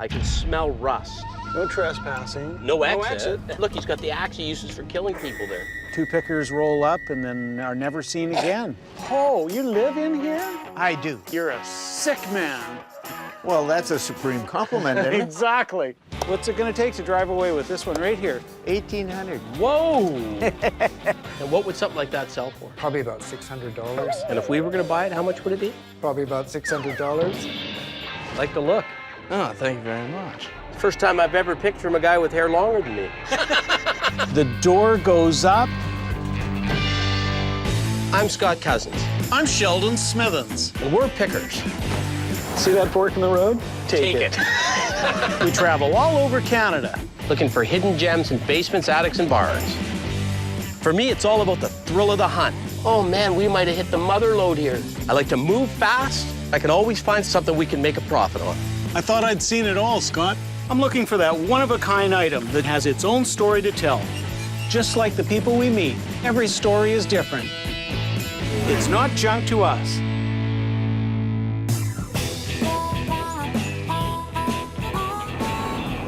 I can smell rust. No trespassing. No exit. Look, he's got the axe he uses for killing people there. Two pickers roll up and then are never seen again. Oh, you live in here? I do. You're a sick man. Well, that's a supreme compliment, isn't it? Exactly. What's it gonna take to drive away with this one right here? 1,800. Whoa! And what would something like that sell for? Probably about $600. And if we were gonna buy it, how much would it be? Probably about $600. Like the look. Oh, thank you very much. First time I've ever picked from a guy with hair longer than me. The door goes up. I'm Scott Cousins, I'm Sheldon Smithens. and we're pickers. See that fork in the road? Take it. We travel all over Canada. Looking for hidden gems in basements, attics, and barns. For me, it's all about the thrill of the hunt. Oh man, we might have hit the mother lode here. I like to move fast. I can always find something we can make a profit on. I thought I'd seen it all, Scott. I'm looking for that one-of-a-kind item that has its own story to tell. Just like the people we meet, every story is different. It's not junk to us.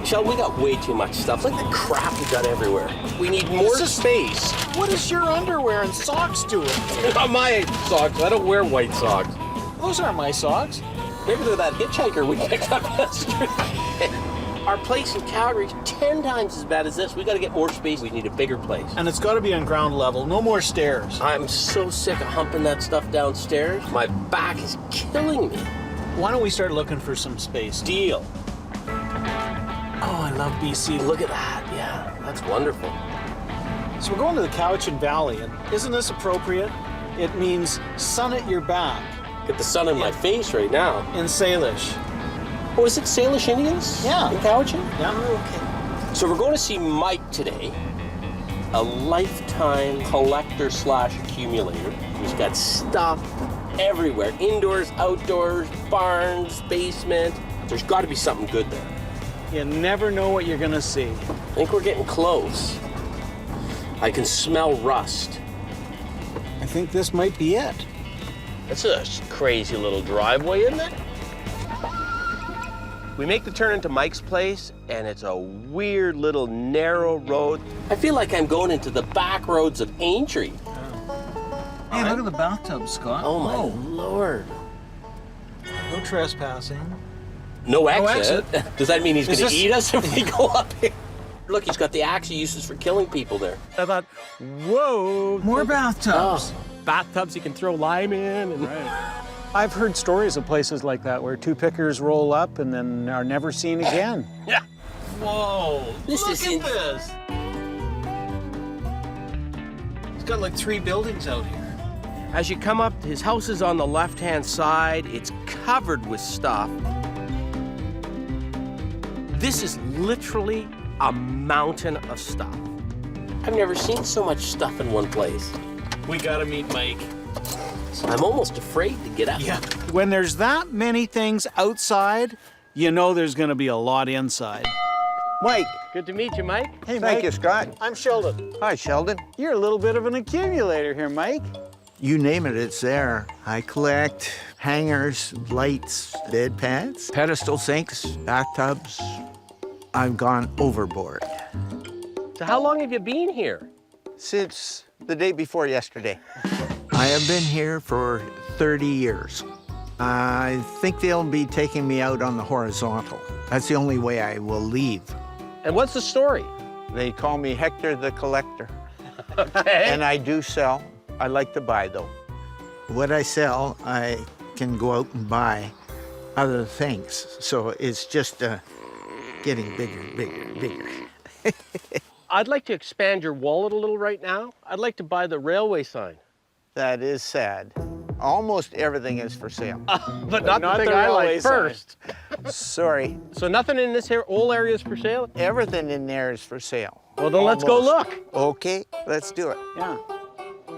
Sheldon, we got way too much stuff. Look at the crap we got everywhere. We need more space. What does your underwear and socks do? Not my socks. I don't wear white socks. Those aren't my socks. Maybe they're that hitchhiker we picked up yesterday. Our place in Calgary's 10 times as bad as this. We got to get more space. We need a bigger place. And it's got to be on ground level, no more stairs. I'm so sick of humping that stuff downstairs. My back is killing me. Why don't we start looking for some space? Deal. Oh, I love BC. Look at that. Yeah, that's wonderful. So we're going to the Cowichan Valley, and isn't this appropriate? It means sun at your back Get the sun in my face right now. in Salish. Oh, is it Salish Indians? Yeah. In Cowichan? Yeah. Okay. So we're going to see Mike today, a lifetime collector slash accumulator who's got stuff everywhere, indoors, outdoors, barns, basement. There's got to be something good there. You never know what you're gonna see. I think we're getting close. I can smell rust. I think this might be it. That's a crazy little driveway, isn't it? We make the turn into Mike's place, and it's a weird little narrow road. I feel like I'm going into the back roads of Aintree. Hey, look at the bathtub, Scott. Oh my lord. No trespassing. No exit. Does that mean he's Is going to this- eat us if we go up here? Look, he's got the axe he uses for killing people there. I thought, whoa. More bathtubs. Bathtubs you can throw lime in. And... I've heard stories of places like that where two pickers roll up and then are never seen again. Yeah. Whoa. This Look is at this. It's got like 3 buildings out here. As you come up, his house is on the left-hand side. It's covered with stuff. This is literally a mountain of stuff. I've never seen so much stuff in one place. We gotta meet Mike. I'm almost afraid to get out. Yeah. When there's that many things outside, you know there's gonna be a lot inside. Mike. Good to meet you, Mike. Hey, Thank Mike. you, Scott. I'm Sheldon. Hi, Sheldon. You're a little bit of an accumulator here, Mike. You name it, it's there. I collect hangers, lights, bed pads, pedestal sinks, bathtubs. I've gone overboard. So how long have you been here? Since the day before yesterday. I have been here for 30 years. I think they'll be taking me out on the horizontal. That's the only way I will leave. And what's the story? They call me Hector the Collector. Okay. And I do sell. I like to buy, though. What I sell, I can go out and buy other things. So it's just getting bigger, bigger, bigger. I'd like to expand your wallet a little right now. I'd like to buy the railway sign. That is sad. Almost everything is for sale. But not the thing the I railway like sign. first. Sorry. So nothing in this here whole area is for sale? Everything in there is for sale. Well, then let's go Almost. look. Okay, let's do it. Yeah.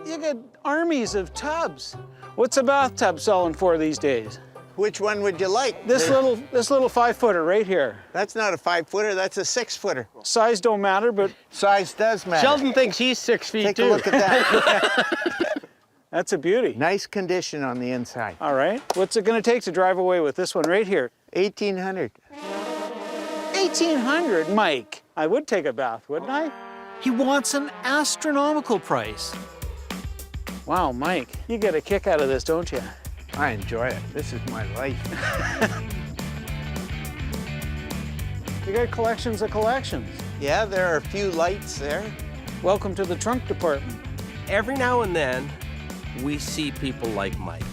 You got armies of tubs. What's a bathtub selling for these days? Which one would you like? This little 5-footer right here. That's not a 5-footer, that's a 6-footer. Size don't matter, but Size does matter. Sheldon thinks he's 6 feet Take too. a look at that. that's a beauty. Nice condition on the inside. All right. What's it gonna take to drive away with this one right here? 1,800. $1,800, Mike. I would take a bath, wouldn't I? He wants an astronomical price. Wow, Mike, you get a kick out of this, don't you? I enjoy it. This is my life. You got collections of collections. Yeah, there are a few lights there. Welcome to the trunk department. Every now and then, we see people like Mike.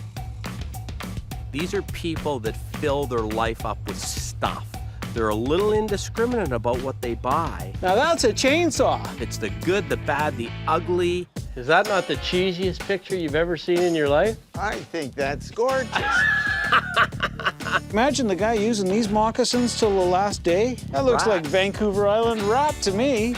These are people that fill their life up with stuff. They're a little indiscriminate about what they buy. Now that's a chainsaw. It's the good, the bad, the ugly. Is that not the cheesiest picture you've ever seen in your life? I think that's gorgeous. Imagine the guy using these moccasins till the last day. That looks like Vancouver Island rat to me.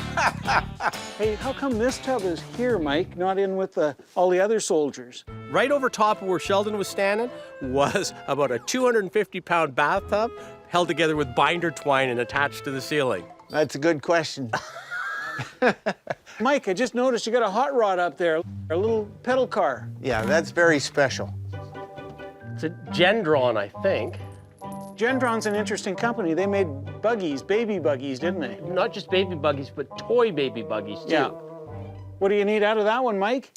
Hey, how come this tub is here, Mike, not in with all the other soldiers? Right over top of where Sheldon was standing was about a 250-pound bathtub held together with binder twine and attached to the ceiling. That's a good question. Mike, I just noticed you got a hot rod up there, a little pedal car. Yeah, that's very special. It's a Gendron, I think. Gendron's an interesting company. They made buggies, baby buggies, didn't they? Not just baby buggies, but toy baby buggies, too. Yeah. What do you need out of that one, Mike?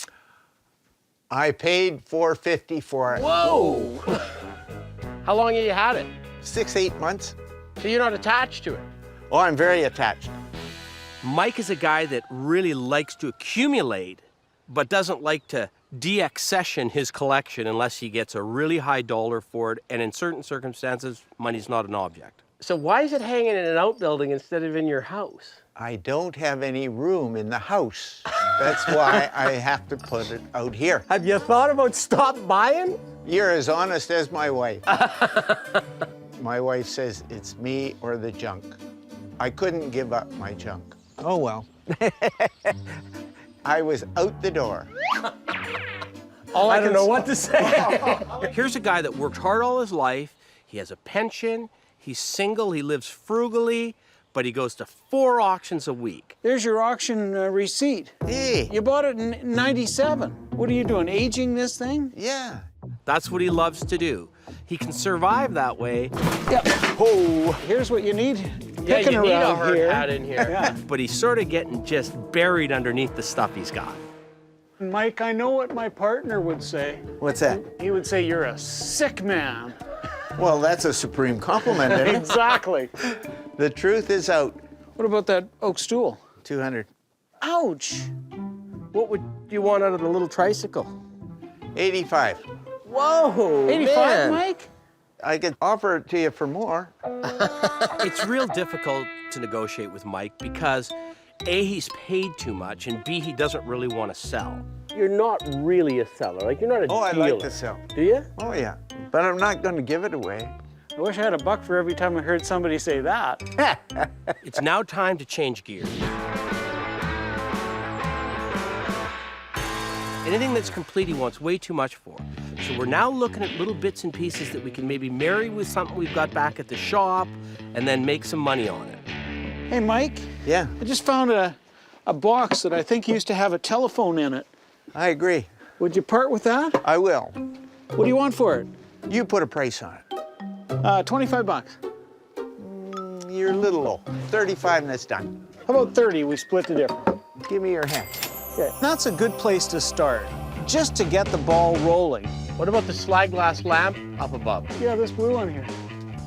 I paid $450 for it. Whoa! How long have you had it? 6-8 months. So you're not attached to it? Oh, I'm very attached. Mike is a guy that really likes to accumulate, but doesn't like to deaccession his collection unless he gets a really high dollar for it, and in certain circumstances, money's not an object. So why is it hanging in an outbuilding instead of in your house? I don't have any room in the house. That's why I have to put it out here. Have you thought about stop buying? You're as honest as my wife. My wife says it's me or the junk. I couldn't give up my junk. Oh, well. I was out the door. I don't know what to say. Here's a guy that worked hard all his life. He has a pension. He's single. He lives frugally, but he goes to 4 auctions a week. There's your auction receipt. Hey. You bought it in '97. What are you doing, aging this thing? Yeah. That's what he loves to do. He can survive that way. Yeah. Oh. Here's what you need. Yeah, Picking you need a around hard here. hat in here. Yeah. But he's sort of getting just buried underneath the stuff he's got. Mike, I know what my partner would say. What's that? He would say, you're a sick man. Well, that's a supreme compliment, isn't it? Exactly. The truth is out. What about that oak stool? 200. Ouch. What would you want out of the little tricycle? 85. Whoa, 85, man. Mike? I could offer it to you for more. It's real difficult to negotiate with Mike because A, he's paid too much, and B, he doesn't really want to sell. You're not really a seller. Like, you're not a Oh, I dealer. like to sell. Do you? Oh, yeah. But I'm not going to give it away. I wish I had $1 for every time I heard somebody say that. It's now time to change gears. Anything that's complete, he wants way too much for. So we're now looking at little bits and pieces that we can maybe marry with something we've got back at the shop and then make some money on it. Hey, Mike, Yeah, I just found a box that I think used to have a telephone in it. I agree. Would you part with that? I will. What do you want for it? You put a price on it. 25 bucks. You're a little low. 35 and it's done. How about 30? We split the difference. Give me your hand. Okay. That's a good place to start, just to get the ball rolling. What about the slide glass lamp up above? Yeah, this blue one here.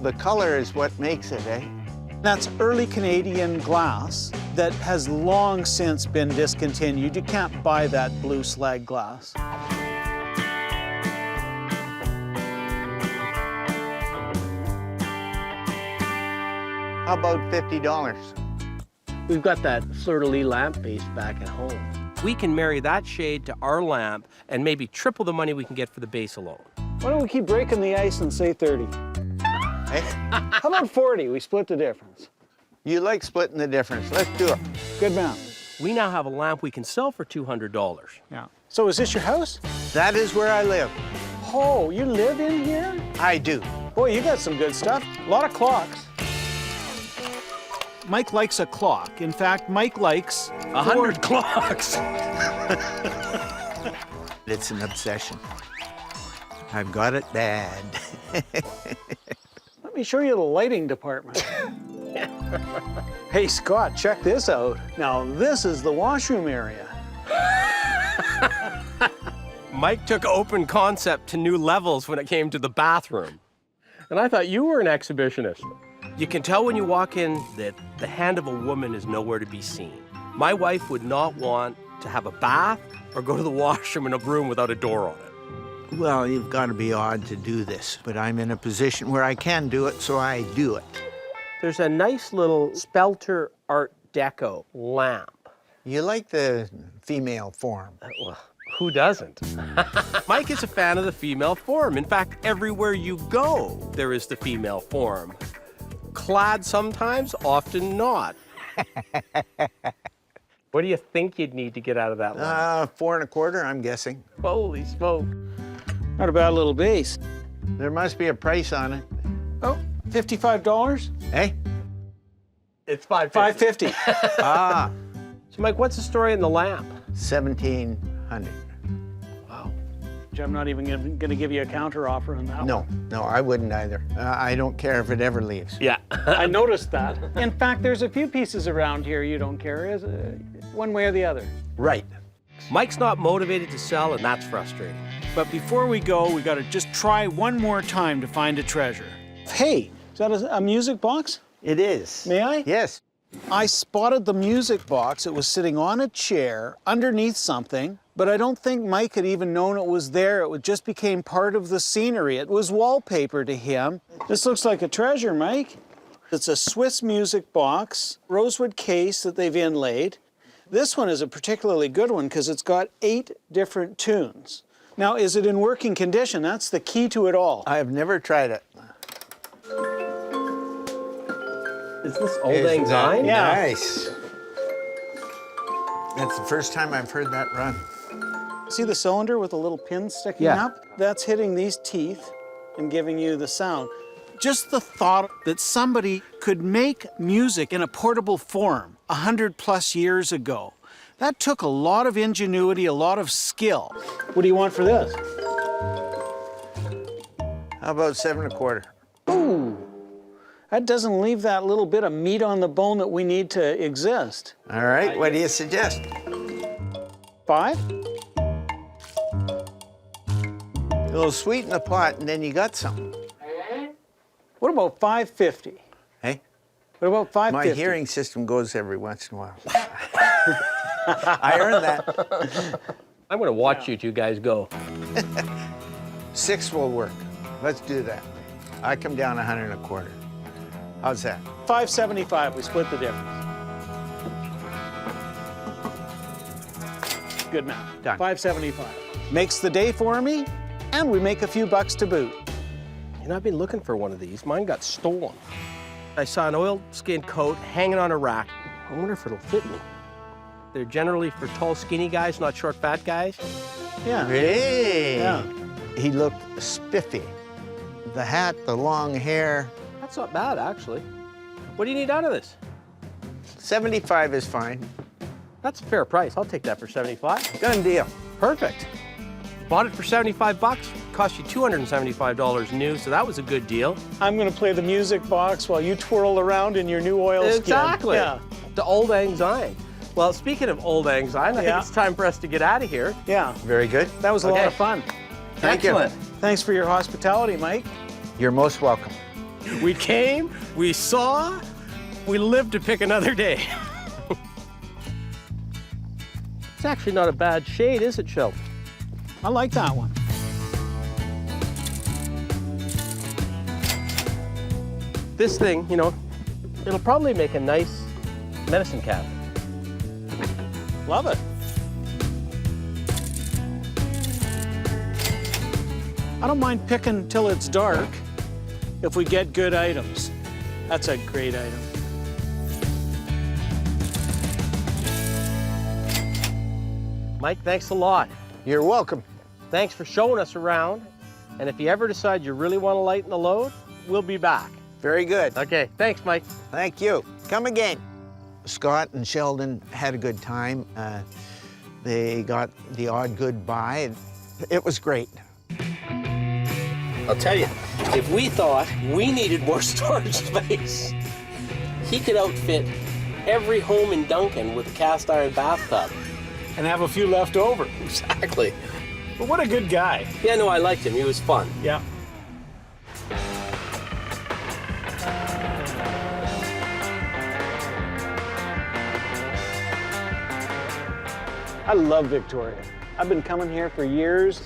The color is what makes it, eh? That's early Canadian glass that has long since been discontinued. You can't buy that blue slag glass. How about $50? We've got that fleur-de-lis lamp base back at home. We can marry that shade to our lamp and maybe triple the money we can get for the base alone. Why don't we keep breaking the ice and say 30? Hey, How about 40? We split the difference. you like splitting the difference. Let's do it. Good man. We now have a lamp we can sell for $200. Yeah. So is this your house? That is where I live. Oh, you live in here? I do. Boy, you got some good stuff. A lot of clocks. Mike likes a clock. In fact, Mike likes 100 clocks. It's an obsession. I've got it bad. Let me show you the lighting department. Hey, Scott, check this out. Now, this is the washroom area. Mike took open concept to new levels when it came to the bathroom. And I thought you were an exhibitionist. You can tell when you walk in that the hand of a woman is nowhere to be seen. My wife would not want to have a bath or go to the washroom in a room without a door on it. Well, you've got to be odd to do this, but I'm in a position where I can do it, so I do it. There's a nice little Spelter Art Deco lamp. You like the female form. Well, who doesn't? Mike is a fan of the female form. In fact, everywhere you go, there is the female form. Clad sometimes, often not. What do you think you'd need to get out of that lamp? 4 1/4, I'm guessing. Holy smoke. Not a bad little base. There must be a price on it. Oh, $55? Hey? It's $5.50. $5.50. Ah, So, Mike, what's the story in the lamp? 1,700. Wow. I'm not even going to give you a counter offer on that one. No, I wouldn't either. I don't care if it ever leaves. Yeah. I noticed that. In fact, there's a few pieces around here you don't care, is one way or the other. Right. Mike's not motivated to sell, and that's frustrating. But before we go, we got to just try one more time to find a treasure. Hey, is that a music box? It is. May I? Yes. I spotted the music box. It was sitting on a chair underneath something, but I don't think Mike had even known it was there. It just became part of the scenery. It was wallpaper to him. This looks like a treasure, Mike. It's a Swiss music box, rosewood case that they've inlaid. This one is a particularly good one because it's got 8 different tunes. Now, is it in working condition? That's the key to it all. I have never tried it. Is this Old Isn't Lang that Syne? Yeah. Nice. That's the first time I've heard that run. See the cylinder with the little pin sticking Yeah. up? That's hitting these teeth and giving you the sound. Just the thought that somebody could make music in a portable form 100+ years ago, that took a lot of ingenuity, a lot of skill. What do you want for this? How about 7 1/4? Ooh, that doesn't leave that little bit of meat on the bone that we need to exist. All right, what do you suggest? 5? A little sweet in the pot, and then you got something. What about 5.50? Hey? What about 5.50? My hearing system goes every once in a while. I earned that. I'm going to watch you two guys go. 6 will work. Let's do that. I come down 100 1/4. How's that? 5.75, we split the difference. Good man. Done. 5.75. Makes the day for me, and we make a few bucks to boot. You know, I've been looking for one of these. Mine got stolen. I saw an oilskin coat hanging on a rack. I wonder if it'll fit me. They're generally for tall, skinny guys, not short, fat guys. Yeah. Hey! Yeah. He looked spiffy. The hat, the long hair. That's not bad, actually. What do you need out of this? 75 is fine. That's a fair price. I'll take that for 75. Done deal. Perfect. Bought it for 75 bucks. Cost you $275 new, so that was a good deal. I'm going to play the music box while you twirl around in your new oilskin. Exactly. Yeah. The Old Lang Syne. Well, speaking of Old Lang Syne, I Yeah. think it's time for us to get out of here. Yeah. Very good. That was a lot Okay. of fun. Thank you. Excellent. Thanks for your hospitality, Mike. You're most welcome. We came, we saw, we lived to pick another day. It's actually not a bad shade, is it, Sheldon? I like that one. This thing, you know, it'll probably make a nice medicine cabinet. Love it. I don't mind picking till it's dark if we get good items. That's a great item. Mike, thanks a lot. You're welcome. Thanks for showing us around. And if you ever decide you really want to lighten the load, we'll be back. Very good. Okay, thanks, Mike. Thank you. Come again. Scott and Sheldon had a good time. They got the odd good buy. It was great. I'll tell you, if we thought we needed more storage space, he could outfit every home in Duncan with a cast iron bathtub. And have a few left over. Exactly. But what a good guy. Yeah, no, I liked him. He was fun. Yeah. I love Victoria. I've been coming here for years.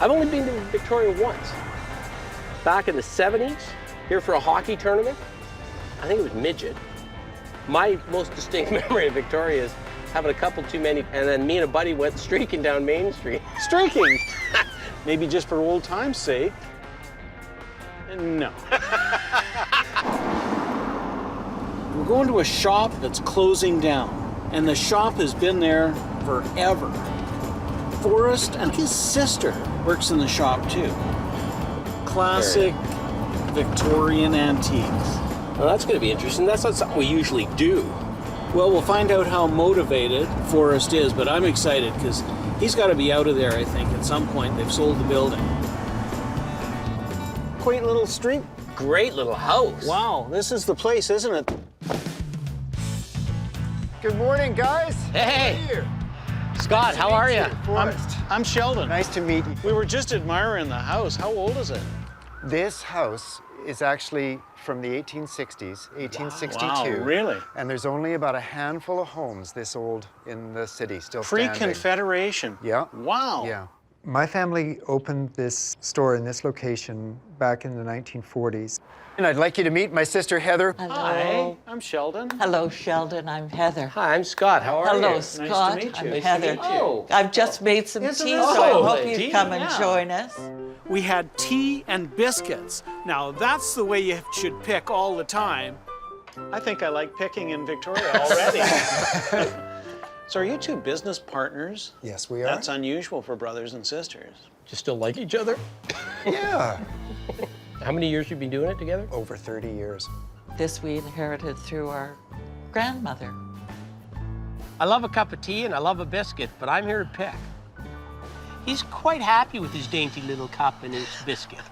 I've only been to Victoria once. Back in the 70s, here for a hockey tournament. I think it was midget. My most distinct memory of Victoria is having a couple too many, and then me and a buddy went streaking down Main Street. Streaking? Maybe just for old time's sake. No. We're going to a shop that's closing down, and the shop has been there forever. Forrest and his sister works in the shop too. Classic Victorian antiques. Well, that's going to be interesting. That's not something we usually do. Well, we'll find out how motivated Forrest is, but I'm excited because he's got to be out of there, I think, at some point. They've sold the building. Quaint little street. Great little house. Wow, this is the place, isn't it? Good morning, guys. Hey. Here. Scott, how are you? Forrest. I'm Sheldon. Nice to meet you. We were just admiring the house. How old is it? This house is actually from the 1860s, 1862. Wow, really? And there's only about a handful of homes this old in the city still standing. Pre-Confederation. Yeah. Wow. Yeah. My family opened this store in this location back in the 1940s. And I'd like you to meet my sister, Heather. Hi, I'm Sheldon. Hello, Sheldon. I'm Heather. Hi, I'm Scott. How are you? Hello, Scott. meet you. I'm Nice to Heather. meet you. Oh. I've just made some Isn't tea, this so I lovely? hope Tea? you come and Yeah. join us. We had tea and biscuits. Now, that's the way you should pick all the time. I think I like picking in Victoria already. So are you two business partners? Yes, we are. That's unusual for brothers and sisters. You still like each other? Yeah. How many years you been doing it together? Over 30 years. This we inherited through our grandmother. I love a cup of tea and I love a biscuit, but I'm here to pick. He's quite happy with his dainty little cup and his biscuit.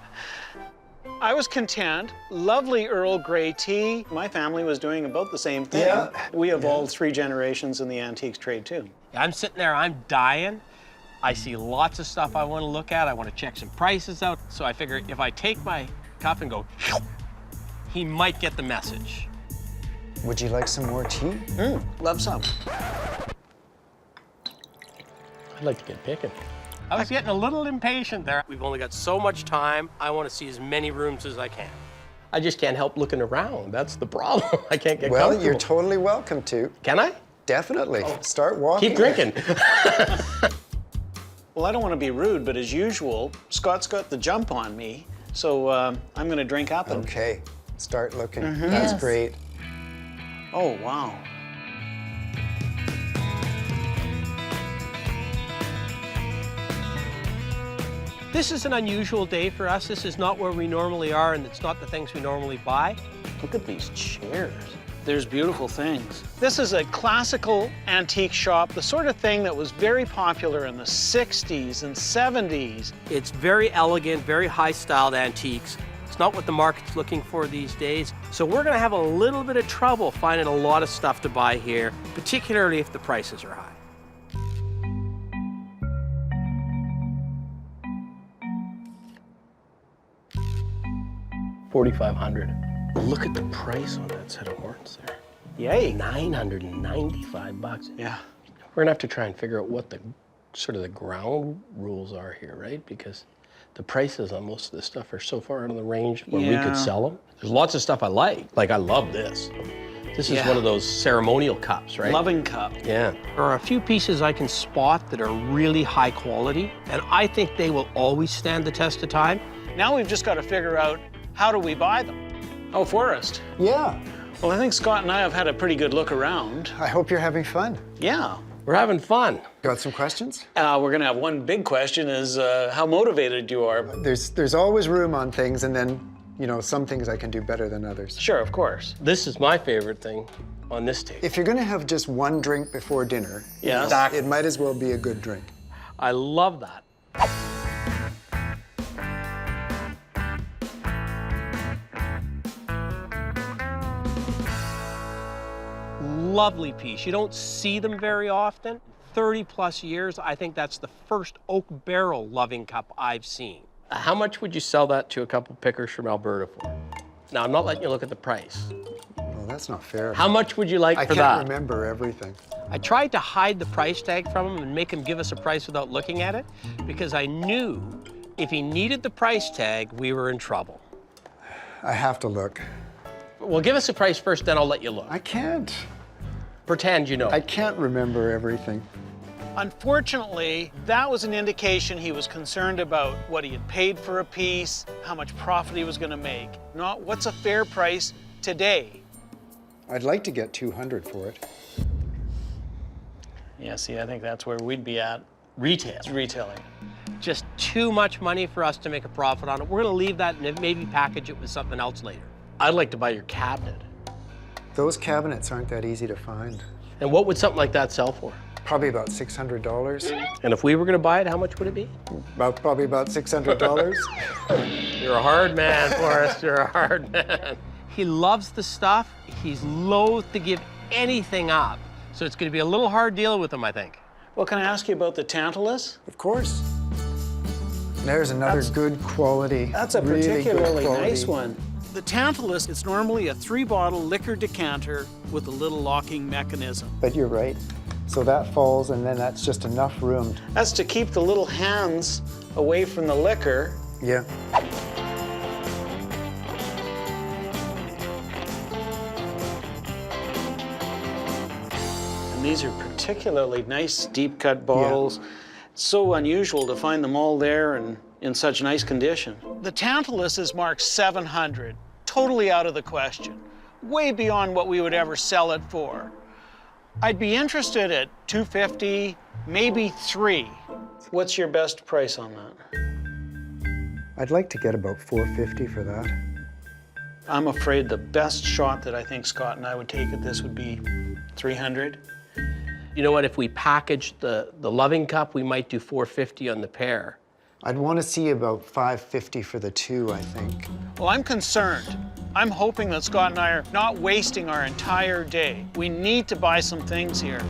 I was content. Lovely Earl Grey tea. My family was doing about the same thing. Yeah. We have all 3 generations in the antiques trade too. I'm sitting there, I'm dying. I see lots of stuff I want to look at. I want to check some prices out. So I figure if I take my cup and go, he might get the message. Would you like some more tea? Love some. I'd like to get picking. I was getting a little impatient there. We've only got so much time. I want to see as many rooms as I can. I just can't help looking around. That's the problem. I can't get Well, comfortable. you're totally welcome to. Can I? Definitely. Start walking. Keep drinking. Well, I don't want to be rude, but as usual, Scott's got the jump on me. So I'm going to drink up and... Okay. Start looking. That's Yes. great. Oh, wow. This is an unusual day for us. This is not where we normally are, and it's not the things we normally buy. Look at these chairs. There's beautiful things. This is a classical antique shop, the sort of thing that was very popular in the 60s and 70s. It's very elegant, very high-styled antiques. It's not what the market's looking for these days. So we're gonna have a little bit of trouble finding a lot of stuff to buy here, particularly if the prices are high. $4,500. Look at the price on that set of horns there. Yay. $995. Yeah. We're gonna have to try and figure out what the sort of the ground rules are here, right? Because the prices on most of this stuff are so far out of the range where we Yeah. could sell them. There's lots of stuff I like. Like, I love this. This is Yeah. one of those ceremonial cups, right? Loving cup. Yeah. There are a few pieces I can spot that are really high quality, and I think they will always stand the test of time. Now we've just got to figure out, how do we buy them? Oh, Forrest. Yeah. Well, I think Scott and I have had a pretty good look around. I hope you're having fun. Yeah. We're having fun. Got some questions? We're going to have one big question is how motivated you are. There's always room on things, and then, you know, some things I can do better than others. Sure, of course. This is my favorite thing on this table. If you're gonna have just one drink before dinner, Yes. it might as well be a good drink. I love that. Lovely piece. You don't see them very often. 30 plus years, I think that's the first oak barrel loving cup I've seen. How much would you sell that to a couple pickers from Alberta for? Now, I'm not letting you look at the price. Well, that's not fair. How much would you like I for can't that? remember everything. I tried to hide the price tag from him and make him give us a price without looking at it, because I knew if he needed the price tag, we were in trouble. I have to look. Well, give us a price first, then I'll let you look. I can't. Pretend you know. I can't remember everything. Unfortunately, that was an indication he was concerned about what he had paid for a piece, how much profit he was going to make, not what's a fair price today. I'd like to get 200 for it. Yeah, see, I think that's where we'd be at. Retail. Retailing. Just too much money for us to make a profit on it. We're gonna leave that and maybe package it with something else later. I'd like to buy your cabinet. Those cabinets aren't that easy to find. And what would something like that sell for? Probably about $600. And if we were gonna buy it, how much would it be? Probably about $600. You're a hard man, Forrest. You're a hard man. He loves the stuff. He's loath to give anything up. So it's gonna be a little hard dealing with him, I think. Well, can I ask you about the Tantalus? Of course. There's another good quality. That's a really good particularly quality. nice one. The Tantalus is normally a 3-bottle liquor decanter with a little locking mechanism. But you're right. So that falls, and then that's just enough room. That's to keep the little hands away from the liquor. Yeah. And these are particularly nice deep cut bottles. It's so unusual to find them all there and in such nice condition. The Tantalus is marked 700, totally out of the question, way beyond what we would ever sell it for. I'd be interested at $250, maybe $3. What's your best price on that? I'd like to get about $450 for that. I'm afraid the best shot that I think Scott and I would take at this would be $300. You know what, if we packaged the loving cup, we might do $450 on the pair. I'd want to see about $550 for the two, I think. Well, I'm concerned. I'm hoping that Scott and I are not wasting our entire day. We need to buy some things here.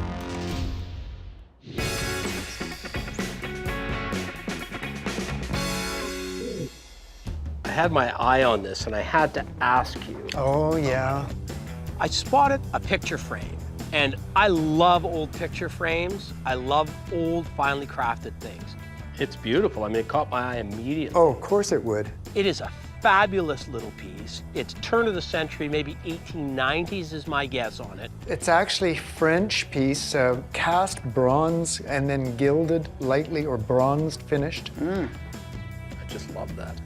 I had my eye on this and I had to ask you. Oh, yeah. I spotted a picture frame, and I love old picture frames. I love old, finely crafted things. It's beautiful. I mean, it caught my eye immediately. Oh, of course it would. It is a fabulous little piece. It's turn of the century, maybe 1890s is my guess on it. It's actually French piece, cast bronze and then gilded lightly or bronzed finished. I just love that.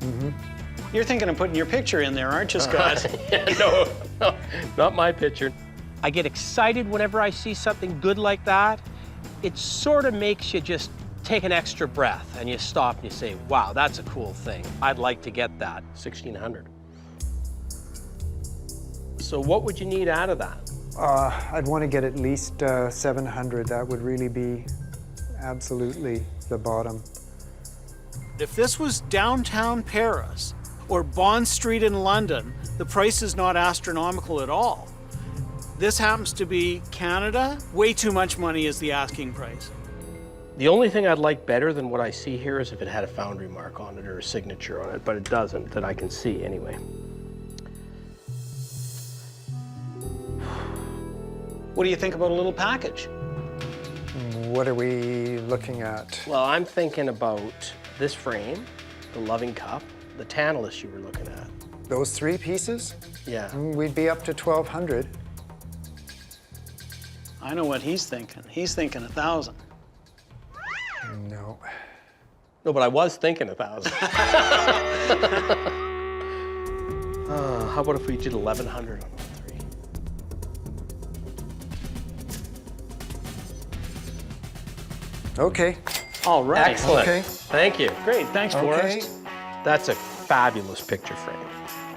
You're thinking of putting your picture in there, aren't you, Scott? no, not my picture. I get excited whenever I see something good like that. It sort of makes you just take an extra breath and you stop and you say, wow, that's a cool thing. I'd like to get that. 1,600. So what would you need out of that? I'd want to get at least 700. That would really be absolutely the bottom. If this was downtown Paris or Bond Street in London, the price is not astronomical at all. This happens to be Canada. Way too much money is the asking price. The only thing I'd like better than what I see here is if it had a foundry mark on it or a signature on it, but it doesn't, that I can see anyway. What do you think about a little package? What are we looking at? Well, I'm thinking about this frame, the loving cup, the Tantalus you were looking at. Those 3 pieces? Yeah. We'd be up to 1,200. I know what he's thinking. He's thinking 1,000. No. No, but I was thinking 1,000. How about if we did 1,100 on all 3? Okay. All right. Excellent. Okay. Thank you. Great. Thanks, Forrest. That's a fabulous picture frame.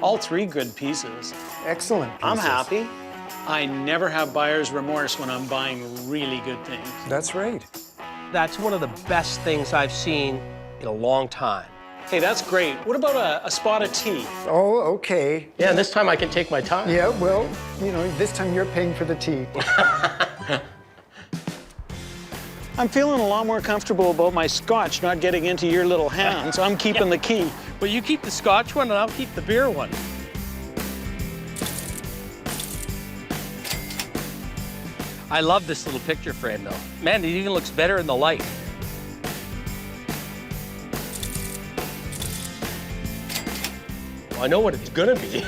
All 3 good pieces. Excellent pieces. I'm happy. I never have buyer's remorse when I'm buying really good things. That's right. That's one of the best things I've seen in a long time. Hey, that's great. What about a spot of tea? Oh, okay. Yeah, and this time I can take my time. Yeah, well, you know, this time you're paying for the tea. I'm feeling a lot more comfortable about my scotch not getting into your little hands. I'm keeping the key. Well, you keep the Scotch one and I'll keep the beer one. I love this little picture frame though. Man, it even looks better in the light. Well, I know what it's gonna be.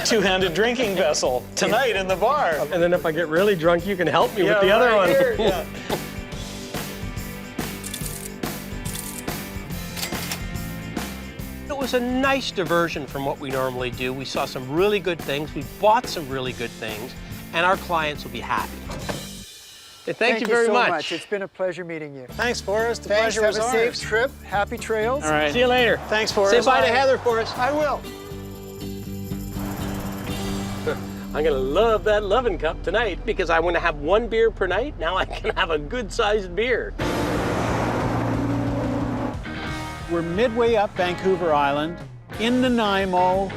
Two-handed drinking vessel tonight in the bar. And then if I get really drunk, you can help me with the other one. Here, yeah. It was a nice diversion from what we normally do. We saw some really good things. We bought some really good things, and our clients will be happy. Hey, thank you very so much. It's been a pleasure meeting you. Than's Forrest. The Thanks. pleasure was Have a ours. safe trip. Happy trails. All right. See you later. Thanks, Forrest. Say bye to Heather for us. I will. I'm gonna love that loving cup tonight because I want to have one beer per night. Now I can have a good-sized beer. We're midway up Vancouver Island, in Nanaimo.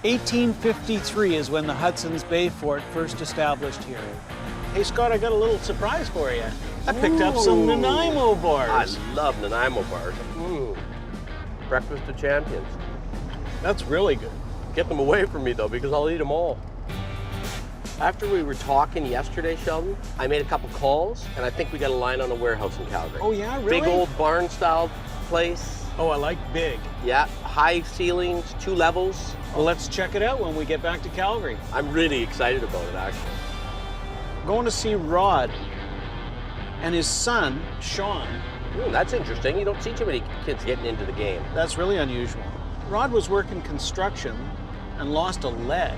1853 is when the Hudson's Bay Fort first established here. Hey, Scott, I got a little surprise for you. I picked up some Ooh. Nanaimo bars. I love Nanaimo bars. Breakfast of champions. That's really good. Get them away from me though, because I'll eat them all. After we were talking yesterday, Sheldon, I made a couple calls, and I think we got a line on a warehouse in Calgary. Oh, yeah? Really? Big old barn-style place. Oh, I like big. Yeah, high ceilings, 2 levels. Well, let's check it out when we get back to Calgary. I'm really excited about it, actually. Going to see Rod and his son, Sean. That's interesting. You don't see too many kids getting into the game. That's really unusual. Rod was working construction and lost a leg.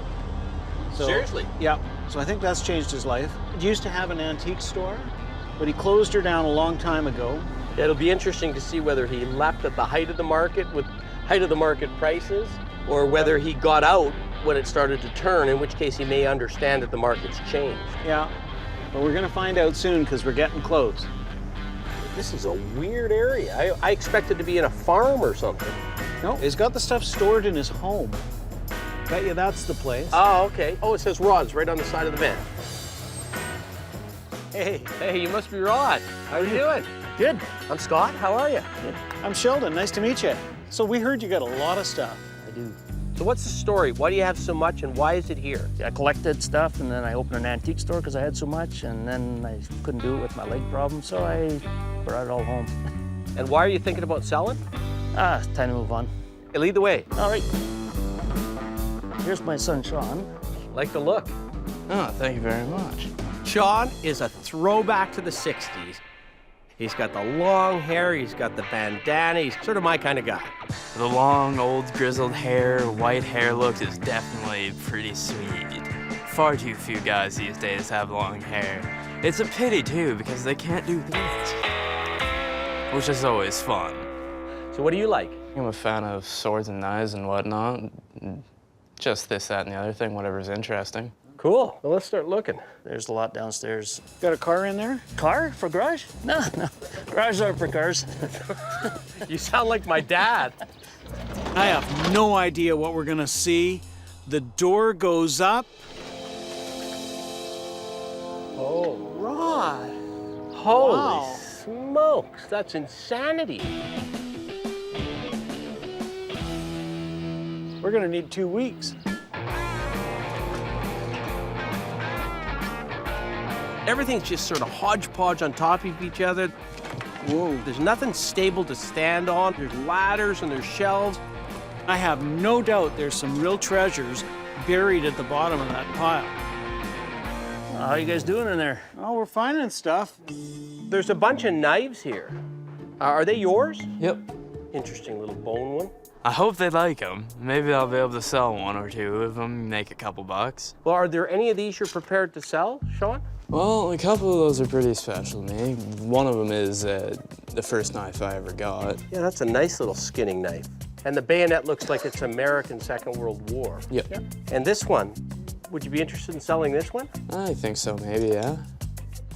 Seriously? Yeah. So I think that's changed his life. He used to have an antique store, but he closed her down a long time ago. It'll be interesting to see whether he left at the height of the market with height of the market prices, or whether he got out when it started to turn, in which case he may understand that the market's changed. Yeah. But we're gonna find out soon because we're getting close. This is a weird area. I expected to be in a farm or something. No, he's got the stuff stored in his home. Bet you that's the place. Oh, okay. Oh, it says Rod's right on the side of the van. Hey, Hey, you must be Rod. How are you doing? good. I'm Scott. How are you? I'm Sheldon. Nice to meet you. So we heard you got a lot of stuff. I do. So what's the story? Why do you have so much, and why is it here? I collected stuff, and then I opened an antique store because I had so much, and then I couldn't do it with my leg problem, so I brought it all home. And why are you thinking about selling? Time to move on. Hey, lead the way. All right. Here's my son, Sean. Like the look. Oh, thank you very much. Sean is a throwback to the 60s. He's got the long hair, he's got the bandana, he's sort of my kind of guy. The long, old, grizzled hair, white hair look is definitely pretty sweet. Far too few guys these days have long hair. It's a pity, too, because they can't do this, which is always fun. So what do you like? I'm a fan of swords and knives and whatnot. Just this, that, and the other thing, whatever's interesting. Cool. Well, let's start looking. There's a lot downstairs. Got a car in there? Car for garage? No. Garages aren't for cars. You sound like my dad. I have no idea what we're gonna see. The door goes up. Oh, Rod. holy Wow. smokes, that's insanity. We're gonna need 2 weeks. Everything's just sort of hodgepodge on top of each other. Whoa. There's nothing stable to stand on. There's ladders and there's shelves. I have no doubt there's some real treasures buried at the bottom of that pile. How you guys doing in there? Oh, we're finding stuff. There's a bunch of knives here. Are they yours? Yep. Interesting little bone one. I hope they like them. Maybe I'll be able to sell one or two of them, make a couple bucks. Well, are there any of these you're prepared to sell, Sean? Well, a couple of those are pretty special to me. One of them is the first knife I ever got. Yeah, that's a nice little skinning knife. And the bayonet looks like it's American Second World War. Yep. And this one, would you be interested in selling this one? I think so, maybe, yeah.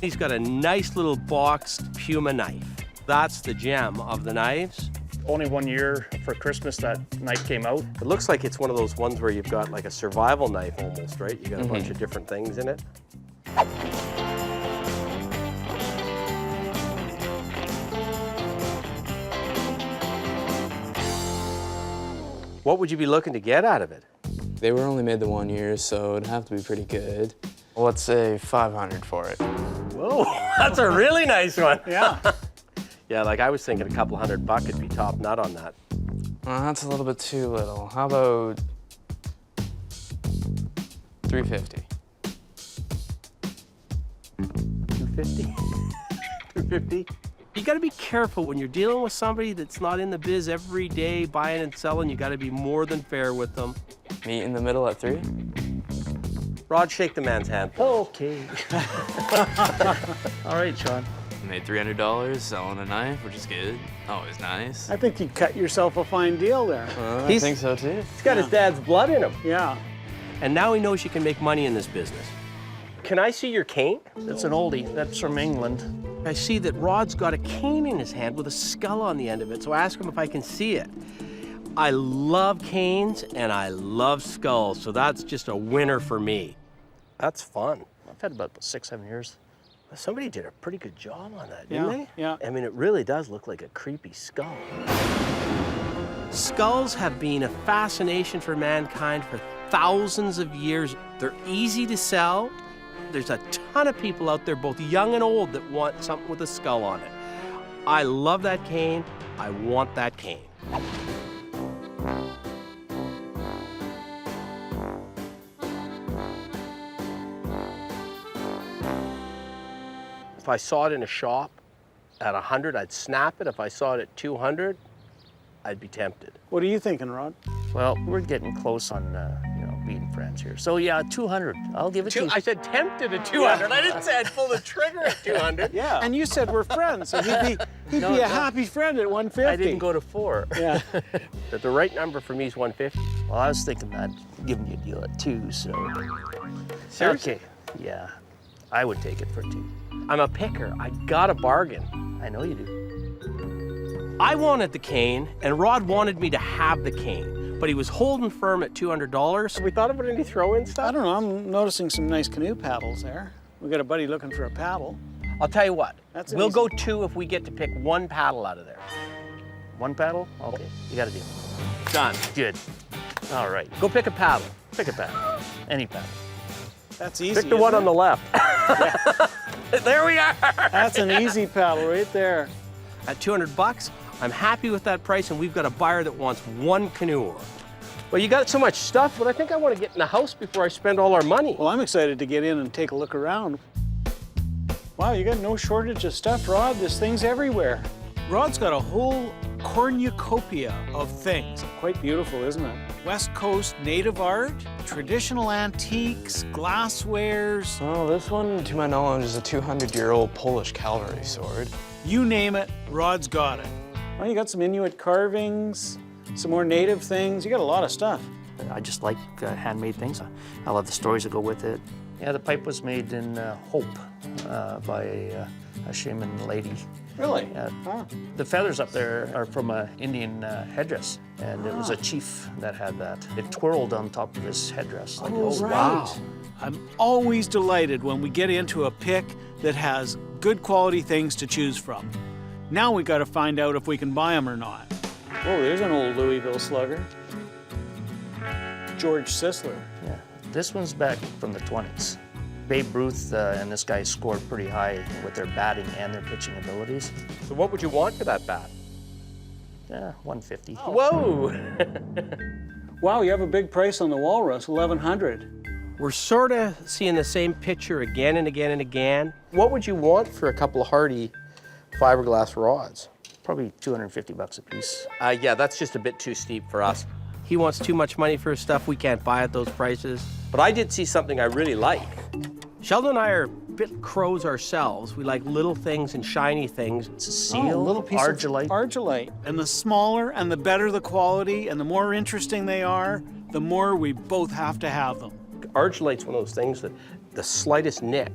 He's got a nice little boxed Puma knife. That's the gem of the knives. Only 1 year for Christmas that knife came out. It looks like it's one of those ones where you've got like a survival knife almost, right? You got a bunch of different things in it. What would you be looking to get out of it? They were only made the 1 year, so it'd have to be pretty good. Well, let's say 500 for it. Whoa, that's a really nice one. Yeah. Yeah, like I was thinking a couple $100 would be top nut on that. That's a little bit too little. How about 350? 250? 250? You gotta be careful when you're dealing with somebody that's not in the biz every day buying and selling. You gotta be more than fair with them. Meet in the middle at 3? Rod, shake the man's hand. Okay. All right, Sean. Made $300 selling a knife, which is good. Always nice. I think you cut yourself a fine deal there. I think so too. He's got his dad's blood in him. Yeah. And now he knows you can make money in this business. Can I see your cane? That's an oldie. That's from England. I see that Rod's got a cane in his hand with a skull on the end of it, so I ask him if I can see it. I love canes and I love skulls, so that's just a winner for me. That's fun. I've had about 6-7 years. Somebody did a pretty good job on that, didn't they? Yeah. I mean, it really does look like a creepy skull. Skulls have been a fascination for mankind for thousands of years. They're easy to sell. There's a ton of people out there, both young and old, that want something with a skull on it. I love that cane. I want that cane. If I saw it in a shop at 100, I'd snap it. If I saw it at 200, I'd be tempted. What are you thinking, Rod? Well, we're getting close on, being friends here. So yeah, 200. I'll give it to you. I said tempted at 200. I didn't say I'd pull the trigger at 200. Yeah. And you said we're friends, so he'd be a happy friend at 150. I didn't go to 4. Yeah. But the right number for me is 150. Well, I was thinking I'd giving you a deal at 2, so. Seriously? Okay. Yeah. I would take it for 2. I'm a picker. I got a bargain. I know you do. I wanted the cane, and Rod wanted me to have the cane, but he was holding firm at $200. Have we thought about any throw-in stuff? I don't know. I'm noticing some nice canoe paddles there. We got a buddy looking for a paddle. I'll tell you what. That's we'll easy. go 2 if we get to pick 1 paddle out of there. 1 paddle? Okay. You got a deal. Done. Good. All right. Go pick a paddle. Pick a paddle. Any paddle. That's easy. Pick the one isn't on the left. There we are. That's an easy paddle right there. At $200, I'm happy with that price, and we've got a buyer that wants 1 canoe oar. Well, you got so much stuff, but I think I want to get in the house before I spend all our money. Well, I'm excited to get in and take a look around. Wow, you got no shortage of stuff, Rod. This thing's everywhere. Rod's got a whole cornucopia of things. Quite beautiful, isn't it? West Coast native art, traditional antiques, glasswares. Well, this one, to my knowledge, is a 200-year-old Polish cavalry sword. You name it, Rod's got it. Well, you got some Inuit carvings, some more native things. You got a lot of stuff. I just like handmade things. I love the stories that go with it. Yeah, the pipe was made in Hope by a shaman lady. Really? Huh. The feathers up there are from an Indian headdress, and it was a chief that had that. It twirled on top of his headdress. Like, Wow. I'm always delighted when we get into a pick that has good quality things to choose from. Now we got to find out if we can buy them or not. Oh, there's an old Louisville slugger. George Sisler. Yeah, this one's back from the 20s. Babe Ruth and this guy scored pretty high with their batting and their pitching abilities. So what would you want for that bat? Yeah, 150. Oh. Whoa! Wow, you have a big price on the walrus, 1,100. We're sort of seeing the same picture again and again and again. What would you want for a couple of hardy fiberglass rods? Probably $250 a piece. Yeah, that's just a bit too steep for us. He wants too much money for his stuff. We can't buy at those prices. But I did see something I really like. Sheldon and I are a bit crows ourselves. We like little things and shiny things. It's a seal, little piece argillite. of argillite. And the smaller and the better the quality and the more interesting they are, the more we both have to have them. Argillite's one of those things that the slightest nick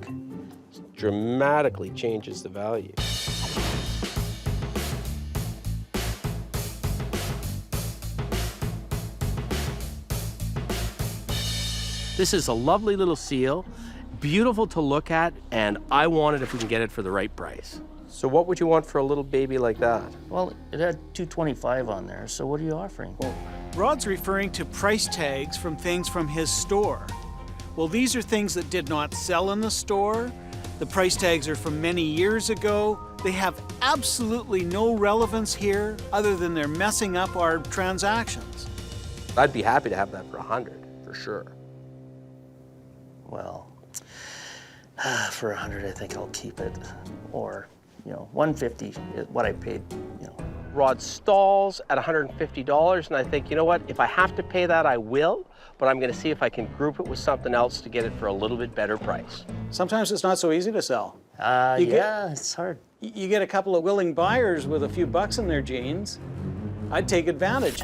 dramatically changes the value. This is a lovely little seal, beautiful to look at, and I want it if we can get it for the right price. So what would you want for a little baby like that? Well, it had $225 on there, so what are you offering? Rod's referring to price tags from things from his store. Well, these are things that did not sell in the store. The price tags are from many years ago. They have absolutely no relevance here other than they're messing up our transactions. I'd be happy to have that for 100, for sure. Well, for 100, I think I'll keep it. Or, 150 is what I paid, Rod stalls at $150, and I think, you know what, if I have to pay that, I will, but I'm gonna see if I can group it with something else to get it for a little bit better price. Sometimes it's not so easy to sell. It's hard. You get a couple of willing buyers with a few bucks in their jeans. I'd take advantage.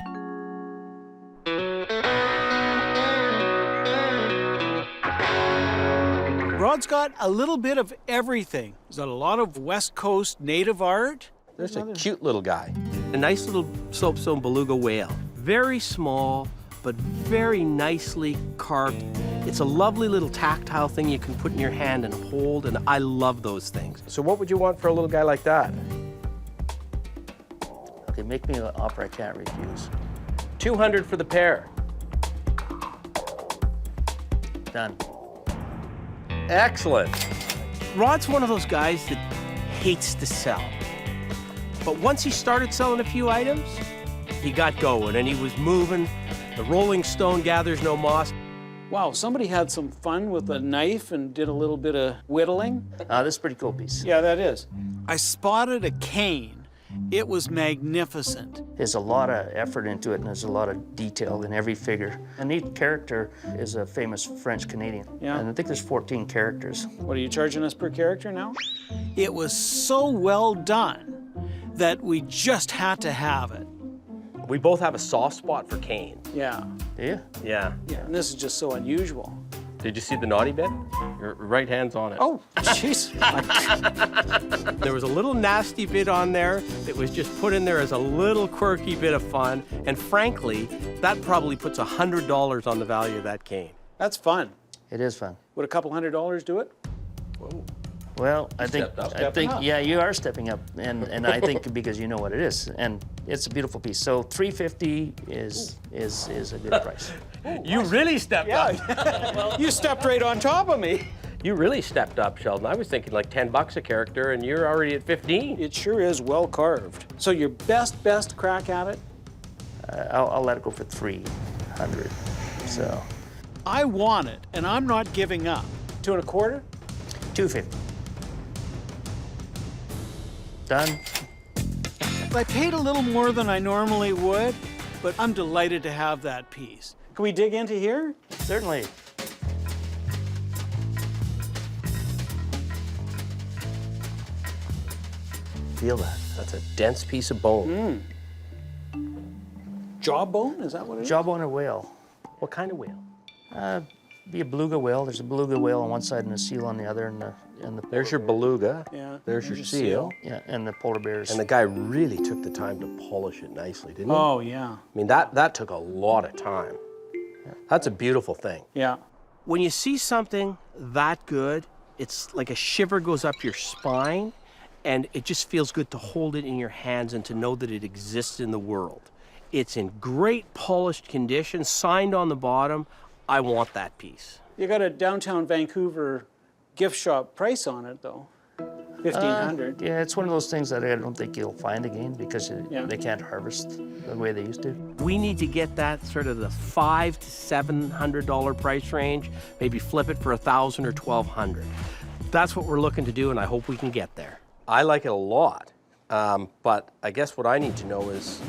Rod's got a little bit of everything. He's got a lot of West Coast native art. There's a cute little guy. A nice little soapstone beluga whale. Very small, but very nicely carved. It's a lovely little tactile thing you can put in your hand and hold, and I love those things. So what would you want for a little guy like that? Okay, make me an offer I can't refuse. $200 for the pair. Done. Excellent. Rod's one of those guys that hates to sell. But once he started selling a few items, he got going and he was moving. The Rolling Stone gathers no moss. Wow, somebody had some fun with a knife and did a little bit of whittling. This is a pretty cool piece. Yeah, that is. I spotted a cane. It was magnificent. There's a lot of effort into it, and there's a lot of detail in every figure. And each character is a famous French-Canadian. Yeah. And I think there's 14 characters. What are you charging us per character now? It was so well done that we just had to have it. We both have a soft spot for Kane. Yeah. Yeah. Yeah. Yeah, and this is just so unusual. Did you see the naughty bit? Your right hand's on it. Oh, jeez. There was a little nasty bit on there that was just put in there as a little quirky bit of fun. And frankly, that probably puts $100 on the value of that cane. That's fun. It is fun. Would a couple $100 do it? Whoa. Well, I think, Stepping up. yeah, you are stepping up, and I think because you know what it is, and it's a beautiful piece. So $350 is a good price. You really stepped up. You stepped right on top of me. You really stepped up, Sheldon. I was thinking like $10 a character, and you're already at 15. It sure is well carved. So your best crack at it? I'll let it go for 300. So I want it, and I'm not giving up. 2 1/4? 250. Done. I paid a little more than I normally would, but I'm delighted to have that piece. Can we dig into here? Certainly. Feel that. That's a dense piece of bone. Jawbone? Is that what it is? Jawbone or whale? What kind of whale? Be a beluga whale. There's a beluga whale on one side and a seal on the other, and the There's your beluga. Yeah. There's your seal. yeah, and the polar bears. And the guy really took the time to polish it nicely, didn't he? Oh, yeah. I mean, that took a lot of time. That's a beautiful thing. Yeah. When you see something that good, it's like a shiver goes up your spine, and it just feels good to hold it in your hands and to know that it exists in the world. It's in great polished condition, signed on the bottom. I want that piece. You got a downtown Vancouver gift shop price on it, though. $1,500. Yeah, it's one of those things that I don't think you'll find again because they can't harvest the way they used to. We need to get that sort of the $500 to $700 price range, maybe flip it for $1,000 or $1,200. That's what we're looking to do, and I hope we can get there. I like it a lot, but I guess what I need to know is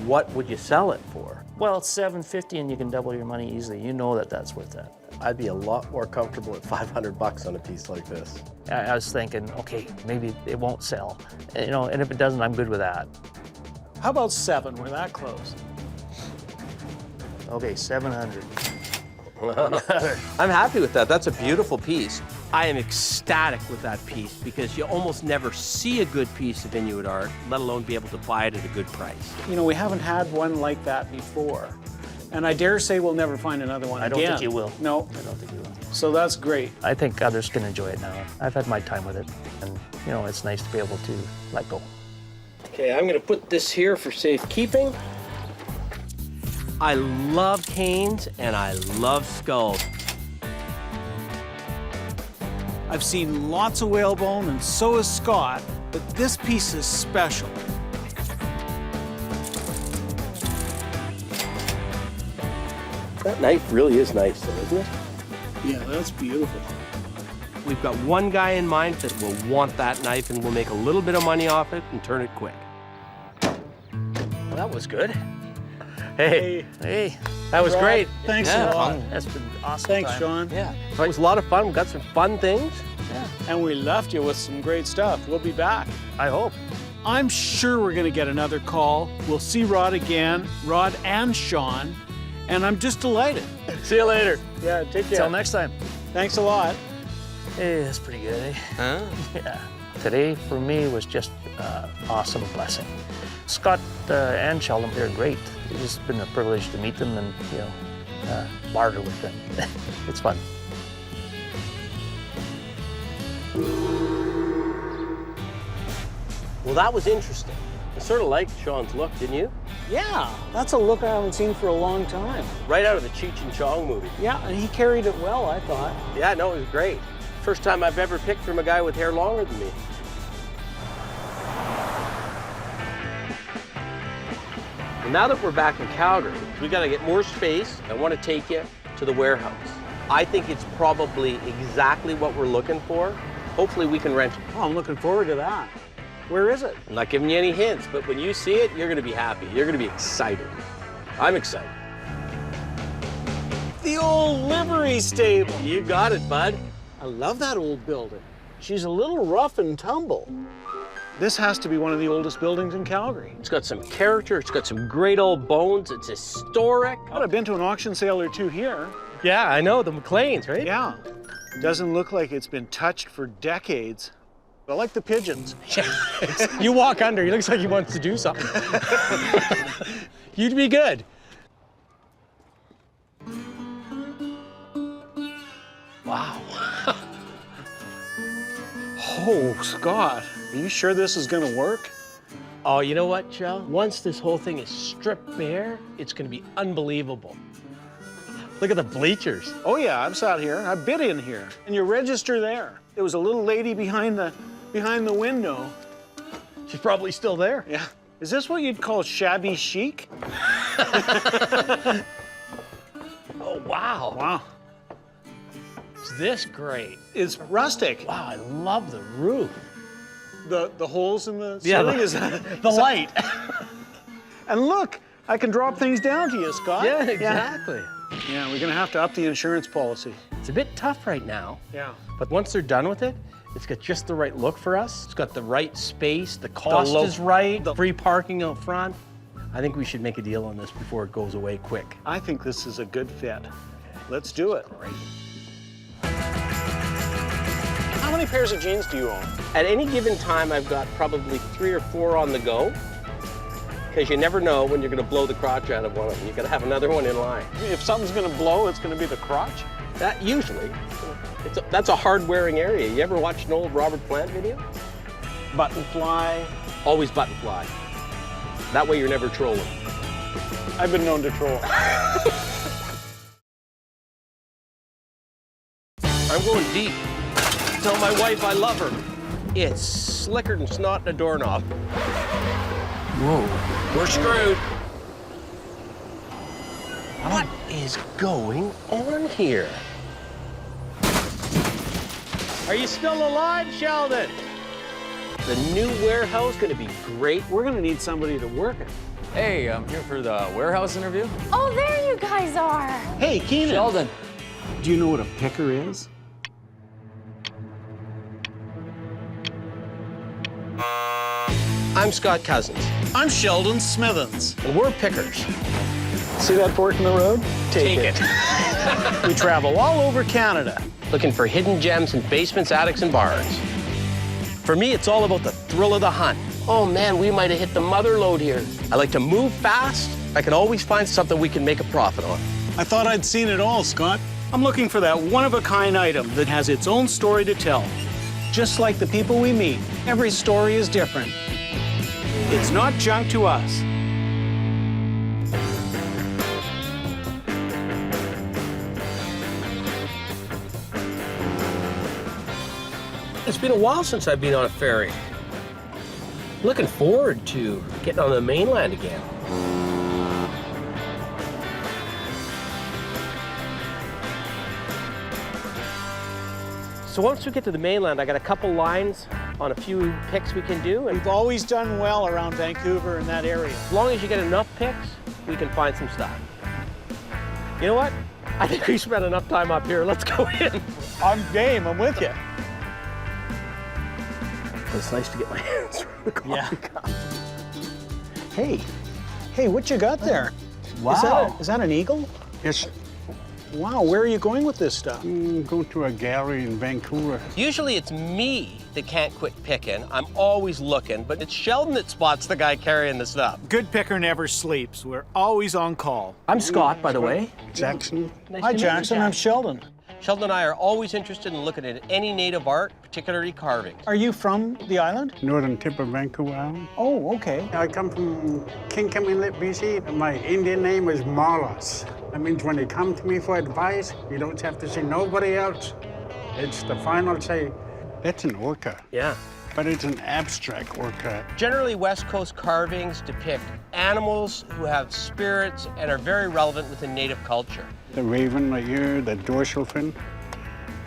what would you sell it for? Well, it's $750 and you can double your money easily. You know that that's worth that. I'd be a lot more comfortable at $500 on a piece like this. I was thinking, okay, maybe it won't sell, and if it doesn't, I'm good with that. How about 7? We're that close. Okay, 700. I'm happy with that. That's a beautiful piece. I am ecstatic with that piece because you almost never see a good piece of Inuit art, let alone be able to buy it at a good price. You know, we haven't had one like that before. And I dare say we'll never find another one I don't again. think you will. No, I don't think you will. so that's great. I think others can enjoy it now. I've had my time with it, and you know, it's nice to be able to let go. Okay, I'm gonna put this here for safekeeping. I love canes and I love skulls. I've seen lots of whalebone, and so has Scott, but this piece is special. That knife really is nice though, isn't it? Yeah, that's beautiful. We've got one guy in mind that will want that knife and will make a little bit of money off it and turn it quick. Well, that was good. Hey, That was great. Thanks Yeah, a lot. fun. that's been awesome. Thanks, time. Sean. Yeah. It was a lot of fun. We got some fun things. And we left you with some great stuff. We'll be back. I hope. I'm sure we're gonna get another call. We'll see Rod again, Rod and Sean, and I'm just delighted. See you later. Yeah, take care. Till next time. Thanks a lot. Hey, that's pretty good, eh? Huh? Yeah. Today, for me, was just an awesome blessing. Scott and Sheldon, they're great. It's just been a privilege to meet them and, you know, barter with them. It's fun. Well, that was interesting. I sort of liked Sean's look, didn't you? Yeah, that's a look I haven't seen for a long time. Right out of the Cheech and Chong movie. Yeah, and he carried it well, I thought. Yeah, no, it was great. First time I've ever picked from a guy with hair longer than me. Well, now that we're back in Calgary, we got to get more space. I want to take you to the warehouse. I think it's probably exactly what we're looking for. Hopefully we can rent it. Oh, I'm looking forward to that. Where is it? I'm not giving you any hints, but when you see it, you're going to be happy. You're going to be excited. I'm excited. The old livery stable. You got it, bud. I love that old building. She's a little rough and tumble. This has to be one of the oldest buildings in Calgary. It's got some character. It's got some great old bones. It's historic. I've been to an auction sale or two here. Yeah, I know. The McLeans, right? Yeah. Doesn't look like it's been touched for decades. I like the pigeons. You walk under, he looks like he wants to do something. You'd be good. Wow. Oh, Scott, are you sure this is gonna work? Oh, you know what, Joe? Once this whole thing is stripped bare, it's gonna be unbelievable. Look at the bleachers. Oh yeah, I've sat here, I've bid in here. And your register there. There was a little lady behind the window. She's probably still there. Yeah. Is this what you'd call shabby chic? Oh, wow. Wow. Is this great? It's rustic. Wow, I love the roof. The holes in the Yeah, ceiling is The light. And look, I can drop things down to you, Scott. Yeah, exactly. Yeah, we're gonna have to up the insurance policy. It's a bit tough right now, Yeah. but once they're done with it, it's got just the right look for us. It's got the right space, the cost is right, the free parking out front. I think we should make a deal on this before it goes away quick. I think this is a good fit. Let's do it. Right. How many pairs of jeans do you own? At any given time, I've got probably 3 or 4 on the go, because you never know when you're gonna blow the crotch out of one of them. You gotta have another one in line. If something's gonna blow, it's gonna be the crotch. That usually, that's a hard-wearing area. You ever watched an old Robert Plant video? Button fly. Always button fly. That way you're never trolling. I've been known to troll. I'm going deep. Tell my wife I love her. It's slicker than snot in a doorknob. Whoa. We're screwed. What is going on here? Are you still alive, Sheldon? The new warehouse gonna be great. We're gonna need somebody to work it. Hey, I'm here for the warehouse interview. Oh, there you guys are. Hey, Keenan. Sheldon. Do you know what a picker is? I'm Scott Cousins, I'm Sheldon Smithens. and we're pickers. See that fork in the road? Take it. We travel all over Canada. Looking for hidden gems in basements, attics, and barns. For me, it's all about the thrill of the hunt. Oh man, we might have hit the mother lode here. I like to move fast I can always find something we can make a profit on. I thought I'd seen it all, Scott. I'm looking for that one-of-a-kind item that has its own story to tell. Just like the people we meet, every story is different. It's not junk to us. It's been a while since I've been on a ferry. Looking forward to getting on the mainland again. So once we get to the mainland, I got a couple lines on a few picks we can do. And We've always done well around Vancouver in that area. as long as you get enough picks, we can find some stuff. You know what? I think we spent enough time up here. Let's go in. I'm game, I'm with you. It's nice to get my hands around the coffee cup. Hey, what you got there? Wow. Is that an eagle? Yes, Wow, where are you going with this stuff? go to a gallery in Vancouver. Usually it's me that can't quit picking. I'm always looking, but it's Sheldon that spots the guy carrying the stuff. Good picker never sleeps. We're always on call. I'm Scott, by the way. Jackson. Hi, Jackson. I'm Sheldon. Sheldon and I are always interested in looking at any native art, particularly carvings. Are you from the island? Northern tip of Vancouver Island. Oh, okay. I come from Kingham Inlet, BC. My Indian name is Maurice. That means when you come to me for advice, you don't have to see nobody else. It's the final say. That's an orca, Yeah. but it's an abstract orca. Generally, West Coast carvings depict animals who have spirits and are very relevant within native culture. The raven right here, the dorsal fin,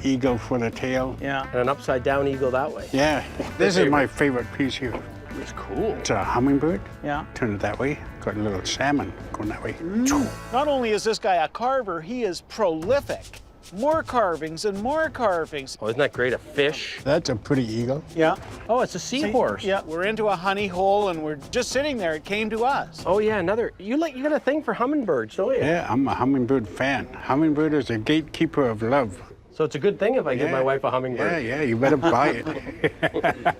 eagle for the tail. Yeah. And an upside down eagle that way. Yeah, this is my favorite piece here. It's cool. It's a hummingbird. Yeah. Turn it that way. Got a little salmon going that way. Not only is this guy a carver, he is prolific. More carvings and more carvings. Oh, isn't that great? A fish. That's a pretty eagle. Yeah. Oh, it's a seahorse. Yeah, we're into a honey hole and we're just sitting there. It came to us. Oh yeah, another. You got a thing for hummingbirds, don't you? Yeah, I'm a hummingbird fan. Hummingbird is a gatekeeper of love. So it's a good thing if I give my wife a hummingbird. Yeah, you better buy it.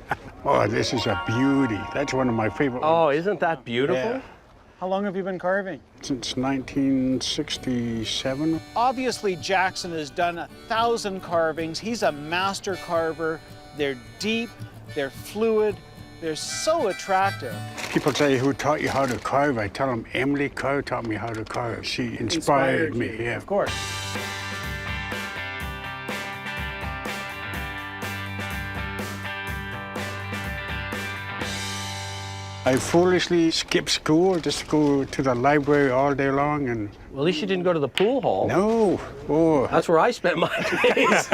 Oh, this is a beauty. That's one of my favorite ones. Oh, isn't that beautiful? Yeah. How long have you been carving? Since 1967. Obviously, Jackson has done 1,000 carvings. He's a master carver. They're deep, they're fluid, they're so attractive. People say, who taught you how to carve? I tell them, Emily Carr taught me how to carve. She inspired me, you, yeah. Of course. I foolishly skipped school just to go to the library all day long and Well, at least you didn't go to the pool hall. no. Oh, That's where I spent my days.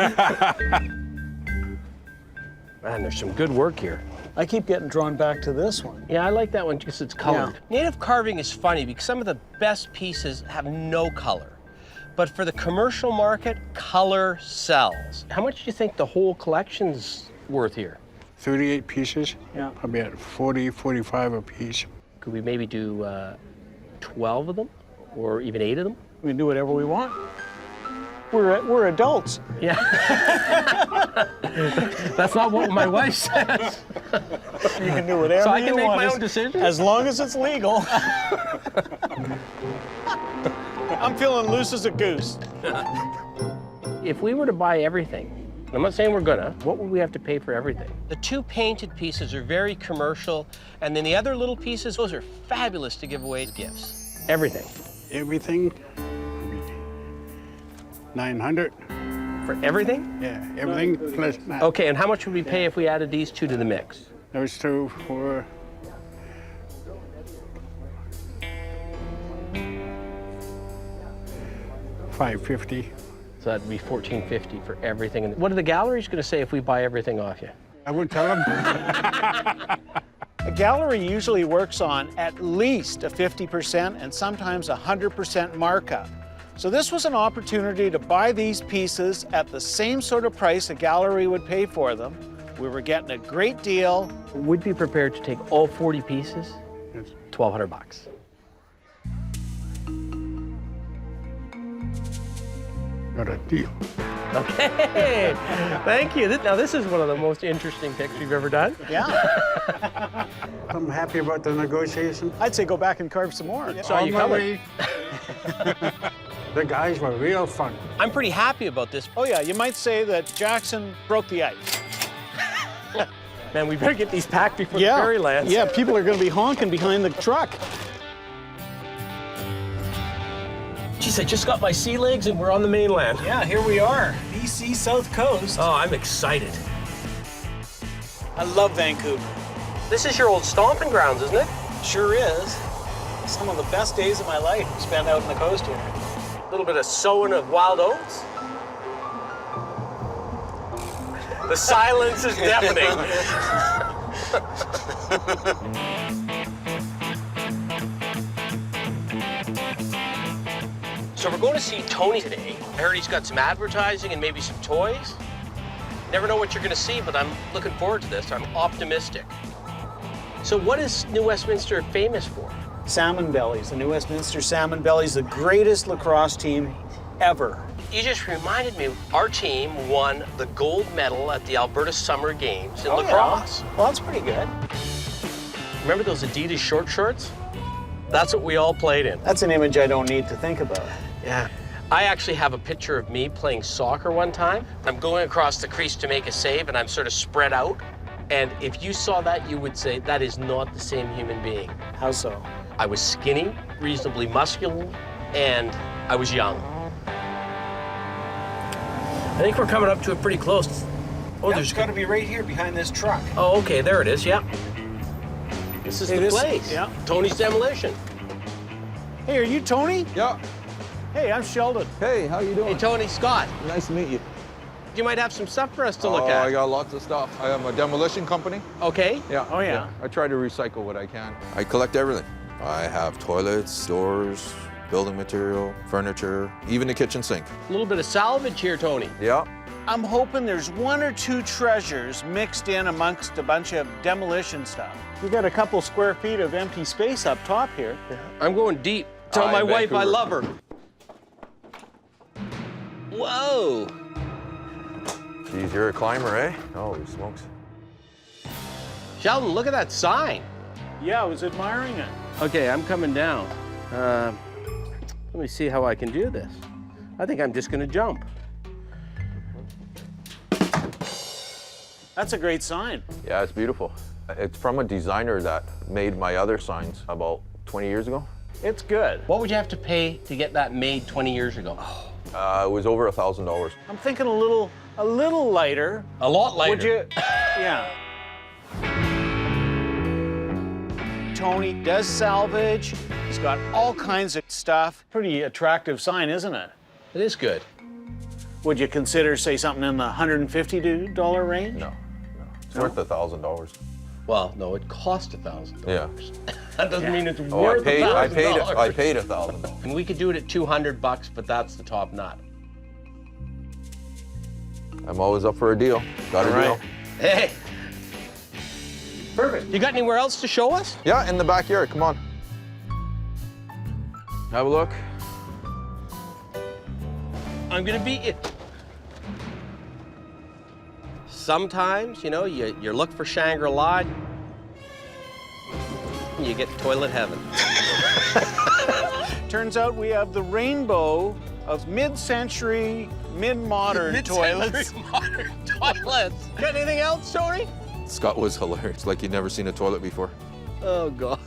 Man, there's some good work here. I keep getting drawn back to this one. Yeah, I like that one because it's colored. Native carving is funny because some of the best pieces have no color. But for the commercial market, color sells. How much do you think the whole collection's worth here? 38 pieces. Yeah. Probably at 40, 45 a piece. Could we maybe do 12 of them or even 8 of them? We can do whatever we want. We're adults. Yeah. That's not what my wife says. You can do whatever So I can you make want my as- own decisions? As long as it's legal. I'm feeling loose as a goose. If we were to buy everything, I'm not saying we're gonna, what would we have to pay for everything? The 2 painted pieces are very commercial, and then the other little pieces, those are fabulous to give away as gifts. Everything. Everything, 900. For everything? Yeah, everything plus that. Okay, and how much would we pay if we added these 2 to the mix? Those two for $550. So that'd be $14.50 for everything. And what are the galleries gonna say if we buy everything off you? I would tell them. A gallery usually works on at least a 50% and sometimes a 100% markup. So this was an opportunity to buy these pieces at the same sort of price a gallery would pay for them. We were getting a great deal. Would be prepared to take all 40 pieces? Yes. $1,200. Got a deal. Okay, thank you. Now this is one of the most interesting picks we've ever done. Yeah. I'm happy about the negotiation. I'd say go back and carve some more. Saw you coming. The guys were real fun. I'm pretty happy about this. Oh yeah, you might say that Jackson broke the ice. Man, we better get these packed before the Yeah, ferry lands. yeah, people are gonna be honking behind the truck. Geez, I just got my sea legs and we're on the mainland. Yeah, here we are, BC South Coast. Oh, I'm excited. I love Vancouver. This is your old stomping grounds, isn't it? Sure is. Some of the best days of my life spent out on the coast here. A little bit of sowing of wild oats. The silence is deafening. So we're going to see Tony today. I heard he's got some advertising and maybe some toys. Never know what you're going to see, but I'm looking forward to this. I'm optimistic. So what is New Westminster famous for? Salmon Bellies, the New Westminster Salmon Bellies, the greatest lacrosse team ever. You just reminded me, our team won the gold medal at the Alberta Summer Games in lacrosse. Yeah. Well, that's pretty good. Remember those Adidas short shorts? That's what we all played in. That's an image I don't need to think about. Yeah. I actually have a picture of me playing soccer one time. I'm going across the crease to make a save, and I'm sort of spread out. And if you saw that, you would say, that is not the same human being. How so? I was skinny, reasonably muscular, and I was young. I think we're coming up to it pretty close. Oh, Yep, it's got to be right here behind this truck. Oh, okay, there it is, yeah. This is the place. Yeah. Tony's Demolition. Hey, are you Tony? Yeah. Hey, I'm Sheldon. Hey, how you doing? Hey, Tony, Scott. Nice to meet you. You might have some stuff for us to look at. I got lots of stuff. I am a demolition company. Okay. Yeah. Oh, yeah. I try to recycle what I can. I collect everything. I have toilets, doors, building material, furniture, even the kitchen sink. A little bit of salvage here, Tony. Yeah. I'm hoping there's one or two treasures mixed in amongst a bunch of demolition stuff. We got a couple square feet of empty space up top here. I'm going deep. Tell my wife I love her. Whoa. Geez, you're a climber, eh? Holy smokes. Sheldon, look at that sign. Yeah, I was admiring it. Okay, I'm coming down. Let me see how I can do this. I think I'm just gonna jump. That's a great sign. Yeah, it's beautiful. It's from a designer that made my other signs about 20 years ago. It's good. What would you have to pay to get that made 20 years ago? It was over $1,000. I'm thinking a little lighter. A lot lighter. Would you? Yeah. Tony does salvage. He's got all kinds of stuff. Pretty attractive sign, isn't it? It is good. Would you consider, say, something in the $150 range? No. It's worth $1,000. Well, no, it cost $1,000. Yeah. That doesn't mean it's Oh, worth $1,000. I paid $1,000. And we could do it at $200, but that's the top nut. I'm always up for a deal. Got a deal. Hey. Perfect. You got anywhere else to show us? Yeah, in the backyard. Come on. Have a look. I'm gonna beat you. Sometimes, you know, you look for Shangri-La, you get toilet heaven. Turns out we have the rainbow of mid-century, mid-modern toilets. Modern toilets. Got anything else, Tony? Scott was hilarious, like he'd never seen a toilet before. Oh, God.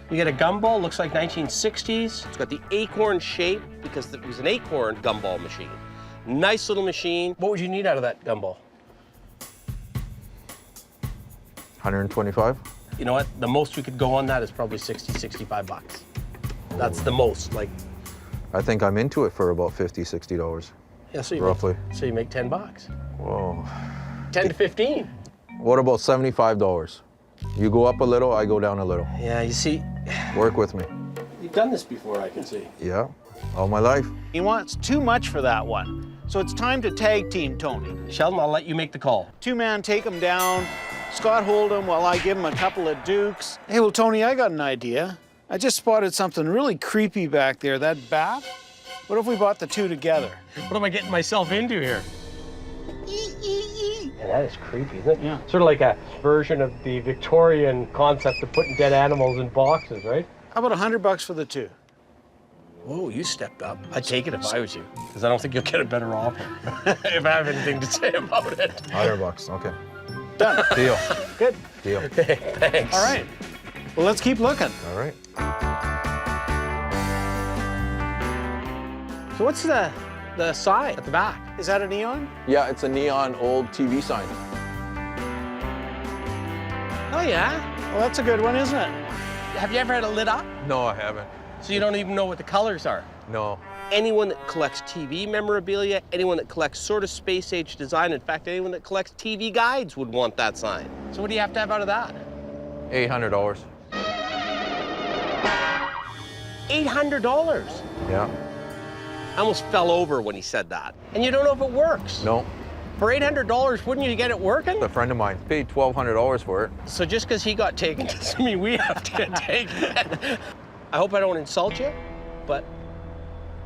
You get a gumball, looks like 1960s. It's got the acorn shape because it was an acorn gumball machine. Nice little machine. What would you need out of that gumball? 125? You know what? The most we could go on that is probably 60, 65 bucks. That's the most, like. I think I'm into it for about $50, $60. Yeah, so you roughly. So you make 10 bucks. Whoa. 10 to 15. What about $75? You go up a little, I go down a little. Yeah, you see. Work with me. You've done this before, I can see. Yeah, all my life. He wants too much for that one. So it's time to tag team Tony. Sheldon, I'll let you make the call. Two-man take him down. Scott hold him while I give him a couple of dukes. Hey, well, Tony, I got an idea. I just spotted something really creepy back there, that bat. What if we bought the two together? What am I getting myself into here? Yeah, that is creepy, isn't it? Yeah. Sort of like a version of the Victorian concept of putting dead animals in boxes, right? How about $100 for the two? Whoa, you stepped up. I'd take it if I was you, because I don't think you'll get a better offer if I have anything to say about it. $100, okay. Done. Deal. Good. Deal. Thanks. All right. Well, let's keep looking. All right. So what's the sign at the back? Is that a neon? Yeah, it's a neon old TV sign. Oh, yeah? Well, that's a good one, isn't it? Have you ever had it lit up? No, I haven't. So you don't even know what the colors are? No. Anyone that collects TV memorabilia, anyone that collects sort of space-age design, in fact, anyone that collects TV guides would want that sign. So what do you have to have out of that? $800. $800. Yeah. I almost fell over when he said that. And you don't know if it works. No. For $800, wouldn't you get it working? A friend of mine paid $1,200 for it. So just because he got taken doesn't mean we have to get taken. I hope I don't insult you, but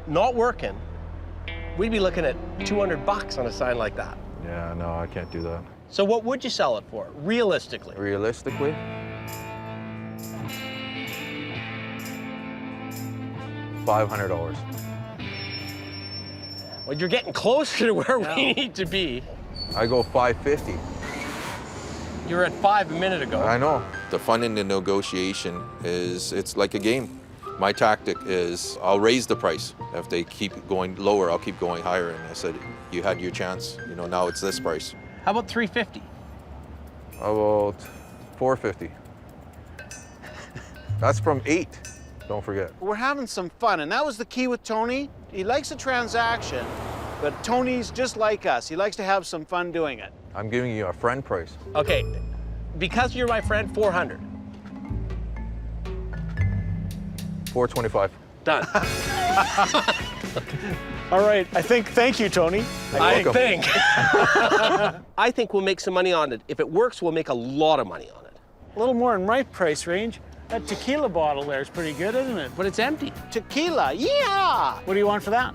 not working, we'd be looking at $200 on a sign like that. Yeah, no, I can't do that. So what would you sell it for, realistically? Realistically? $500. Well, you're getting closer to where we need to be. I go $550. You were at 5 a minute ago. I know. The fun in the negotiation is it's like a game. My tactic is I'll raise the price. If they keep going lower, I'll keep going higher. And I said, you had your chance. You know, now it's this price. How about $350? How about $450? That's from 8. Don't forget. We're having some fun, and that was the key with Tony. He likes a transaction, but Tony's just like us. He likes to have some fun doing it. I'm giving you a friend price. Okay, because you're my friend, $400. $425. Done. All right, thank you, Tony. I think we'll make some money on it. If it works, we'll make a lot of money on it. A little more in my price range. That tequila bottle there is pretty good, isn't it? But it's empty. Tequila, yeah! What do you want for that?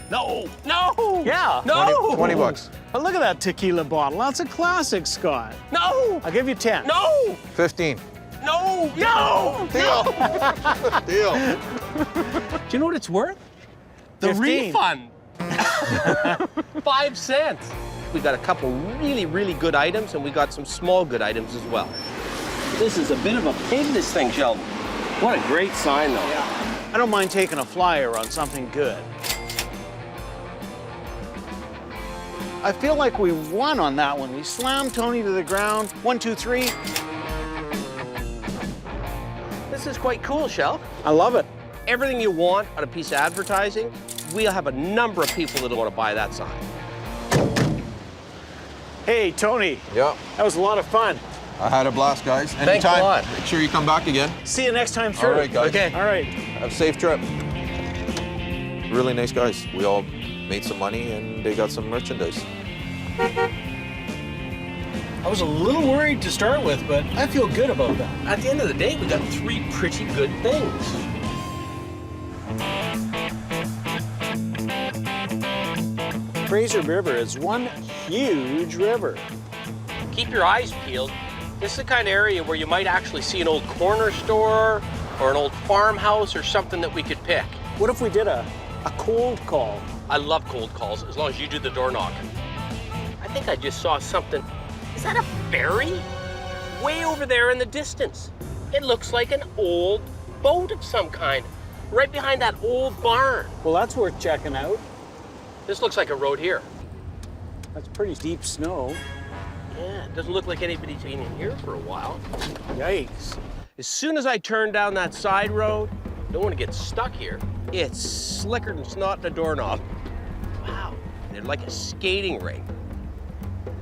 No, no! Yeah. No! 20 bucks. Oh, look at that tequila bottle. That's a classic, Scott. No! I'll give you 10. No! 15. No! No! Deal. Deal. Do you know what it's worth? The 15. refund. 5 cents. We got a couple really, really good items, and we got some small good items as well. This is a bit of a pig, this thing, Sheldon. What a great sign, though. Yeah. I don't mind taking a flyer on something good. I feel like we won on that one. We slammed Tony to the ground. 1, 2, 3. This is quite cool, Shel. I love it. Everything you want on a piece of advertising, we'll have a number of people that want to buy that sign. Hey, Tony. Yeah. That was a lot of fun. I had a blast, guys. Anytime. Thanks a lot. Make sure you come back again. See you next time through. All right, guys. Okay. All right. Have a safe trip. Really nice guys. We all made some money and they got some merchandise. I was a little worried to start with, but I feel good about that. At the end of the day, we got 3 pretty good things. Fraser River is one huge river. Keep your eyes peeled. This is the kind of area where you might actually see an old corner store or an old farmhouse or something that we could pick. What if we did a cold call? I love cold calls, as long as you do the door knocking. I think I just saw something. Is that a ferry? Way over there in the distance. It looks like an old boat of some kind, right behind that old barn. Well, that's worth checking out. This looks like a road here. That's pretty deep snow. Yeah, it doesn't look like anybody's been in here for a while. Yikes. As soon as I turn down that side road, don't want to get stuck here. It's slicker than snot in a doorknob. Wow, they're like a skating rink.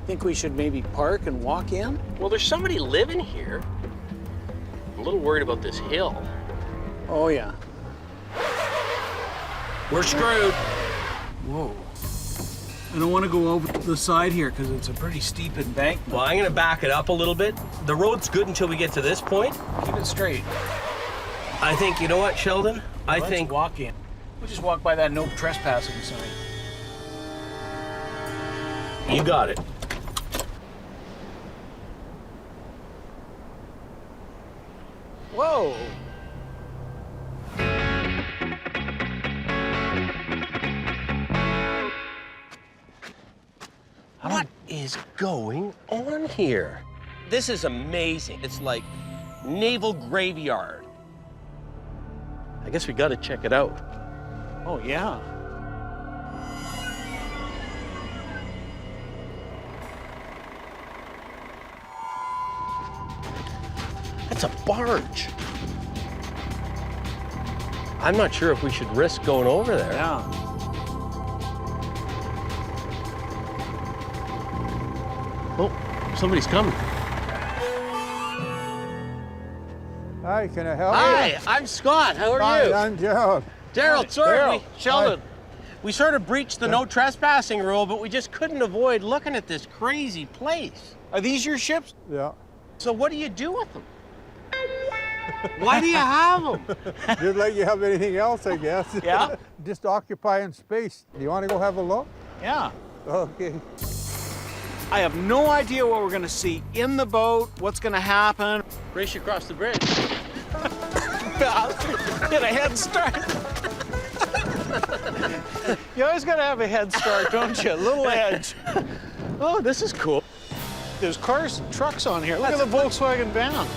Think we should maybe park and walk in? Well, there's somebody living here. I'm a little worried about this hill. Oh, yeah. We're screwed. Whoa. I don't want to go over the side here because it's a pretty steep embankment. Well, I'm going to back it up a little bit. The road's good until we get to this point. Keep it straight. I think, you know what, Sheldon? I Let's think... walk in. We'll just walk by that no trespassing sign. You got it. Whoa! What is going on here? This is amazing. It's like naval graveyard. I guess we gotta check it out. Oh, yeah. That's a barge. I'm not sure if we should risk going over there. Yeah. Oh, somebody's coming. Hi, can I help Hi, I'm Scott. How are Hi, you? I'm Gerald. Daryl, sorry. Daryl. Sheldon. We sort of breached the no trespassing rule, but we just couldn't avoid looking at this crazy place. Are these your ships? Yeah. So what do you do with them? Why do you have them? Just like you have anything else, I guess. Yeah? Just occupying space. Do you want to go have a look? Yeah. Okay. I have no idea what we're going to see in the boat, what's going to happen. Race you across the bridge. Get a head start. You always got to have a head start, don't you? A little edge. Oh, this is cool. There's cars and trucks on here. Look at the Volkswagen van.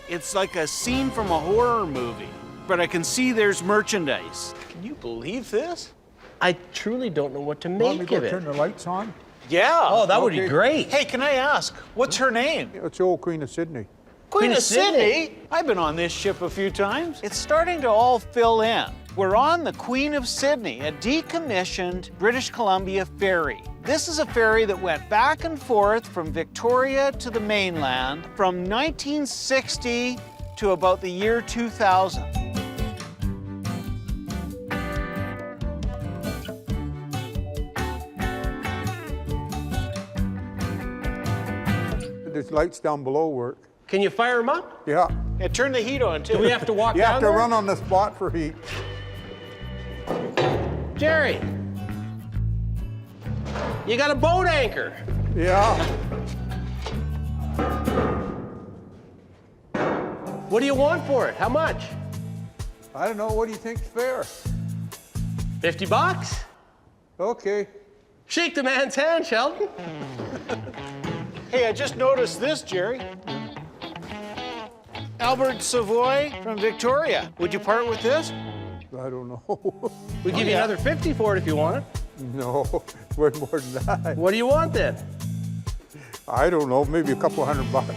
It's like a scene from a horror movie, but I can see there's merchandise. Can you believe this? I truly don't know what to Want me make to of go it. turn the lights on? Yeah. Oh, that would be Okay. great. Hey, can I ask, what's her name? It's the old Queen of Sydney. Queen of of Sydney? I've been on this ship a few times. It's starting to all fill in. We're on the Queen of Sydney, a decommissioned British Columbia ferry. This is a ferry that went back and forth from Victoria to the mainland from 1960 to about the year 2000. There's lights down below work. Can you fire them up? Yeah. Yeah, turn the heat on, too. Do we have to walk You down have to there? run on the spot for heat. Jerry, you got a boat anchor. Yeah. What do you want for it? How much? I don't know. What do you think's fair? 50 bucks? Okay. Shake the man's hand, Sheldon. Hey, I just noticed this, Jerry. Albert Savoy from Victoria. Would you part with this? I don't know. We'll give you another 50 for it if you want it. No, worth more than that. What do you want then? I don't know. Maybe a couple $100.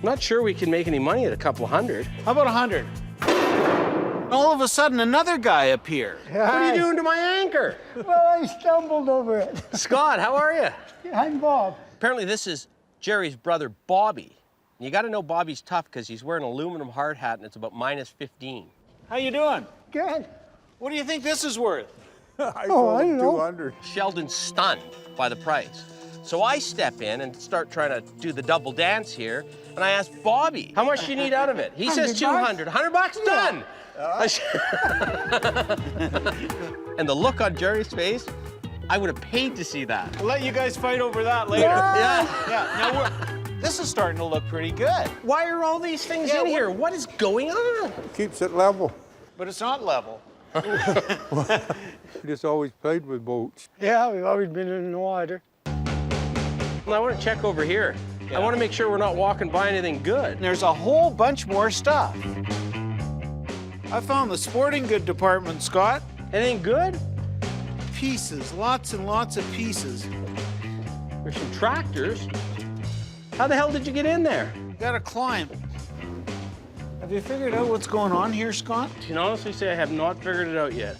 Not sure we can make any money at a couple hundred. How about 100? All of a sudden, another guy appeared. What are you doing to my anchor? Well, I stumbled over it. Scott, how are you? I'm Bob. Apparently this is Jerry's brother, Bobby. You gotta know Bobby's tough because he's wearing an aluminum hard hat and it's about -15. How you doing? Good. What do you think this is worth? I told him don't know. 200. Sheldon's stunned by the price. So I step in and start trying to do the double dance here, and I ask Bobby, how much do you need out of it? He says 200. 100 bucks, done! And the look on Jerry's face, I would have paid to see that. We'll let you guys fight over that later. Yeah. Now this is starting to look pretty good, Why are all these things in here? What is going on? Keeps it level. but it's not level. Just always played with boats. Yeah, we've always been in the water. Well, I want to check over here. I want to make sure we're not walking by anything good. And there's a whole bunch more stuff. I found the sporting good department, Scott. Anything good? Pieces, lots and lots of pieces. There's some tractors. How the hell did you get in there? Gotta climb. Have you figured out what's going on here, Scott? I can honestly say I have not figured it out yet.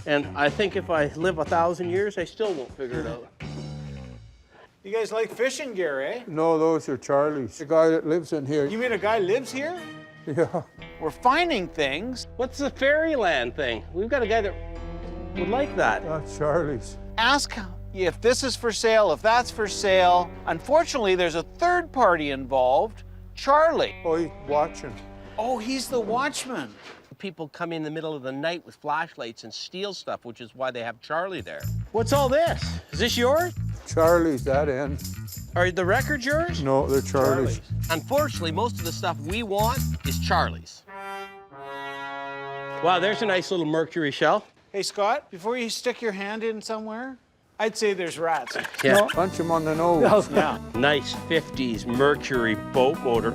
And I think if I live 1,000 years, I still won't figure it out. You guys like fishing gear, eh? No, those are Charlie's. The guy that lives in here. You mean a guy lives here? Yeah. We're finding things. What's the fairyland thing? We've got a guy that would like that. That's Charlie's. Ask if this is for sale, if that's for sale. Unfortunately, there's a third party involved, Charlie. Oh, he's watching. Oh, he's the watchman. People come in the middle of the night with flashlights and steal stuff, which is why they have Charlie there. What's all this? Is this yours? Charlie's that end. Are the records yours? No, they're Charlie's. Unfortunately, most of the stuff we want is Charlie's. Wow, there's a nice little mercury shell. Hey, Scott, before you stick your hand in somewhere, I'd say there's rats. Yeah. No, punch him on the nose. Yeah. Nice 50s Mercury boat motor.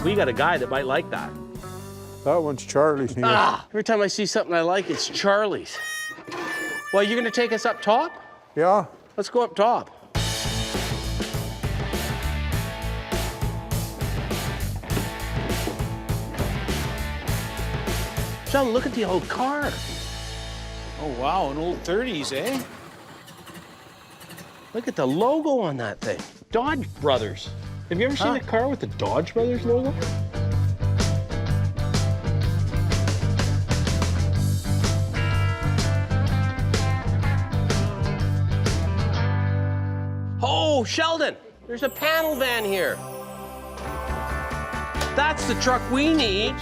We got a guy that might like that. That one's Charlie's here. Ah, every time I see something I like, it's Charlie's. Well, you're gonna take us up top? Yeah. Let's go up top. John, look at the old car. Oh, wow, an old 30s, eh? Look at the logo on that thing. Dodge Brothers. Have you ever seen a car with the Dodge Brothers logo? Oh, Sheldon, there's a panel van here. That's the truck we need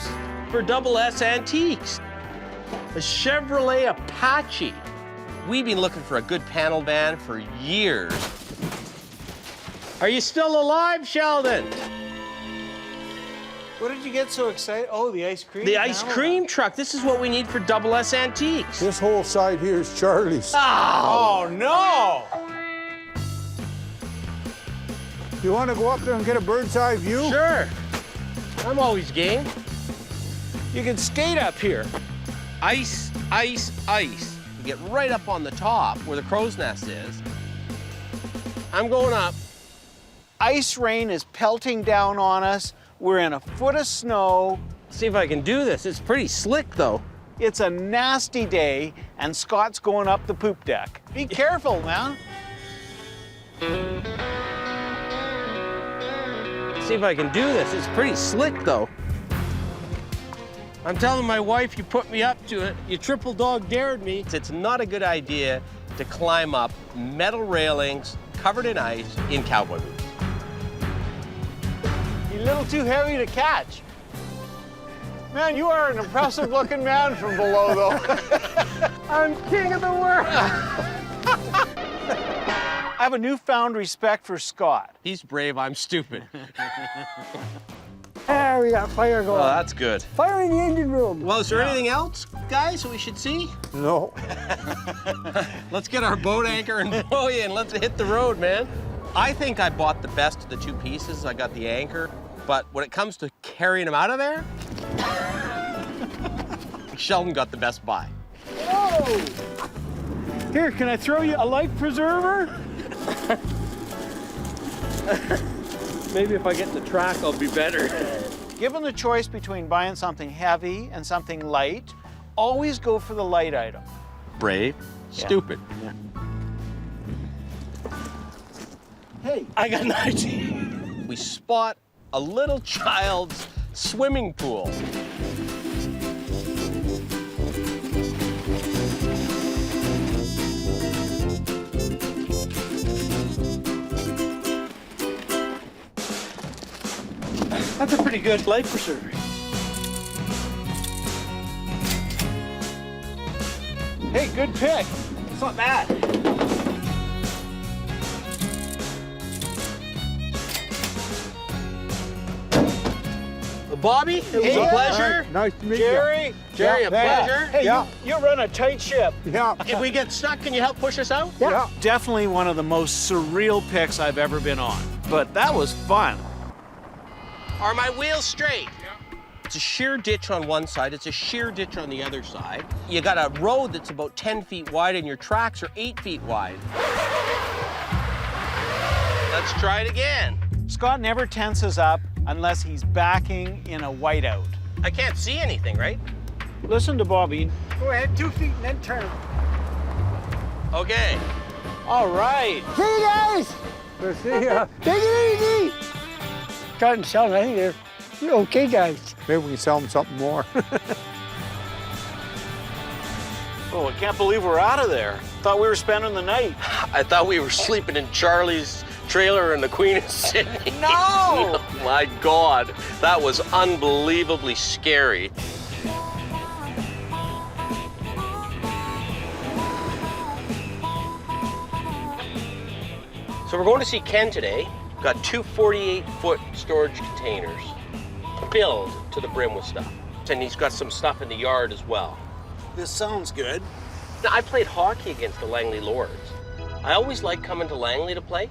for Double S Antiques. A Chevrolet Apache. We've been looking for a good panel van for years. Are you still alive, Sheldon? What did you get so excited? Oh, the ice cream. The ice cream truck. This is what we need for Double S Antiques. This whole side here is Charlie's. Oh, no! You want to go up there and get a bird's eye view? Sure. I'm always game. You can skate up here. Ice, ice, ice. You get right up on the top where the crow's nest is. I'm going up. Ice rain is pelting down on us. We're in a foot of snow. See if I can do this. It's pretty slick, though. It's a nasty day, and Scott's going up the poop deck. Be careful, man. See if I can do this. It's pretty slick, though. I'm telling my wife you put me up to it. You triple dog dared me. It's not a good idea to climb up metal railings covered in ice in cowboy boots. You're a little too heavy to catch. Man, you are an impressive looking man from below, though. I'm king of the world. I have a newfound respect for Scott. He's brave, I'm stupid. There, we got fire going. Oh, that's good. Fire in the engine room. Well, is there anything else, guys, that we should see? No. Let's get our boat anchor and buoy and let's hit the road, man. I think I bought the best of the two pieces. I got the anchor, but when it comes to carrying them out of there, Sheldon got the best buy. Whoa! Here, can I throw you a life preserver? Maybe if I get the track, I'll be better. Given the choice between buying something heavy and something light, always go for the light item. Brave, stupid. Yeah. Hey, I got an idea. We spot a little child's swimming pool. that's a pretty good life preserver. Hey, good pick. It's not bad. Bobby, it was a pleasure. Nice to meet Jerry. Jerry, a Yeah. pleasure. Hey, you run a tight ship. you. Yeah. If we get stuck, can you help push us out? Yeah. Definitely one of the most surreal picks I've ever been on. But that was fun. Are my wheels straight? It's a sheer ditch on one side, it's a sheer ditch on the other side. You got a road that's about 10 feet wide and your tracks are 8 feet wide. Let's try it again. Scott never tenses up unless he's backing in a whiteout. I can't see anything, right? Listen to Bobby. Go ahead, 2 feet and then turn. Okay. All right. See you guys. We'll see ya. Take it easy. Scott and Sheldon, I think they're Okay, guys. Maybe we can sell them something more. Oh, I can't believe we're out of there. Thought we were spending the night. I thought we were sleeping in Charlie's trailer in the Queen of Sydney. No! Oh, my God, that was unbelievably scary. So we're going to see Ken today. Got two 48-foot storage containers filled to the brim with stuff. And he's got some stuff in the yard as well. This sounds good. Now, I played hockey against the Langley Lords. I always liked coming to Langley to play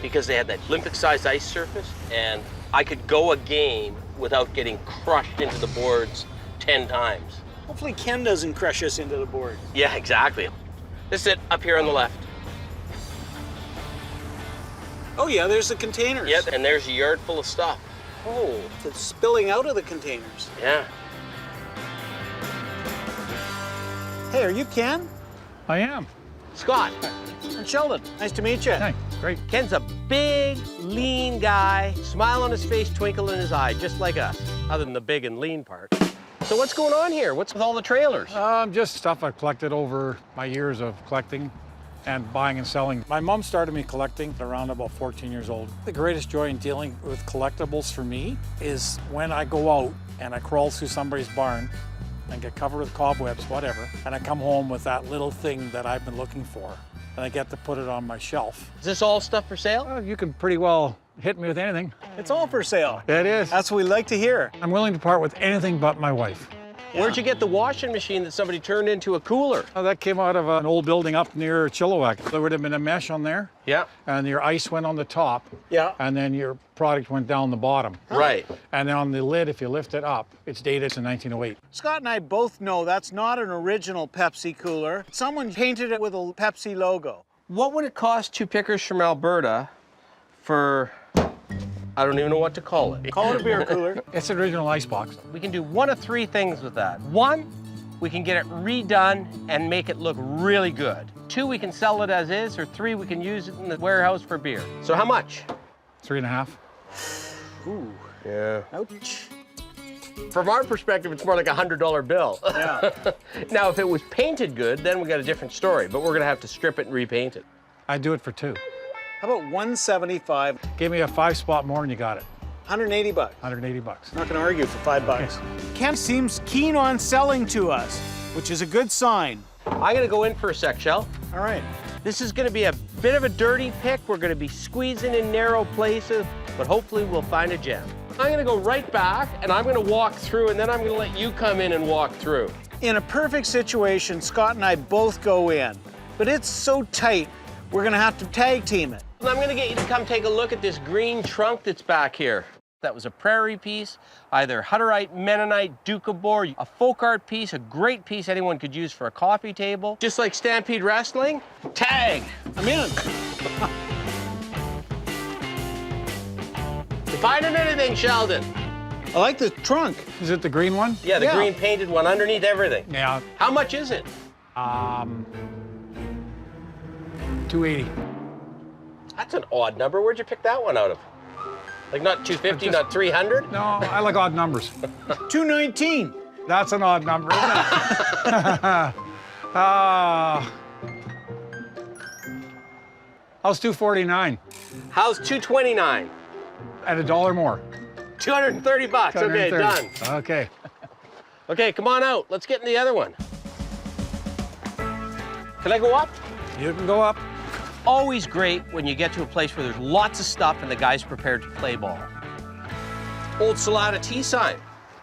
because they had that Olympic-sized ice surface, and I could go a game without getting crushed into the boards 10 times. Hopefully Ken doesn't crush us into the board. Yeah, exactly. This is it, up here on the left. Oh yeah, there's the containers. Yep, and there's a yard full of stuff. Oh, it's spilling out of the containers. Yeah. Hey, are you Ken? I am. Scott. I'm Sheldon. Nice to meet you. Hey, great. Ken's a big, lean guy, smile on his face, twinkle in his eye, just like us, other than the big and lean part. So what's going on here? What's with all the trailers? Just stuff I've collected over my years of collecting and buying and selling. My mom started me collecting around about 14 years old. The greatest joy in dealing with collectibles for me is when I go out and I crawl through somebody's barn and get covered with cobwebs, whatever, and I come home with that little thing that I've been looking for, and I get to put it on my shelf. Is this all stuff for sale? Well, you can pretty well hit me with anything. It's all for sale. It is. That's what we like to hear. I'm willing to part with anything but my wife. Yeah. Where'd you get the washing machine that somebody turned into a cooler? Oh, that came out of an old building up near Chilliwack. There would have been a mesh on there. Yeah. And your ice went on the top. Yeah. And then your product went down the bottom. Right. And then on the lid, if you lift it up, it's dated to 1908. Scott and I both know that's not an original Pepsi cooler. Someone painted it with a Pepsi logo. What would it cost two pickers from Alberta for, I don't even know what to call it. Call it a beer cooler. It's an original ice box. We can do one of three things with that. One, we can get it redone and make it look really good. Two, we can sell it as is, or three, we can use it in the warehouse for beer. So how much? 3.5. Ooh. Yeah. Ouch. From our perspective, it's more like a $100 bill. Yeah. Now, if it was painted good, then we got a different story, but we're gonna have to strip it and repaint it. I'd do it for 2. How about 175? Give me a 5-spot more and you got it. 180 bucks. 180 bucks. Not gonna argue for $5. Ken seems keen on selling to us, which is a good sign. I'm gonna go in for a sec, Shell. All right. This is gonna be a bit of a dirty pick. We're gonna be squeezing in narrow places, but hopefully we'll find a gem. I'm gonna go right back and I'm gonna walk through and then I'm gonna let you come in and walk through. In a perfect situation, Scott and I both go in, but it's so tight, we're gonna have to tag team it. I'm gonna get you to come take a look at this green trunk that's back here. That was a prairie piece, either Hutterite, Mennonite, Doukhobor, a folk art piece, a great piece anyone could use for a coffee table. Just like Stampede Wrestling, tag. I'm in. You finding anything, Sheldon? I like the trunk. Is it the green one? Yeah, the green painted one underneath everything. Yeah. How much is it? 280. That's an odd number. Where'd you pick that one out of? Like not 250, not 300? No, I like odd numbers. 219. That's an odd number, isn't it? How's 249? How's 229? At $1 more. 230 bucks. Okay, 230. done. Okay. Okay, come on out. Let's get in the other one. Can I go up? You can go up. Always great when you get to a place where there's lots of stuff and the guy's prepared to play ball. Old Salada tea sign,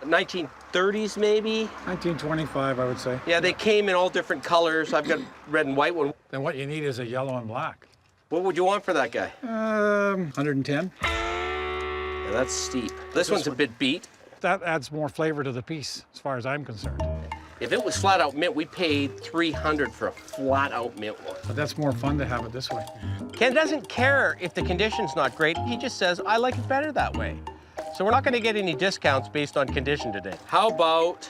1930s maybe? 1925, I would say. Yeah, they came in all different colors. I've got a red and white one. Then what you need is a yellow and black. What would you want for that guy? 110. Yeah, that's steep. This one's a bit beat. That adds more flavor to the piece, as far as I'm concerned. If it was flat out mint, we paid $300 for a flat out mint one. But that's more fun to have it this way. Ken doesn't care if the condition's not great. He just says, I like it better that way. So we're not gonna get any discounts based on condition today. How about,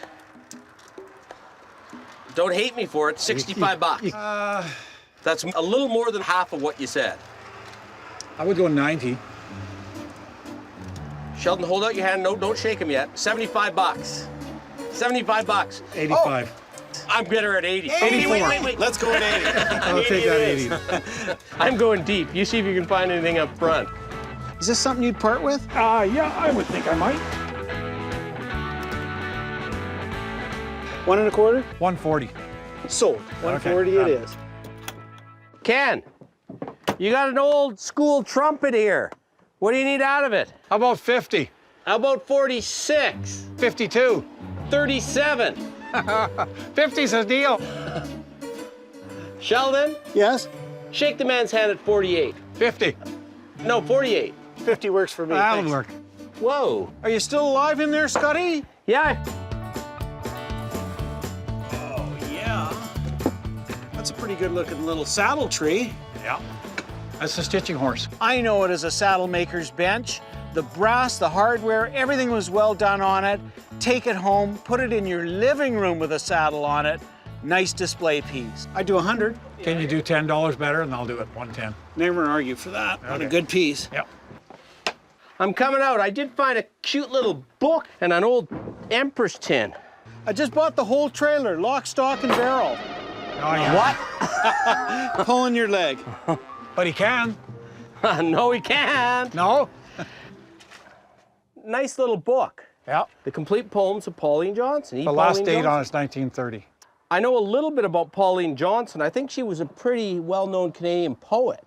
don't hate me for it, 65 bucks. That's a little more than half of what you said. I would go 90. Sheldon, hold out your hand. No, don't shake him yet. 75 bucks. 75 bucks. 85. Oh, I'm better at 80. 84. Wait. Let's go at 80. I'll take that 80. I'm going deep. You see if you can find anything up front. Is this something you'd part with? Yeah, I would think I might. 1 1/4? 140. Sold. 140 it is. Ken, you got an old school trumpet here. What do you need out of it? How about 50? How about 46? 52. 37. 50's a deal. Sheldon, Yes? shake the man's hand at 48. 50. No, 48. 50 works for me. That'll thanks. work. Whoa. Are you still alive in there, Scotty? Yeah. Oh, yeah. That's a pretty good looking little saddle tree. Yeah. That's the stitching horse. I know it as a saddle maker's bench. The brass, the hardware, everything was well done on it. Take it home, put it in your living room with a saddle on it. Nice display piece. I do 100. Can you do $10 better? And I'll do it 110. Never argue for that. On a Okay. good piece. Yep. I'm coming out. I did find a cute little book and an old Empress tin. I just bought the whole trailer, lock, stock, and barrel. Oh, yeah. What? Pulling your leg. But he can. No, he can't. No? Nice little book. Yeah. The complete poems of Pauline Johnson. The last date on it's 1930. I know a little bit about Pauline Johnson. I think she was a pretty well-known Canadian poet.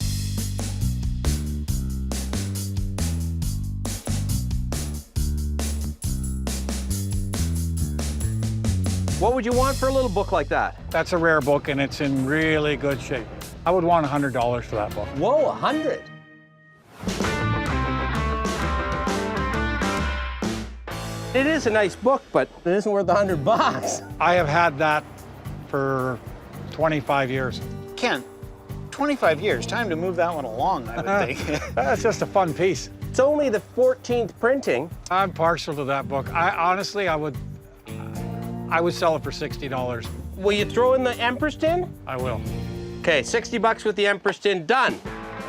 What would you want for a little book like that? That's a rare book, and it's in really good shape. I would want $100 for that book. Whoa, 100. It is a nice book, but it isn't worth 100 bucks. I have had that for 25 years. Ken, 25 years. Time to move that one along, I would think. That's just a fun piece. It's only the 14th printing. I'm partial to that book. Honestly, I would sell it for $60. Will you throw in the Empress tin? I will. Okay, 60 bucks with the Empress tin, done.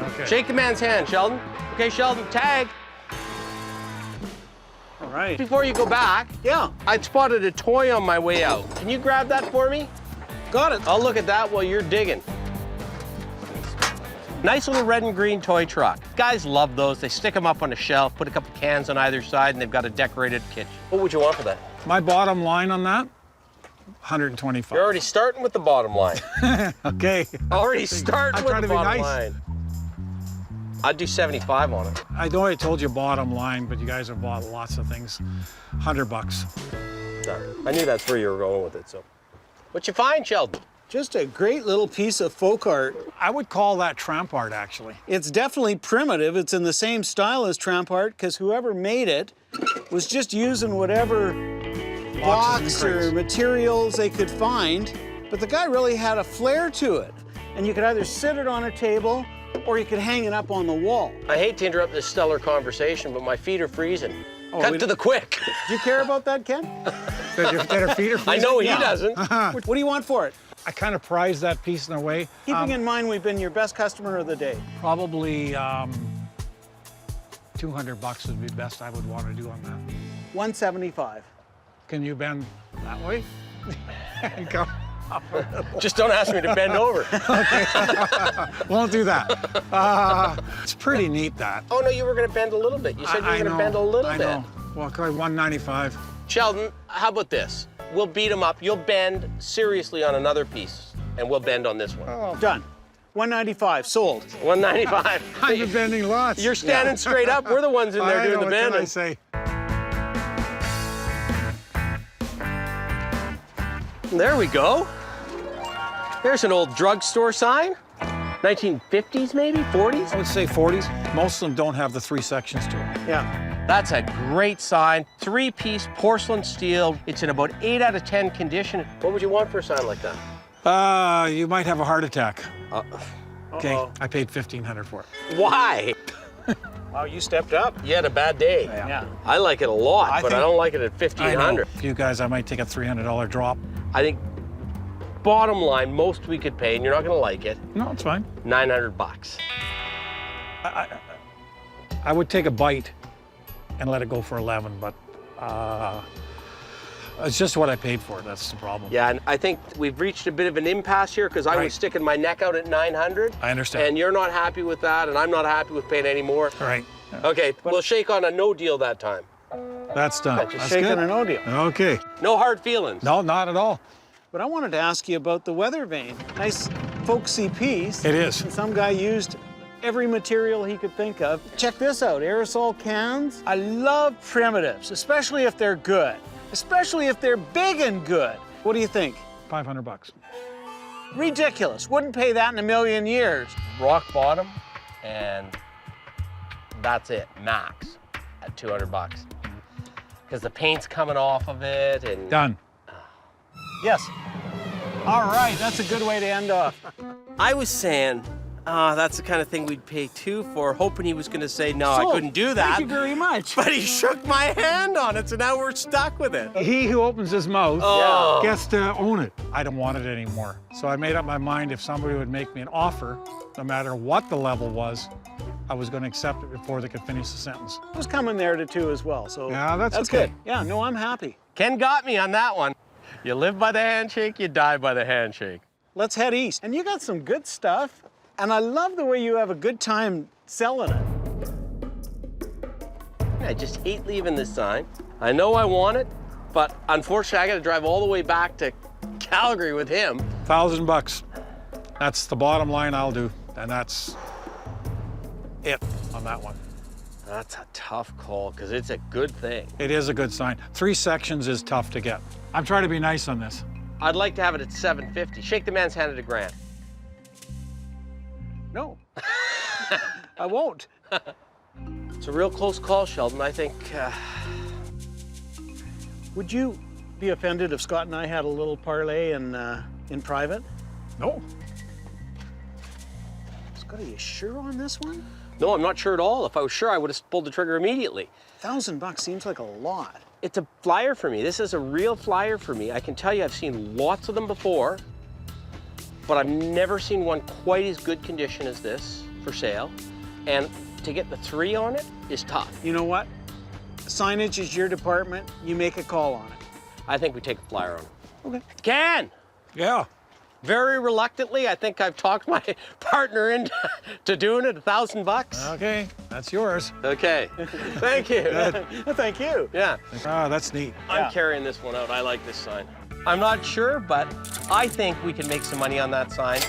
Okay. Shake the man's hand, Sheldon. Okay, Sheldon, tag. All right. Before you go back, Yeah, I spotted a toy on my way out. Can you grab that for me? got it. I'll look at that while you're digging. Nice little red and green toy truck. Guys love those. They stick them up on a shelf, put a couple cans on either side, and they've got a decorated kitchen. What would you want for that? My bottom line on that, 125. You're already starting with the bottom line. Okay. Already starting I'm with trying the to be bottom nice. line. I'd do 75 on it. I know I told you bottom line, but you guys have bought lots of things. 100 bucks. I knew that's where you were going with it, so. What you find, Sheldon? Just a great little piece of folk art. I would call that tramp art, actually. It's definitely primitive. It's in the same style as tramp art because whoever made it was just using whatever Boxes blocks and or crates. materials they could find. But the guy really had a flair to it. And you could either sit it on a table or you could hang it up on the wall. I hate to interrupt this stellar conversation, but my feet are freezing. Oh, Cut we to don't- the quick. Do you care about that, Ken? That your feet are I freezing? know he Yeah. doesn't. What do you want for it? I kind of prize that piece in a way. Keeping in mind we've been your best customer of the day. Probably 200 bucks would be best I would want to do on that. 175. Can you bend that way? And come up a little. Just don't ask me to bend over. Won't do that. It's pretty neat, that. Oh, no, you were going to bend a little bit. You said you were going to bend a little I bit. know. Well, probably 195. Sheldon, how about this? We'll beat him up. You'll bend seriously on another piece, and we'll bend on this one. Oh. Done. 195, sold. 195. I've been bending lots. You're standing straight up. We're the ones in there I doing know, the what can I bending. say? There we go. There's an old drugstore sign. 1950s, maybe? 40s? I would say 40s. Most of them don't have the 3 sections to it. Yeah. That's a great sign. 3-piece porcelain steel. It's in about 8 out of 10 condition. What would you want for a sign like that? You might have a heart attack. Okay, Uh-oh. I paid $1,500 for it. Why? Wow, you stepped up. You had a bad day. Yeah. I like it a lot, I but I think- don't like it at I know. 1,500. You guys, I might take a $300 drop. I think bottom line, most we could pay, and you're not gonna like it, No, it's fine. 900 bucks. I would take a bite. and let it go for 11, but it's just what I paid for it. That's the problem. Yeah, and I think we've reached a bit of an impasse here because I was sticking my neck out at 900. I understand. And you're not happy with that, and I'm not happy with paying any more. All right. Okay, we'll shake on a no deal that time. That's done. Just That's shaking good. a no deal. Okay. No hard feelings. No, not at all. But I wanted to ask you about the weather vane. Nice folksy piece. It is. And some guy used every material he could think of. Check this out, aerosol cans. I love primitives, especially if they're good, especially if they're big and good. What do you think? $500. Ridiculous. Wouldn't pay that in a million years. Rock bottom, and that's it, max, at 200 bucks. Because the paint's coming off of it and... Done. Yes. All right, that's a good way to end off. I was saying, that's the kind of thing we'd pay two for, hoping he was going to say, no, I couldn't do that. Thank you very much. But he shook my hand on it, so now we're stuck with it. He who opens his mouth Oh. gets to own it. I don't want it anymore. So I made up my mind if somebody would make me an offer, no matter what the level was, I was going to accept it before they could finish the sentence. I was coming there to two as well, so Yeah, that's okay. good. Yeah, no, I'm happy. Ken got me on that one. You live by the handshake, you die by the handshake. Let's head east. And you got some good stuff, and I love the way you have a good time selling it. I just hate leaving this sign. I know I want it, but unfortunately I got to drive all the way back to Calgary with him. $1,000. That's the bottom line I'll do, and that's it on that one. That's a tough call, because it's a good thing. It is a good sign. 3 sections is tough to get. I'm trying to be nice on this. I'd like to have it at $750. Shake the man's hand at $1,000. No, I won't. It's a real close call, Sheldon. I think, Would you be offended if Scott and I had a little parlay in private? No. Scott, are you sure on this one? no, I'm not sure at all. If I was sure, I would have pulled the trigger immediately. $1,000 seems like a lot. It's a flyer for me. This is a real flyer for me. I can tell you I've seen lots of them before, but I've never seen one quite as good condition as this for sale. And to get the 3 on it is tough. You know what? Signage is your department. You make a call on it. I think we take a flyer on it. Okay. Ken! Yeah. Very reluctantly, I think I've talked my partner into doing it, $1,000. Okay, that's yours. Okay, thank you. Thank you. Yeah, Ah, that's neat. I'm carrying this one out. I like this sign. I'm not sure, but I think we can make some money on that sign.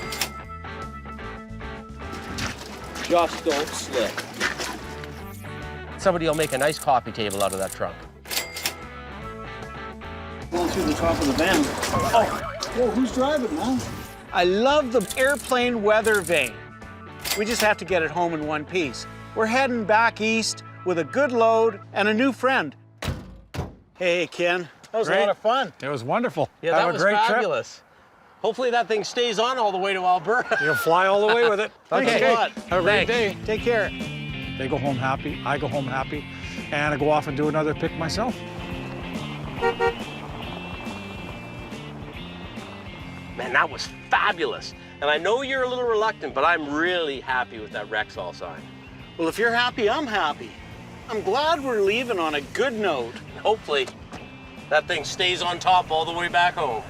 Just don't slip. Somebody will make a nice coffee table out of that trunk. Going through the top of the van. Oh, whoa, who's driving, man? I love the airplane weather vane. We just have to get it home in one piece. We're heading back east with a good load and a new friend. Hey, Ken. That was a lot of fun. It was wonderful. Yeah, Have that a was great fabulous. Hopefully that thing stays on all the way to Alberta. You'll fly all the way with it. Thanks Okay. a lot. Have a great Thanks. day. Take care. They go home happy, I go home happy, and I go off and do another pick myself. Man, that was fabulous. And I know you're a little reluctant, but I'm really happy with that Rexall sign. Well, if you're happy, I'm happy. I'm glad we're leaving on a good note. Hopefully that thing stays on top all the way back home.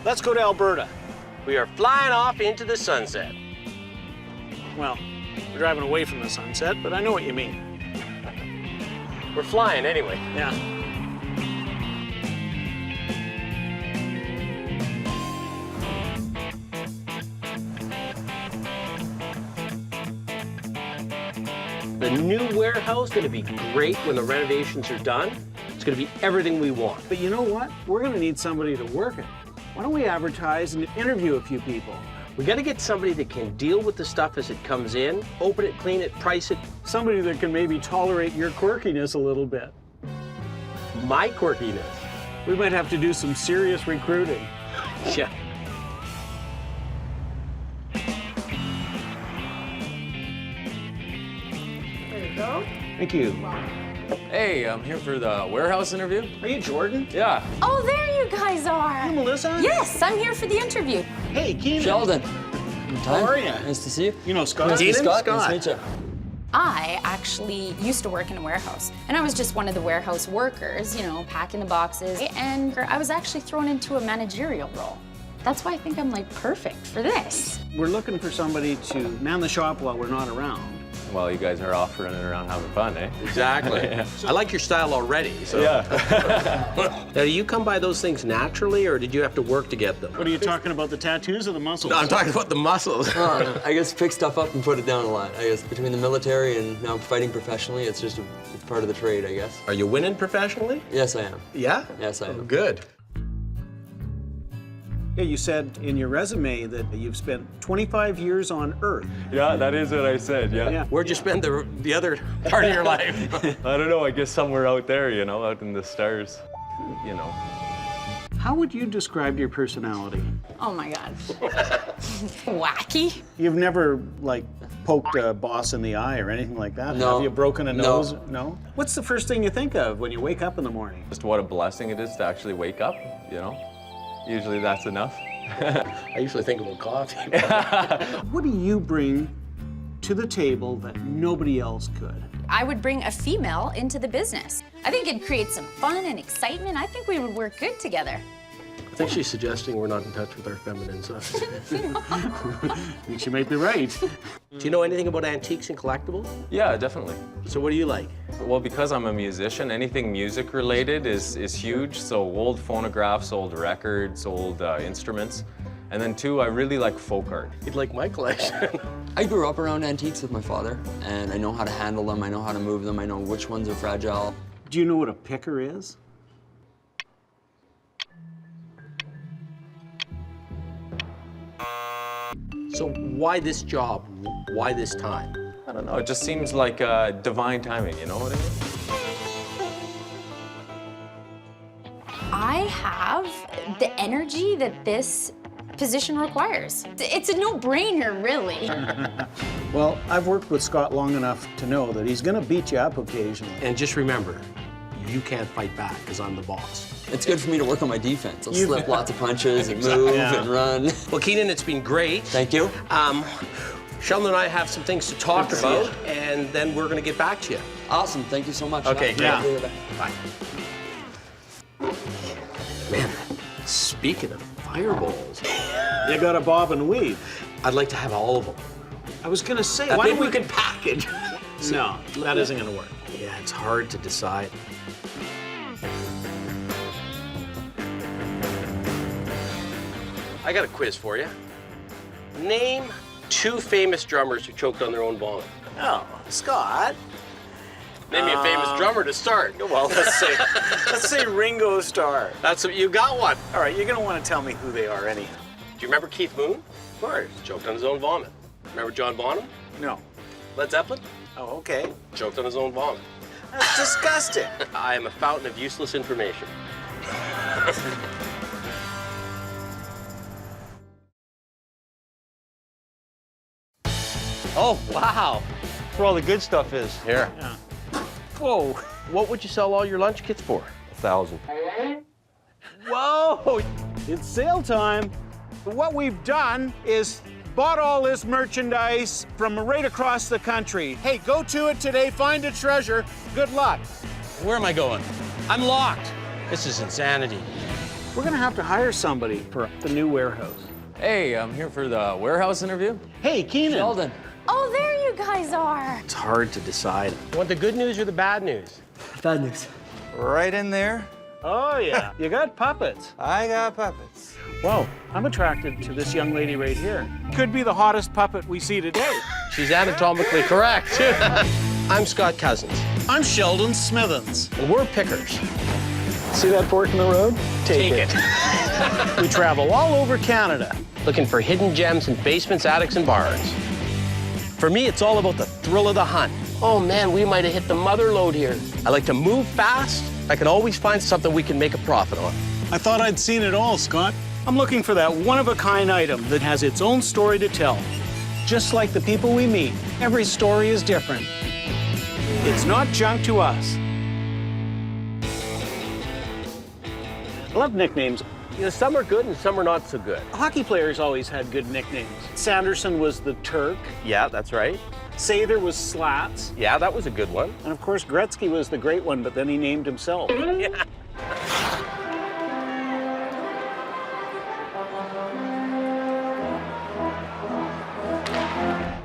Let's go to Alberta. We are flying off into the sunset. Well, we're driving away from the sunset, but I know what you mean. We're flying anyway. Yeah. The new warehouse is going to be great when the renovations are done. It's going to be everything we want. But you know what? We're going to need somebody to work it. Why don't we advertise and interview a few people? We got to get somebody that can deal with the stuff as it comes in, open it, clean it, price it. Somebody that can maybe tolerate your quirkiness a little bit. My quirkiness. We might have to do some serious recruiting. Yeah. There you go. Thank you. Hey, I'm here for the warehouse interview. Are you Jordan? Yeah. Oh, there you guys are. You Melissa? Yes, I'm here for the interview. Hey, Keenan. Sheldon. How are you? Nice to see you. You know Scott? Nice to meet Keenan? Scott. Nice to meet you. I actually used to work in a warehouse, and I was just one of the warehouse workers, you know, packing the boxes, and I was actually thrown into a managerial role. That's why I think I'm like perfect for this. We're looking for somebody to man the shop while we're not around. Well, you guys are off running around having fun, eh? Exactly. Yeah. I like your style already. So. Yeah. Now, do you come by those things naturally, or did you have to work to get them? What are you talking about, the tattoos or the muscles? No, I'm talking about the muscles. I guess pick stuff up and put it down a lot. I guess between the military and now fighting professionally, it's just it's part of the trade, I guess. Are you winning professionally? Yes, I am. Yeah? Yes, I am. Good. Yeah, you said in your resume that you've spent 25 years on Earth. Yeah, that is what I said, yeah. Where'd you spend the other part of your life? I don't know, I guess somewhere out there, you know, out in the stars, you know. How would you describe your personality? Oh my God. Wacky. You've never, like, poked a boss in the eye or anything like that? No. Have you broken a No. nose? No? What's the first thing you think of when you wake up in the morning? Just what a blessing it is to actually wake up, you know. Usually that's enough. I usually think about coffee. What do you bring to the table that nobody else could? I would bring a female into the business. I think it'd create some fun and excitement. I think we would work good together. I think she's suggesting we're not in touch with our feminine side. I think she might be right. Do you know anything about antiques and collectibles? Yeah, definitely. So what do you like? Well, because I'm a musician, anything music related is huge. So old phonographs, old records, old instruments. And then two, I really like folk art. You'd like my collection. I grew up around antiques with my father, and I know how to handle them, I know how to move them, I know which ones are fragile. Do you know what a picker is? So why this job? Why this time? I don't know, it just seems like divine timing, you know what I mean? I have the energy that this position requires. It's a no-brainer, really. Well, I've worked with Scott long enough to know that he's gonna beat you up occasionally. And just remember, you can't fight back because I'm the boss. It's good for me to work on my defense. I'll slip lots of punches and move and run. Well, Keenan, it's been great. Thank you. Sheldon and I have some things to talk about, and then we're going to get back to you. Awesome. Thank you so much. Okay, yeah. Bye. Man, speaking of fireballs, You got a bob and weave. I'd like to have all of them. I was gonna say, I why think don't we could package. No, that isn't gonna work. Yeah, it's hard to decide. I got a quiz for you. Name 2 famous drummers who choked on their own vomit. Oh, Scott. Name me a famous drummer to start. Well, let's say Ringo Starr. That's what you got one. All right, you're gonna want to tell me who they are anyhow. Do you remember Keith Moon? Of course. Choked on his own vomit. Remember John Bonham? No. Led Zeppelin? Oh, okay. Choked on his own vomit. That's disgusting. I am a fountain of useless information. Oh, wow. That's where all the good stuff is. Here. Yeah. Whoa. What would you sell all your lunch kits for? 1,000. Whoa! It's sale time. What we've done is bought all this merchandise from right across the country. Hey, go to it today, find a treasure. Good luck. Where am I going? I'm locked. This is insanity. We're gonna have to hire somebody for the new warehouse. Hey, I'm here for the warehouse interview. Hey, Keenan. Sheldon. Oh, there you guys are. It's hard to decide. Want the good news or the bad news? Bad news. Right in there. Oh, yeah. You got puppets. I got puppets. Whoa, I'm attracted to this young lady right here. Could be the hottest puppet we see today. She's anatomically correct. I'm Scott Cousins. I'm Sheldon Smithens. And we're pickers. See that fork in the road? Take it. We travel all over Canada. Looking for hidden gems in basements, attics, and barns. For me, it's all about the thrill of the hunt. Oh man, we might have hit the mother lode here. I like to move fast. I can always find something we can make a profit on. I thought I'd seen it all, Scott. I'm looking for that one-of-a-kind item that has its own story to tell. Just like the people we meet, every story is different. It's not junk to us. I love nicknames. You know, some are good and some are not so good. Hockey players always had good nicknames. Sanderson was the Turk. Yeah, that's right. Sather was slats. Yeah, that was a good one. And of course, Gretzky was the great one, but then he named himself. Yeah.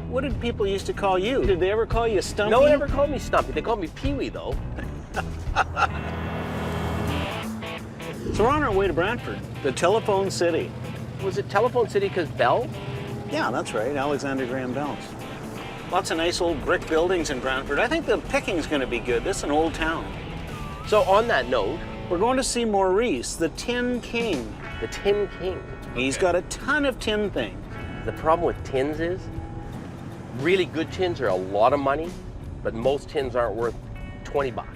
What did people used to call you? Did they ever call you Stumpy? No one ever called me Stumpy. They called me Pee-wee, though. So we're on our way to Brantford, the Telephone City. Was it Telephone City because Bell? Yeah, that's right, Alexander Graham Bell's. Lots of nice old brick buildings in Brantford. I think the picking's gonna be good. This is an old town. So on that note, we're going to see Maurice, the Tin King. The Tin King? He's got a ton of tin things. The problem with tins is, really good tins are a lot of money, but most tins aren't worth 20 bucks.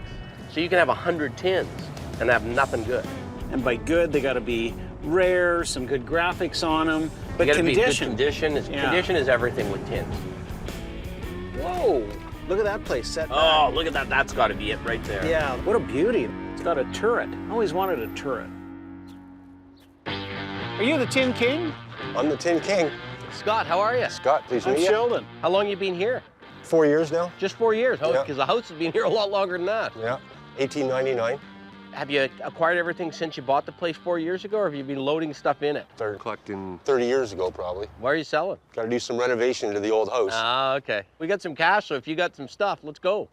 So you can have 100 tins and have nothing good. And by good, they gotta be rare, some good graphics on them, but They gotta be condition. good condition. Condition is everything with tins. Whoa, look at that place set back. Oh, look at that. That's gotta be it right there. Yeah, what a beauty. It's got a turret. I always wanted a turret. Are you the Tin King? I'm the Tin King. Scott, how are you? Scott, pleased to I'm meet you. Sheldon. How long you been here? 4 years now. Just 4 years, huh? Yeah. Because the house has been here a lot longer than that. Yeah, 1899. Have you acquired everything since you bought the place 4 years ago, or have you been loading stuff in it? Started collecting 30 years ago, probably. Why are you selling? Got to do some renovation to the old house. Ah, okay. We got some cash, so if you got some stuff, let's go.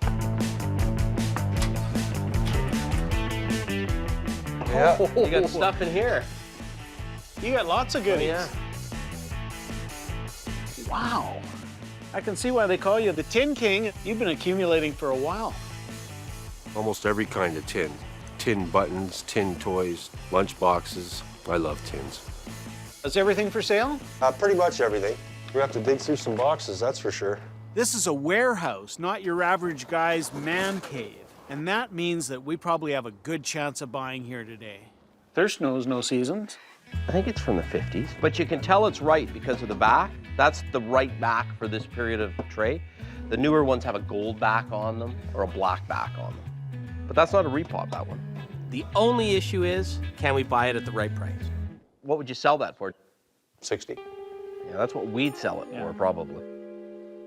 Yeah. You got stuff in here. You got lots of goodies. Yeah. Wow. I can see why they call you the Tin King. You've been accumulating for a while. Almost every kind of tin. Tin buttons, tin toys, lunch boxes. I love tins. Is everything for sale? Pretty much everything. We have to dig through some boxes, that's for sure. This is a warehouse, not your average guy's man cave. And that means that we probably have a good chance of buying here today. Thirst knows no seasons. I think it's from the 50s. But you can tell it's right because of the back. That's the right back for this period of tray. The newer ones have a gold back on them or a black back on them. But that's not a repop, that one. The only issue is, can we buy it at the right price? What would you sell that for? 60. Yeah, that's what we'd sell it for, probably.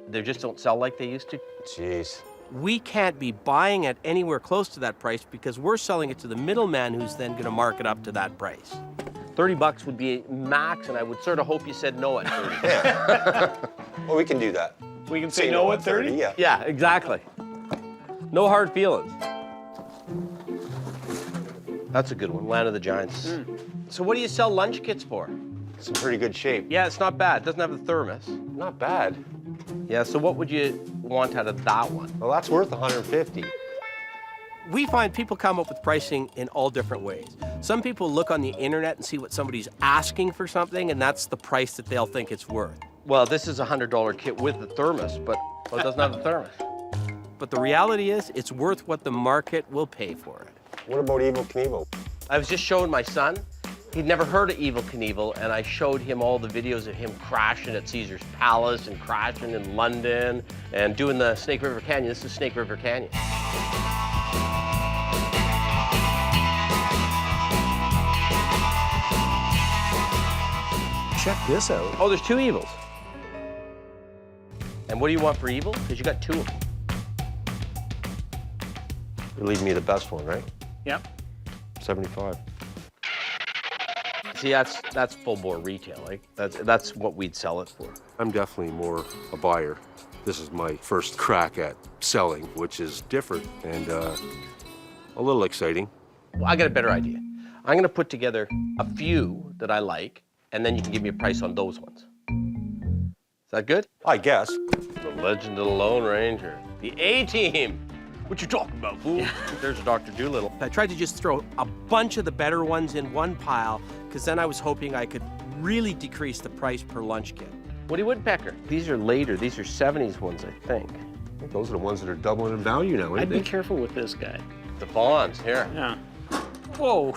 They just don't sell like they used to. Jeez. We can't be buying it anywhere close to that price because we're selling it to the middleman who's then going to mark it up to that price. 30 bucks would be max, and I would sort of hope you said no at 30. Yeah. Well, we can do that. We can say no at 30? Yeah. Yeah, exactly. No hard feelings. That's a good one, Land of the Giants. So what do you sell lunch kits for? It's in pretty good shape. Yeah, it's not bad. It doesn't have the thermos. Not bad. Yeah, so what would you want out of that one? Well, that's worth 150. We find people come up with pricing in all different ways. Some people look on the internet and see what somebody's asking for something, and that's the price that they'll think it's worth. Well, this is a $100 kit with the thermos, but it doesn't have the thermos. But the reality is, it's worth what the market will pay for it. What about Evel Knievel? I was just showing my son. He'd never heard of Evel Knievel, and I showed him all the videos of him crashing at Caesar's Palace and crashing in London and doing the Snake River Canyon. This is Snake River Canyon. Check this out. Oh, there's 2 Evils. And what do you want for Evel? Because you got 2 of them. You're leaving me the best one, right? Yep. 75. See, that's full bore retail. Like that's what we'd sell it for. I'm definitely more a buyer. This is my first crack at selling, which is different and a little exciting. Well, I got a better idea. I'm going to put together a few that I like, and then you can give me a price on those ones. Is that good? I guess. The Legend of the Lone Ranger. The A-Team. What you talking about, fool? There's a Dr. Doolittle. I tried to just throw a bunch of the better ones in one pile, because then I was hoping I could really decrease the price per lunch kit. Woody Woodpecker. These are later. These are 70s ones, I think. I think those are the ones that are doubling in value now, I'd be careful with this guy. The Vaughns, here. Yeah. Whoa.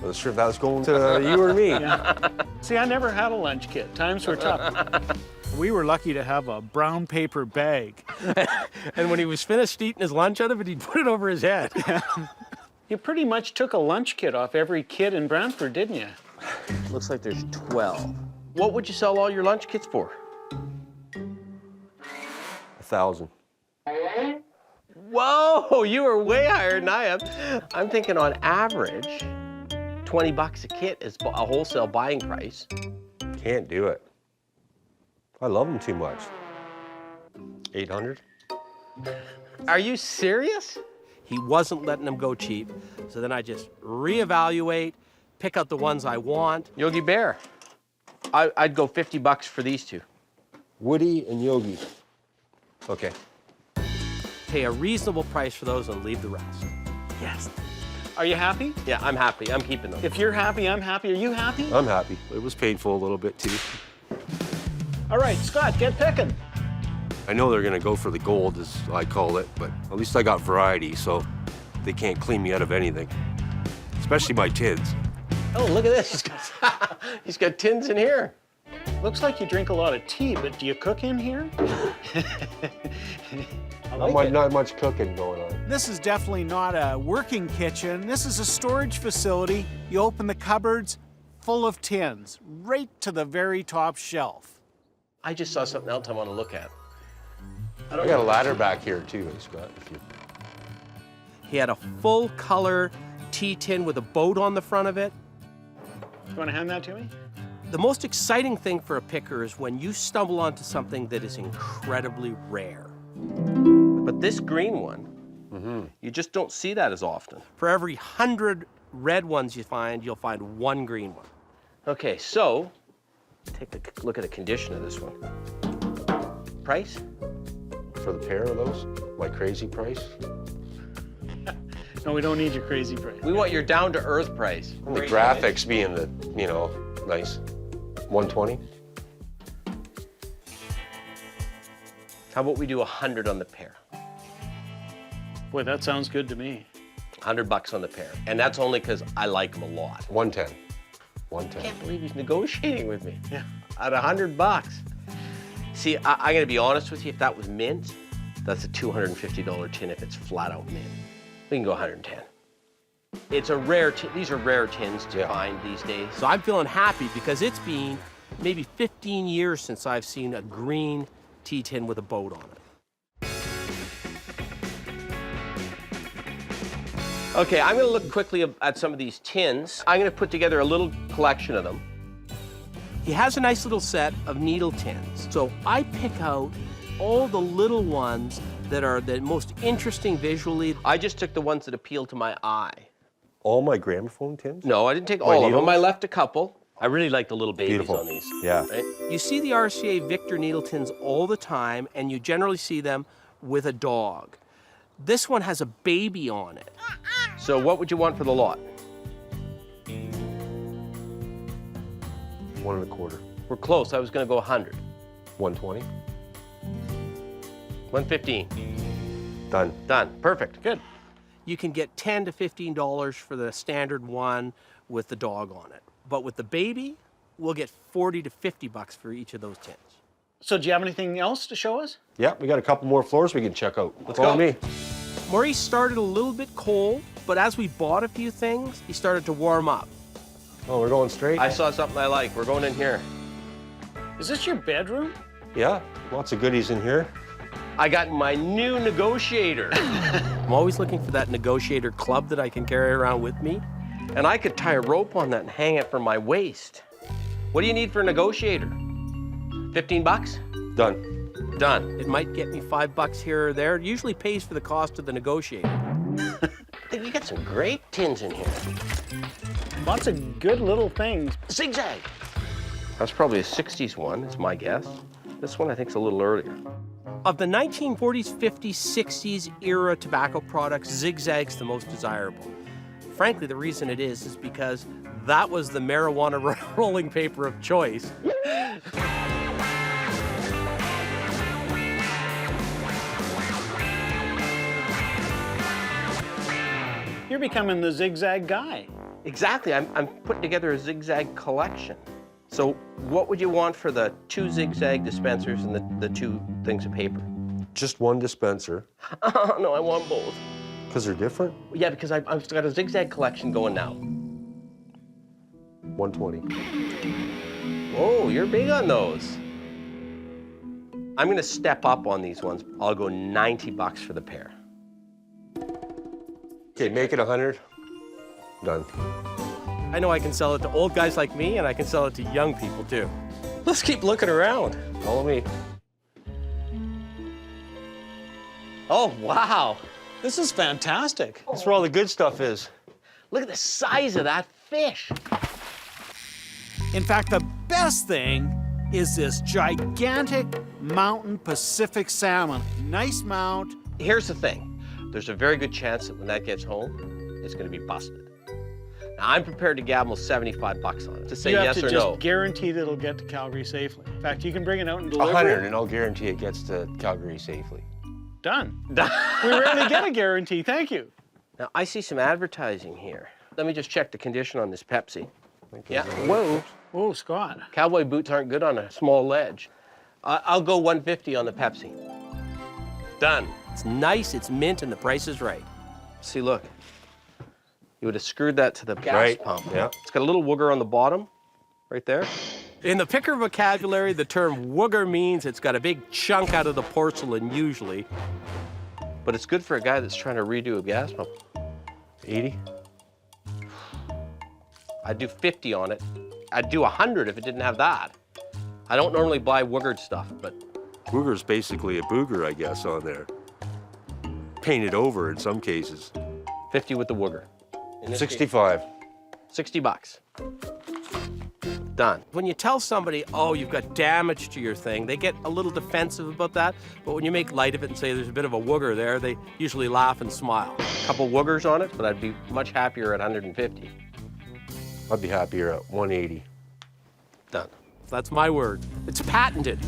I was sure if that was going to you or me. Yeah. See, I never had a lunch kit. Times were tough. We were lucky to have a brown paper bag. And when he was finished eating his lunch out of it, he'd put it over his head. You pretty much took a lunch kit off every kid in Brantford, didn't you? Looks like there's 12. What would you sell all your lunch kits for? 1,000. Whoa, you are way higher than I am. I'm thinking on average, 20 bucks a kit is a wholesale buying price. Can't do it. I love them too much. 800? Are you serious? He wasn't letting them go cheap. So then I just reevaluate, pick out the ones I want. Yogi Bear. I'd go 50 bucks for these two. Woody and Yogi. Okay. Pay a reasonable price for those and leave the rest. Yes. Are you happy? Yeah, I'm happy. I'm keeping them. If you're happy, I'm happy. Are you happy? I'm happy. It was painful a little bit too. All right, Scott, get picking. I know they're gonna go for the gold, as I call it, but at least I got variety, so they can't clean me out of anything. Especially my tins. Oh, look at this. He's got tins in here. Looks like you drink a lot of tea, but do you cook in here? Not much cooking going on. This is definitely not a working kitchen. This is a storage facility. You open the cupboards, full of tins, right to the very top shelf. I just saw something else I want to look at. I got a ladder back here too, Scott. He had a full color tea tin with a boat on the front of it. You want to hand that to me? The most exciting thing for a picker is when you stumble onto something that is incredibly rare. But this green one, you just don't see that as often. For every 100 red ones you find, you'll find one green one. Okay, so take a look at the condition of this one. Price? For the pair of those? My crazy price? No, we don't need your crazy price. We want your down-to-earth price. And the graphics being the, nice. 120? How about we do 100 on the pair? Boy, that sounds good to me. 100 bucks on the pair. And that's only because I like them a lot. 110. I 110. can't believe he's negotiating with me. Yeah. At 100 bucks. See, I'm gonna be honest with you, if that was mint, that's a $250 tin if it's flat out mint. We can go 110. It's a rare tin, these are rare tins to find these days. So I'm feeling happy because it's been maybe 15 years since I've seen a green tea tin with a boat on it. Okay, I'm gonna look quickly at some of these tins. I'm gonna put together a little collection of them. He has a nice little set of needle tins. So I pick out all the little ones that are the most interesting visually. I just took the ones that appeal to my eye. All my gramophone tins? No, I didn't take all of them. I left a couple. I really like the little babies on these. Yeah. Right? You see the RCA Victor needle tins all the time, and you generally see them with a dog. This one has a baby on it. So what would you want for the lot? 1 1/4. We're close. I was going to go 100. 120. 115. Done. Done. Perfect. Good. You can get $10 to $15 for the standard one with the dog on it. But with the baby, we'll get 40 to 50 bucks for each of those tins. So do you have anything else to show us? Yeah, we got a couple more floors we can check out. Let's Follow go. me. Maurice started a little bit cold, but as we bought a few things, he started to warm up. Oh, we're going straight? I saw something I like. We're going in here. Is this your bedroom? Yeah, lots of goodies in here. I got my new negotiator. I'm always looking for that negotiator club that I can carry around with me. And I could tie a rope on that and hang it from my waist. What do you need for a negotiator? 15 bucks? Done. Done. It might get me $5 here or there. It usually pays for the cost of the negotiator. I think we got some great tins in here. Lots of good little things. Zigzag. That's probably a 60s one, is my guess. This one I think is a little earlier. Of the 1940s, 50s, 60s era tobacco products, Zigzag's the most desirable. Frankly, the reason it is because that was the marijuana rolling paper of choice. You're becoming the Zigzag guy. Exactly. I'm putting together a Zigzag collection. So what would you want for the 2 Zigzag dispensers and the 2 things of paper? Just one dispenser. No, I want both. Because they're different? Yeah, because I've got a Zigzag collection going now. 120. Whoa, you're big on those. I'm gonna step up on these ones. I'll go 90 bucks for the pair. Okay, make it 100. Done. I know I can sell it to old guys like me, and I can sell it to young people too. Let's keep looking around. Follow me. Oh, wow. This is fantastic. That's where all the good stuff is. Look at the size of that fish. In fact, the best thing is this gigantic mountain Pacific salmon. Nice mount. Here's the thing. There's a very good chance that when that gets home, it's gonna be busted. Now, I'm prepared to gamble 75 bucks on it, to say You yes have or to no. just guarantee that it'll get to Calgary safely. In fact, you can bring it out and deliver 100, it. and I'll guarantee it gets to Calgary safely. Done. We rarely get a guarantee. Thank you. Now, I see some advertising here. Let me just check the condition on this Pepsi. Yeah, whoa. Whoa, Scott. Cowboy boots aren't good on a small ledge. I'll go 150 on the Pepsi. Done. It's nice, it's mint, and the price is right. See, look. You would have screwed that to the gas pump. Yeah. It's got a little wooger on the bottom, right there. In the picker vocabulary, the term wooger means it's got a big chunk out of the porcelain, usually. But it's good for a guy that's trying to redo a gas pump. 80? I'd do 50 on it. I'd do 100 if it didn't have that. I don't normally buy woogered stuff, but... Booger's basically a booger, I guess, on there. Painted over in some cases. 50 with the wooger. In this 65. case, 60 bucks. Done. When you tell somebody, oh, you've got damage to your thing, they get a little defensive about that. But when you make light of it and say there's a bit of a wooger there, they usually laugh and smile. A couple woogers on it, but I'd be much happier at 150. I'd be happier at 180. Done. That's my word. It's patented.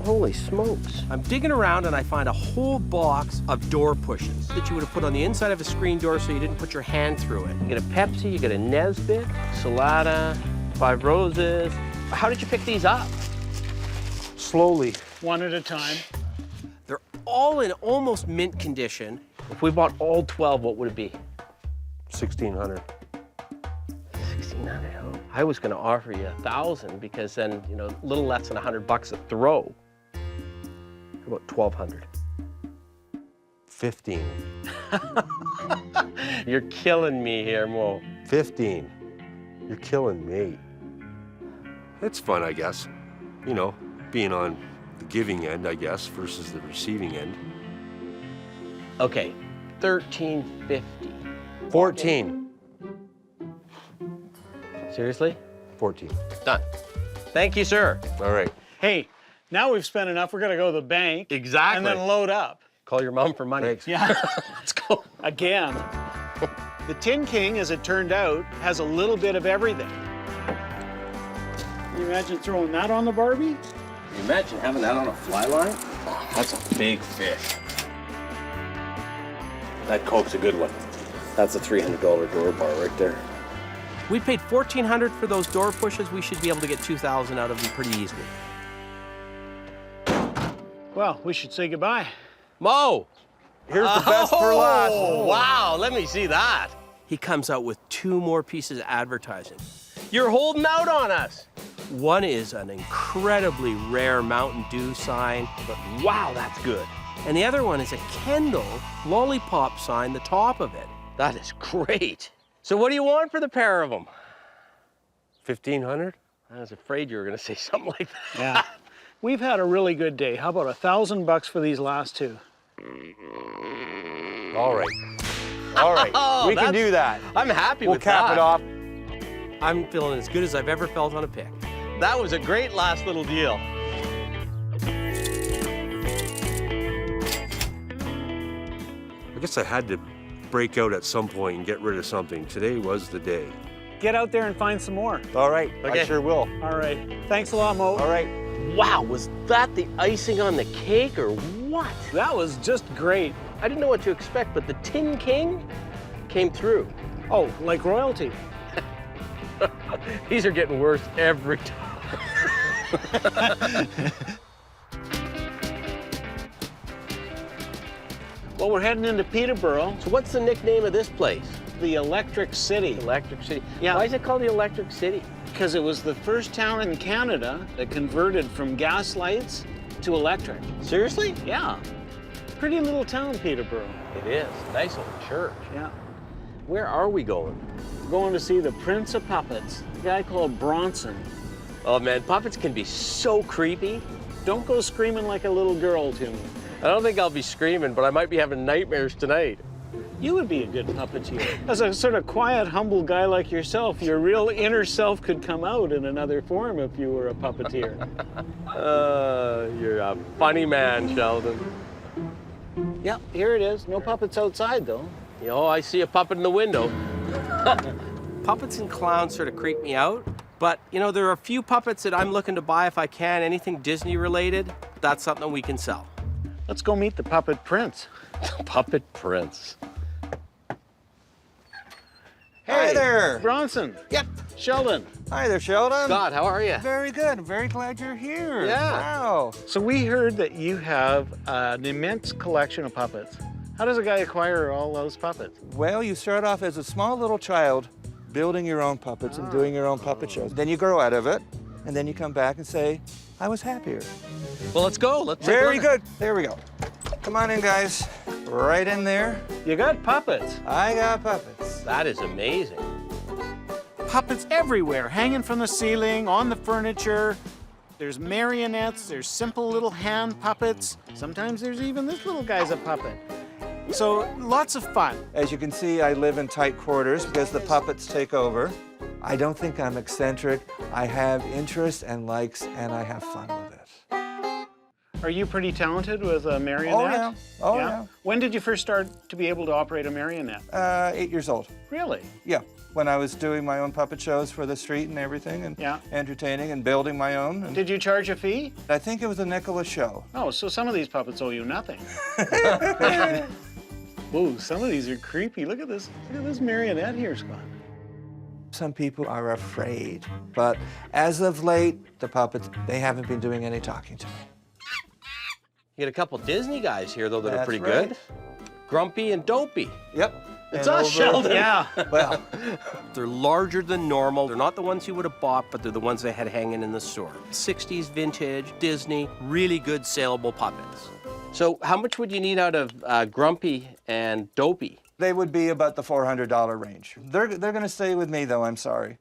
Holy smokes. I'm digging around and I find a whole box of door pushes that you would have put on the inside of a screen door so you didn't put your hand through it. You get a Pepsi, you get a Nesbit, Salada, 5 Roses. How did you pick these up? Slowly. One at a time. They're all in almost mint condition. If we bought all 12, what would it be? 1,600. 1,600. I was gonna offer you 1,000 because then, you know, a little less than 100 bucks a throw. How about 1,200? 15. You're killing me here, Mo. 15. You're killing me. It's fun, I guess. You know, being on the giving end, I guess, versus the receiving end. Okay, 1,350. 14. Seriously? 14. Done. Thank you, sir. All right. Hey, now we've spent enough. We're going to go to the bank. Exactly. And then load up. Call your mom for money. Thanks. Yeah. Let's go. Again. The Tin King, as it turned out, has a little bit of everything. Can you imagine throwing that on the Barbie? Can you imagine having that on a fly line? Oh, that's a big fish. That Coke's a good one. That's a $300 door bar right there. We paid $1,400 for those door pushes. We should be able to get $2,000 out of them pretty easily. Well, we should say goodbye. Mo! Here's the best for last. Oh, wow, let me see that. He comes out with 2 more pieces of advertising. You're holding out on us. One is an incredibly rare Mountain Dew sign, but wow, that's good. And the other one is a Kendall lollipop sign, the top of it. That is great. So what do you want for the pair of them? 1,500? I was afraid you were going to say something like that. Yeah. We've had a really good day. How about $1,000 for these last 2? All right. All right. Oh, we can do that. I'm happy We'll with that. cap it off. I'm feeling as good as I've ever felt on a pick. That was a great last little deal. I guess I had to break out at some point and get rid of something. Today was the day. Get out there and find some more. All right. Okay. I sure will. All right. Thanks a lot, Mo. All right. Wow, was that the icing on the cake or what? That was just great. I didn't know what to expect, but the Tin King came through. Oh, like royalty. These are getting worse every time. Well, we're heading into Peterborough. So what's the nickname of this place? The Electric City. Electric City. Yeah. Why is it called the Electric City? Because it was the first town in Canada that converted from gas lights to electric. Seriously? Yeah. Pretty little town, Peterborough. It is. Nice old church. Yeah. Where are we going? We're going to see the Prince of Puppets, a guy called Bronson. Oh man, puppets can be so creepy. Don't go screaming like a little girl to me. I don't think I'll be screaming, but I might be having nightmares tonight. You would be a good puppeteer. As a sort of quiet, humble guy like yourself, your real inner self could come out in another form if you were a puppeteer. You're a funny man, Sheldon. Yeah, here it is. No puppets outside, though. Oh, I see a puppet in the window. Puppets and clowns sort of creep me out, but you know, there are a few puppets that I'm looking to buy if I can, anything Disney related. That's something we can sell. Let's go meet the puppet prince. Puppet prince. Hey there. Bronson. Yep. Sheldon. Hi there, Sheldon. Scott, how are you? Very good. I'm very glad you're here. Yeah. Wow. So we heard that you have an immense collection of puppets. How does a guy acquire all those puppets? Well, you start off as a small little child building your own puppets and doing your own puppet shows. Then you grow out of it, and then you come back and say, I was happier. Well, let's go. Let's take a Very look. good. There we go. Come on in, guys. Right in there. You got puppets. I got puppets. That is amazing. Puppets everywhere, hanging from the ceiling, on the furniture. There's marionettes, there's simple little hand puppets. Sometimes there's even this little guy's a puppet. So lots of fun. As you can see, I live in tight quarters because the puppets take over. I don't think I'm eccentric. I have interests and likes, and I have fun with it. Are you pretty talented with a marionette? Oh, yeah. Oh, yeah. When did you first start to be able to operate a marionette? 8 years old. Really? Yeah. When I was doing my own puppet shows for the street and everything, and entertaining and building my own. And did you charge a fee? I think it was a nickel a show. Oh, so some of these puppets owe you nothing. Whoa, some of these are creepy. Look at this marionette here, Scott. Some people are afraid, but as of late, the puppets, they haven't been doing any talking to me. You get a couple Disney guys here, though, that are That's pretty right. good. Grumpy and Dopey. Yep. It's And us, over- Sheldon. Yeah. Well, They're larger than normal. They're not the ones you would have bought, but they're the ones they had hanging in the store. 60s vintage, Disney, really good saleable puppets. So how much would you need out of Grumpy and Dopey? they would be about the $400 range. They're going to stay with me, though, I'm sorry.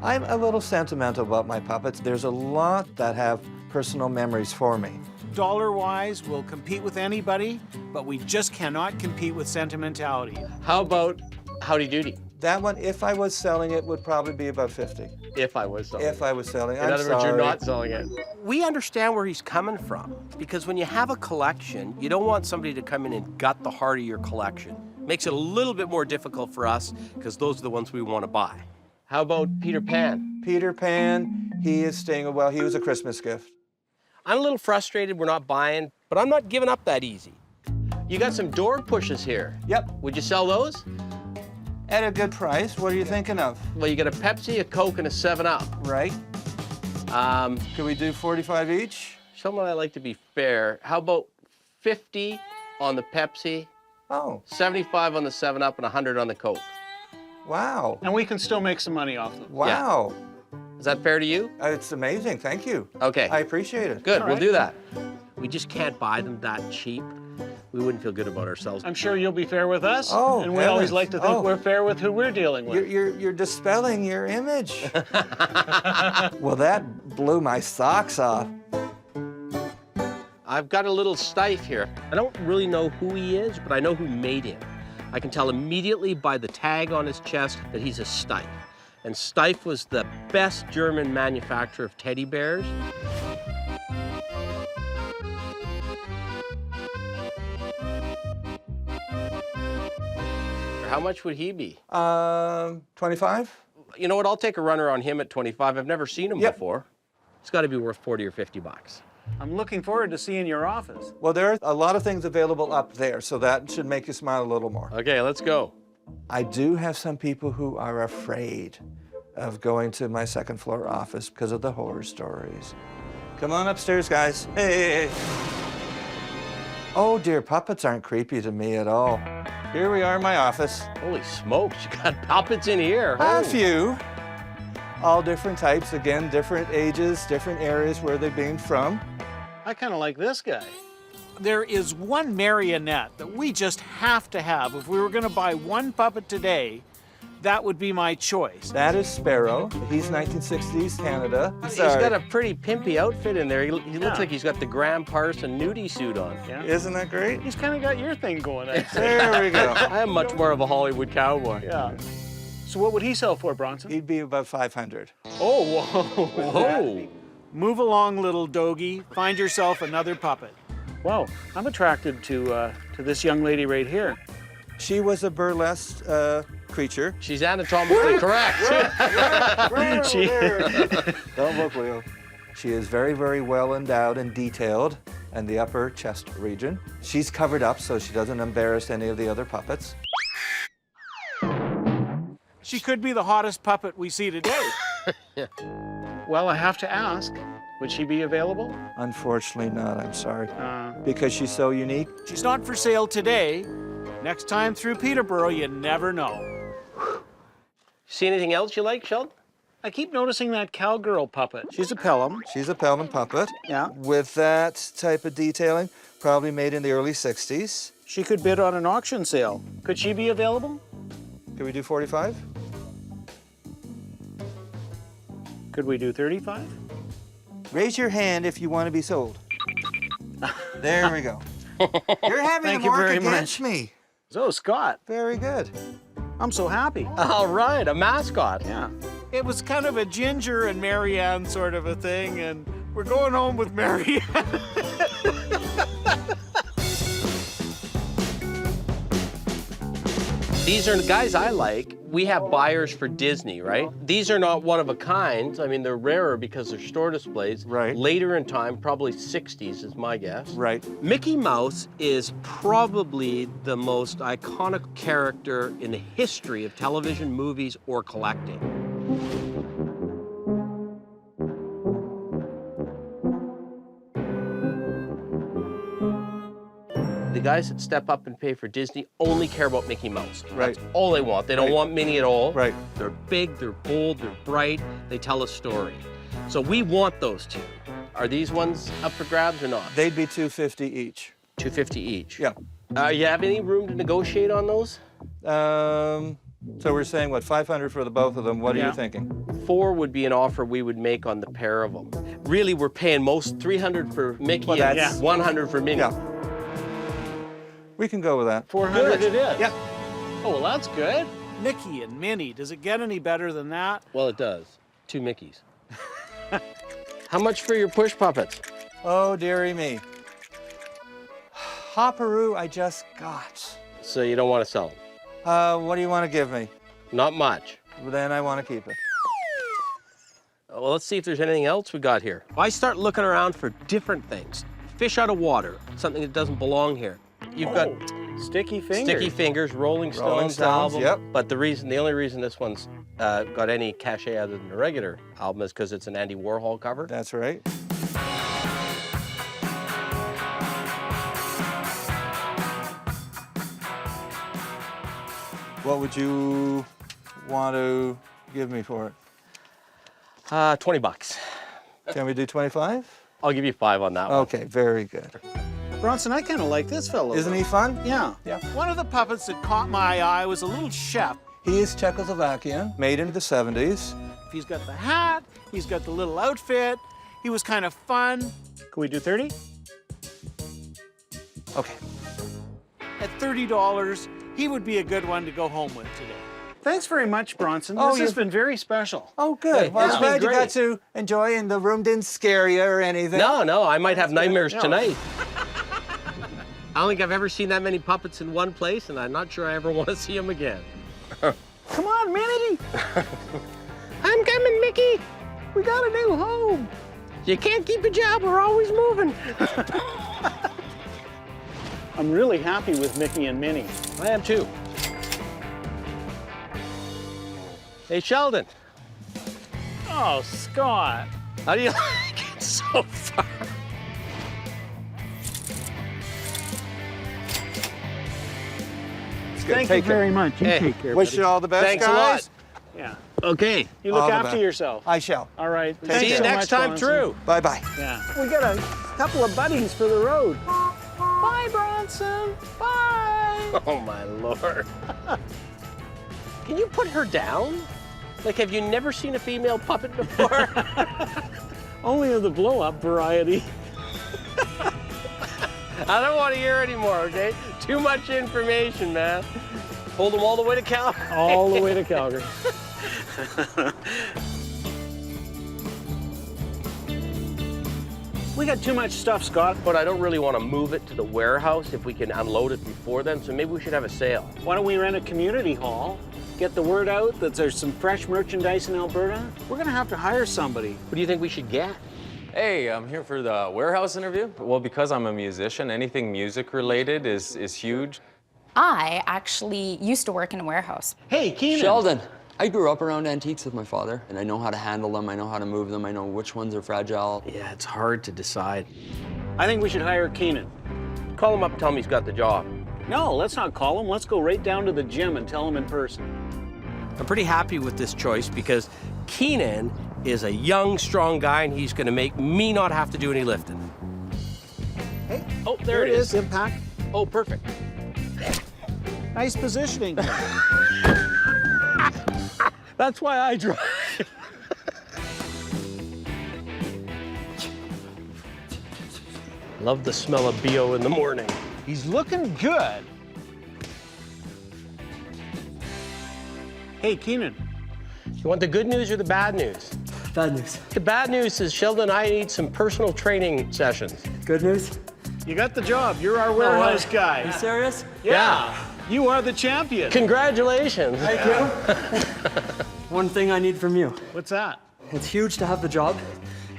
I'm a little sentimental about my puppets. There's a lot that have personal memories for me. Dollar-wise, we'll compete with anybody, but we just cannot compete with sentimentality. How about Howdy Doody? That one, if I was selling it, would probably be about 50. If I was selling If I was selling it. In other words, you're not selling it. We understand where he's coming from, because when you have a collection, you don't want somebody to come in and gut the heart of your collection. Makes it a little bit more difficult for us, because those are the ones we want to buy. How about Peter Pan? Peter Pan, he is staying, well, he was a Christmas gift. I'm a little frustrated we're not buying, but I'm not giving up that easy. You got some door pushes here. Yep. Would you sell those? At a good price. What are you thinking of? Well, you got a Pepsi, a Coke, and a 7-Up. Right. Could we do 45 each? Someone I like to be fair. How about 50 on the Pepsi? Oh. 75 on the 7-Up, and 100 on the Coke. Wow. And we can still make some money off them. Wow. Yeah. Is that fair to you? It's amazing. Thank you. Okay. I appreciate it. Good. All We'll right. do that. We just can't buy them that cheap. We wouldn't feel good about ourselves. I'm sure you'll be fair with us. Oh, and we always heavens. like to think we're fair with who we're dealing with. You're dispelling your image. Well, that blew my socks off. I've got a little Stife here. I don't really know who he is, but I know who made him. I can tell immediately by the tag on his chest that he's a Stife. And Stife was the best German manufacturer of teddy bears. How much would he be? 25? You know what, I'll take a runner on him at 25. I've never seen him before. It's got to be worth 40 or 50 bucks. I'm looking forward to seeing your office. Well, there are a lot of things available up there, so that should make you smile a little more. Okay, let's go. I do have some people who are afraid of going to my second floor office because of the horror stories. Come on upstairs, guys. Hey. Oh dear, puppets aren't creepy to me at all. Here we are in my office. Holy smokes, you got puppets in here. A few. All different types, again, different ages, different areas where they've been from. I kind of like this guy. There is one marionette that we just have to have. If we were going to buy one puppet today, that would be my choice. That is Sparrow. He's 1960s Canada. He's got a pretty pimpy outfit in there. He looks like he's got the Graham Parson nudie suit on. Yeah. Isn't that great? He's kind of got your thing going, I'd say. There we go. I am much more of a Hollywood cowboy. Yeah. So what would he sell for, Bronson? He'd be about 500. Oh, whoa. Whoa. Move along, little doggy. Find yourself another puppet. Wow, I'm attracted to this young lady right here. She was a burlesque creature. She's anatomically correct. Don't look, Leo. She is very, very well endowed and detailed in the upper chest region. She's covered up so she doesn't embarrass any of the other puppets. She could be the hottest puppet we see today. Well, I have to ask, would she be available? Unfortunately not, I'm sorry. Because she's so unique. She's not for sale today. Next time through Peterborough, you never know. See anything else you like, Sheldon? I keep noticing that cowgirl puppet. She's a Pelham. She's a Pelham puppet. Yeah. With that type of detailing, probably made in the early 60s. She could bid on an auction sale. Could she be available? Could we do 45? Could we do 35? Raise your hand if you want to be sold. There we go. You're having Thank to you work very against much. me. So, Scott. Very good. I'm so happy. All right, a mascot. Yeah. It was kind of a Ginger and Marianne sort of a thing, and we're going home with Marianne. These are the guys I like. We have buyers for Disney, right? These are not one of a kind. I mean, they're rarer because they're store displays. Right. Later in time, probably 60s is my guess. Right. Mickey Mouse is probably the most iconic character in the history of television, movies, or collecting. The guys that step up and pay for Disney only care about Mickey Mouse. Right. That's all they want. They don't want Minnie at all. Right. They're big, they're bold, they're bright, they tell a story. So we want those two. Are these ones up for grabs or not? They'd be $250 each. $250 each? Yeah. You have any room to negotiate on those? So we're saying, what, 500 for the both of them? What are you thinking? 4 would be an offer we would make on the pair of them. Really, we're paying most 300 for Mickey and 100 for Minnie. Yeah. We can go with that. 400 it is. Yep. Oh, well, that's good. Mickey and Minnie, does it get any better than that? Well, it does. 2 Mickeys. How much for your push puppets? Oh, dearie me. Hopperoo I just got. So you don't want to sell them? What do you want to give me? Not much. Then I want to keep it. Well, let's see if there's anything else we got here. I start looking around for different things. Fish out of water, something that doesn't belong here. You've got Sticky Fingers. Sticky Fingers, Rolling Stones album. Yep. But the only reason this one's got any cachet other than the regular album is because it's an Andy Warhol cover. That's right. What would you want to give me for it? $20. Can we do 25? I'll give you 5 on that one. Okay, very good. Bronson, I kind of like this fellow. Isn't he fun? Yeah. Yeah. One of the puppets that caught my eye was a little chef. He is Czechoslovakian, made in the 70s. He's got the hat, he's got the little outfit, he was kind of fun. Can we do 30? Okay. At $30, he would be a good one to go home with today. Thanks very much, Bronson. Oh, This has been very special. Oh, good. Hey, Well, it's I'm been glad you got great. to enjoy and the room didn't scare you or anything. No, I might have nightmares No. tonight. I don't think I've ever seen that many puppets in one place, and I'm not sure I ever want to see them again. Come on, Minnie. I'm coming, Mickey. We got a new home. You can't keep a job. We're always moving. I'm really happy with Mickey and Minnie. I am too. Hey, Sheldon. Oh, Scott. How do you like it so far? Thank you very much. You Hey, take care, Wish buddy. you all the best, Thanks a guys. lot. Yeah. Okay, you look after yourself. I shall. All right. See you next time through. Bye-bye. Yeah. We got a couple of buddies for the road. Bye, Bronson. Bye. Oh, my Lord. Can you put her down? Like, have you never seen a female puppet before? Only of the blow-up variety. I don't want to hear anymore, okay? Too much information, man. Hold them all the way to Calgary. All the way to Calgary. We got too much stuff, Scott. But I don't really want to move it to the warehouse if we can unload it before then, so maybe we should have a sale. Why don't we rent a community hall, get the word out that there's some fresh merchandise in Alberta? We're gonna have to hire somebody. What do you think we should get? Hey, I'm here for the warehouse interview. Well, because I'm a musician, anything music related is huge. I actually used to work in a warehouse. Hey, Keenan. Sheldon, I grew up around antiques with my father, and I know how to handle them, I know how to move them, I know which ones are fragile. Yeah, it's hard to decide. I think we should hire Keenan. Call him up and tell him he's got the job. No, let's not call him. Let's go right down to the gym and tell him in person. I'm pretty happy with this choice because Keenan is a young, strong guy, and he's gonna make me not have to do any lifting. Hey, oh, there it is. Impact. Oh, perfect. Nice positioning. That's why I drive. Love the smell of BO in the morning. He's looking good. Hey, Keenan. You want the good news or the bad news? Bad news. The bad news is Sheldon and I need some personal training sessions. Good news? You got the job. You're our warehouse guy. Are you serious? Yeah. You are the champion. Congratulations. Thank you. One thing I need from you. What's that? It's huge to have the job,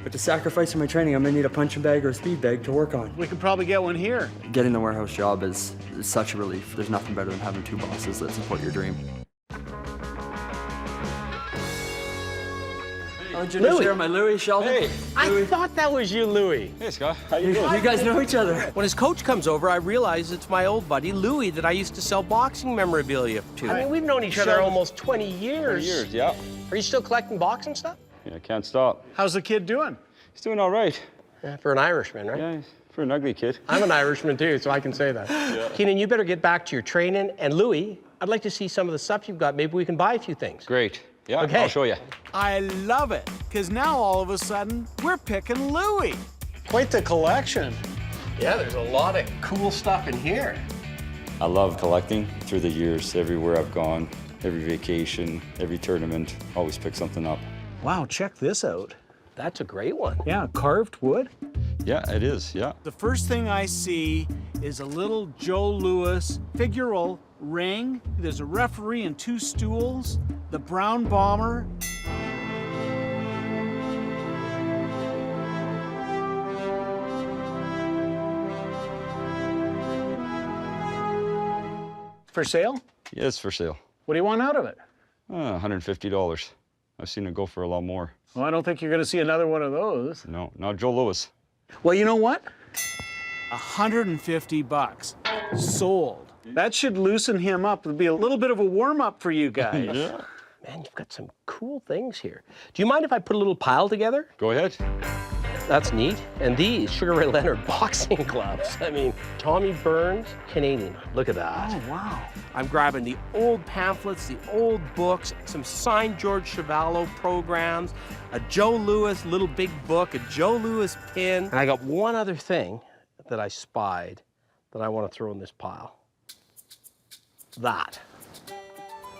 but to sacrifice for my training, I'm gonna need a punching bag or a speed bag to work on. We could probably get one here. Getting the warehouse job is such a relief. There's nothing better than having two bosses that support your dream. I'll introduce Louis. here my Louis, Sheldon. Hey, I thought that was you, Louis. Hey, Scott. You guys know each other. When his coach comes over, I realize it's my old buddy, Louis, that I used to sell boxing memorabilia to. I mean, we've known each other almost 20 years. 20 years, yeah. Are you still collecting boxing stuff? Yeah, I can't stop. How's the kid doing? He's doing all right. Yeah, for an Irishman, right? Yeah, for an ugly kid. I'm an Irishman too, so I can say that. Yeah. Keenan, you better get back to your training. And Louis, I'd like to see some of the stuff you've got. Maybe we can buy a few things. Great. Yeah, Okay. I'll show you. I love it, because now all of a sudden, we're picking Louis. Quite the collection. Yeah, there's a lot of cool stuff in here. I love collecting through the years. Everywhere I've gone, every vacation, every tournament, always pick something up. Wow, check this out. That's a great one. Yeah, carved wood. Yeah, it is, yeah. The first thing I see is a little Joe Louis figural ring. There's a referee and two stools, the brown bomber. For sale? Yeah, it's for sale. What do you want out of it? $150. I've seen it go for a lot more. Well, I don't think you're going to see another one of those. No, not Joe Louis. Well, you know what? $150 sold. That should loosen him up. It'll be a little bit of a warm-up for you guys. Yeah. Man, you've got some cool things here. Do you mind if I put a little pile together? Go ahead. That's neat. And these Sugar Ray Leonard boxing gloves. I mean, Tommy Burns, Canadian. Look at that. Oh, wow. I'm grabbing the old pamphlets, the old books, some signed George Chevallo programs, a Joe Louis little big book, a Joe Louis pin. And I got one other thing that I spied that I want to throw in this pile. That.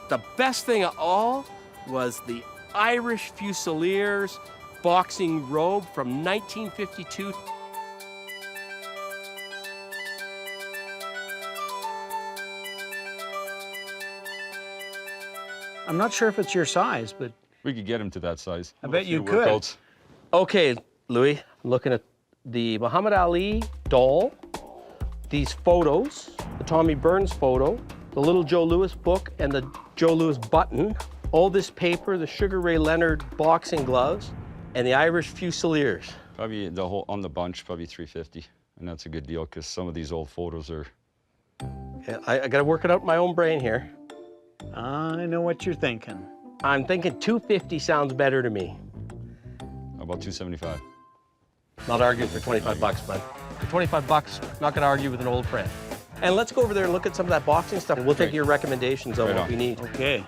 The best thing of all was the Irish Fusiliers boxing robe from 1952. I'm not sure if it's your size, but We could get him to that size. I bet you A few could. workouts. Okay, Louis, I'm looking at the Muhammad Ali doll, these photos, the Tommy Burns photo, the little Joe Louis book, and the Joe Louis button, all this paper, the Sugar Ray Leonard boxing gloves, and the Irish Fusiliers. Probably the whole, on the bunch, probably $350. And that's a good deal because some of these old photos are... Yeah, I gotta work it out in my own brain here. I know what you're thinking. I'm thinking 250 sounds better to me. How about 275? Not arguing for 25 bucks, bud. For 25 bucks, not gonna argue with an old friend. And let's go over there and look at some of that boxing stuff. We'll take your recommendations on Right what on. we need. Okay.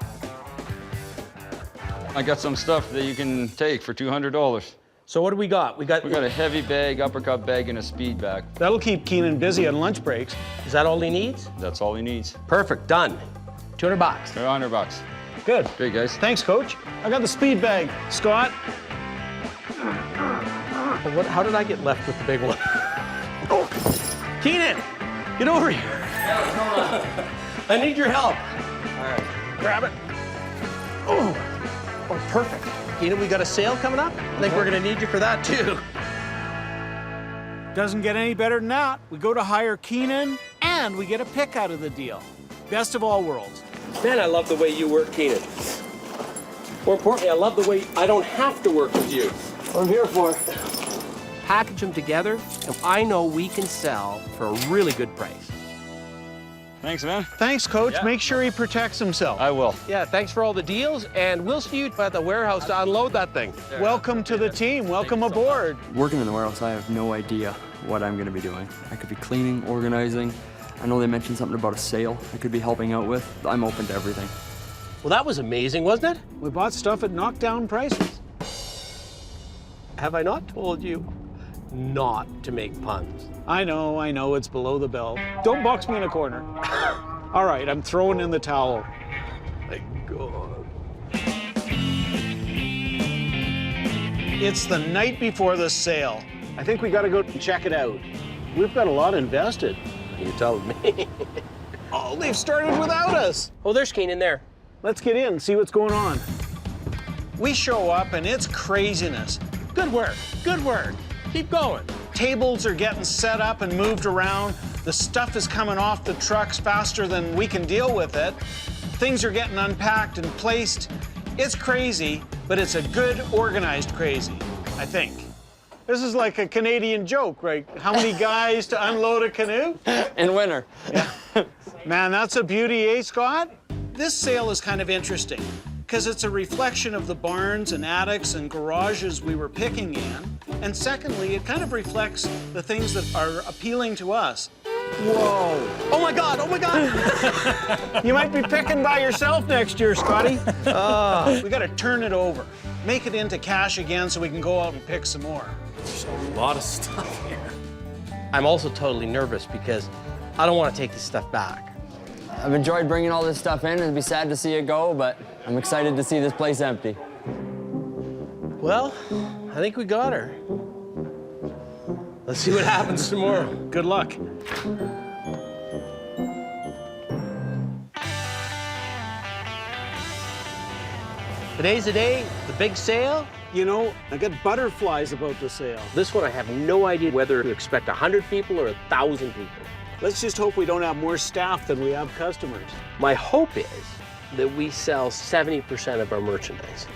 I got some stuff that you can take for $200. So what do we got? We got a heavy bag, uppercut bag, and a speed bag. That'll keep Keenan busy on lunch breaks. Is that all he needs? That's all he needs. Perfect, done. 200 bucks. 200 bucks. Good. Great, guys. Thanks, Coach. I got the speed bag. Scott? How did I get left with the big one? Oh, Keenan, get over here. I need your help. All right, grab it. Oh, perfect. Keenan, we got a sale coming up. I think we're gonna need you for that too. Doesn't get any better than that. We go to hire Keenan, and we get a pick out of the deal. Best of all worlds. Man, I love the way you work, Keenan. More importantly, I love the way I don't have to work with you. I'm here for it. Package them together, and I know we can sell for a really good price. Thanks, man. Thanks, Coach. Yeah. Make sure he protects himself. I will. Yeah, thanks for all the deals, and we'll see you at the warehouse to unload that thing. Welcome to the team. Welcome aboard. Working in the warehouse, I have no idea what I'm going to be doing. I could be cleaning, organizing. I know they mentioned something about a sale I could be helping out with. I'm open to everything. Well, that was amazing, wasn't it? We bought stuff at knockdown prices. Have I not told you not to make puns? I know, it's below the belt. Don't box me in a corner. All right, I'm throwing in the towel. My God. It's the night before the sale. I think we gotta go check it out. We've got a lot invested. You're telling me. Oh, they've started without us. Oh, there's Keenan there. Let's get in, see what's going on. We show up and it's craziness. Good work, good work. Keep going. Tables are getting set up and moved around. The stuff is coming off the trucks faster than we can deal with it. Things are getting unpacked and placed. It's crazy, but it's a good, organized crazy, I think. This is like a Canadian joke, right? How many guys to unload a canoe? In winter. Yeah. Man, that's a beauty, eh, Scott? This sale is kind of interesting because it's a reflection of the barns and attics and garages we were picking in. And secondly, it kind of reflects the things that are appealing to us. Whoa. Oh my God, oh my God. You might be picking by yourself next year, Scotty. We gotta turn it over. Make it into cash again so we can go out and pick some more. There's a lot of stuff here. I'm also totally nervous because I don't want to take this stuff back. I've enjoyed bringing all this stuff in. It'd be sad to see it go, but I'm excited to see this place empty. Well, I think we got her. Let's see what happens tomorrow. Good luck. Today's the day, the big sale. You know, I got butterflies about the sale. This one, I have no idea whether to expect 100 people or 1,000 people. Let's just hope we don't have more staff than we have customers. My hope is that we sell 70% of our merchandise.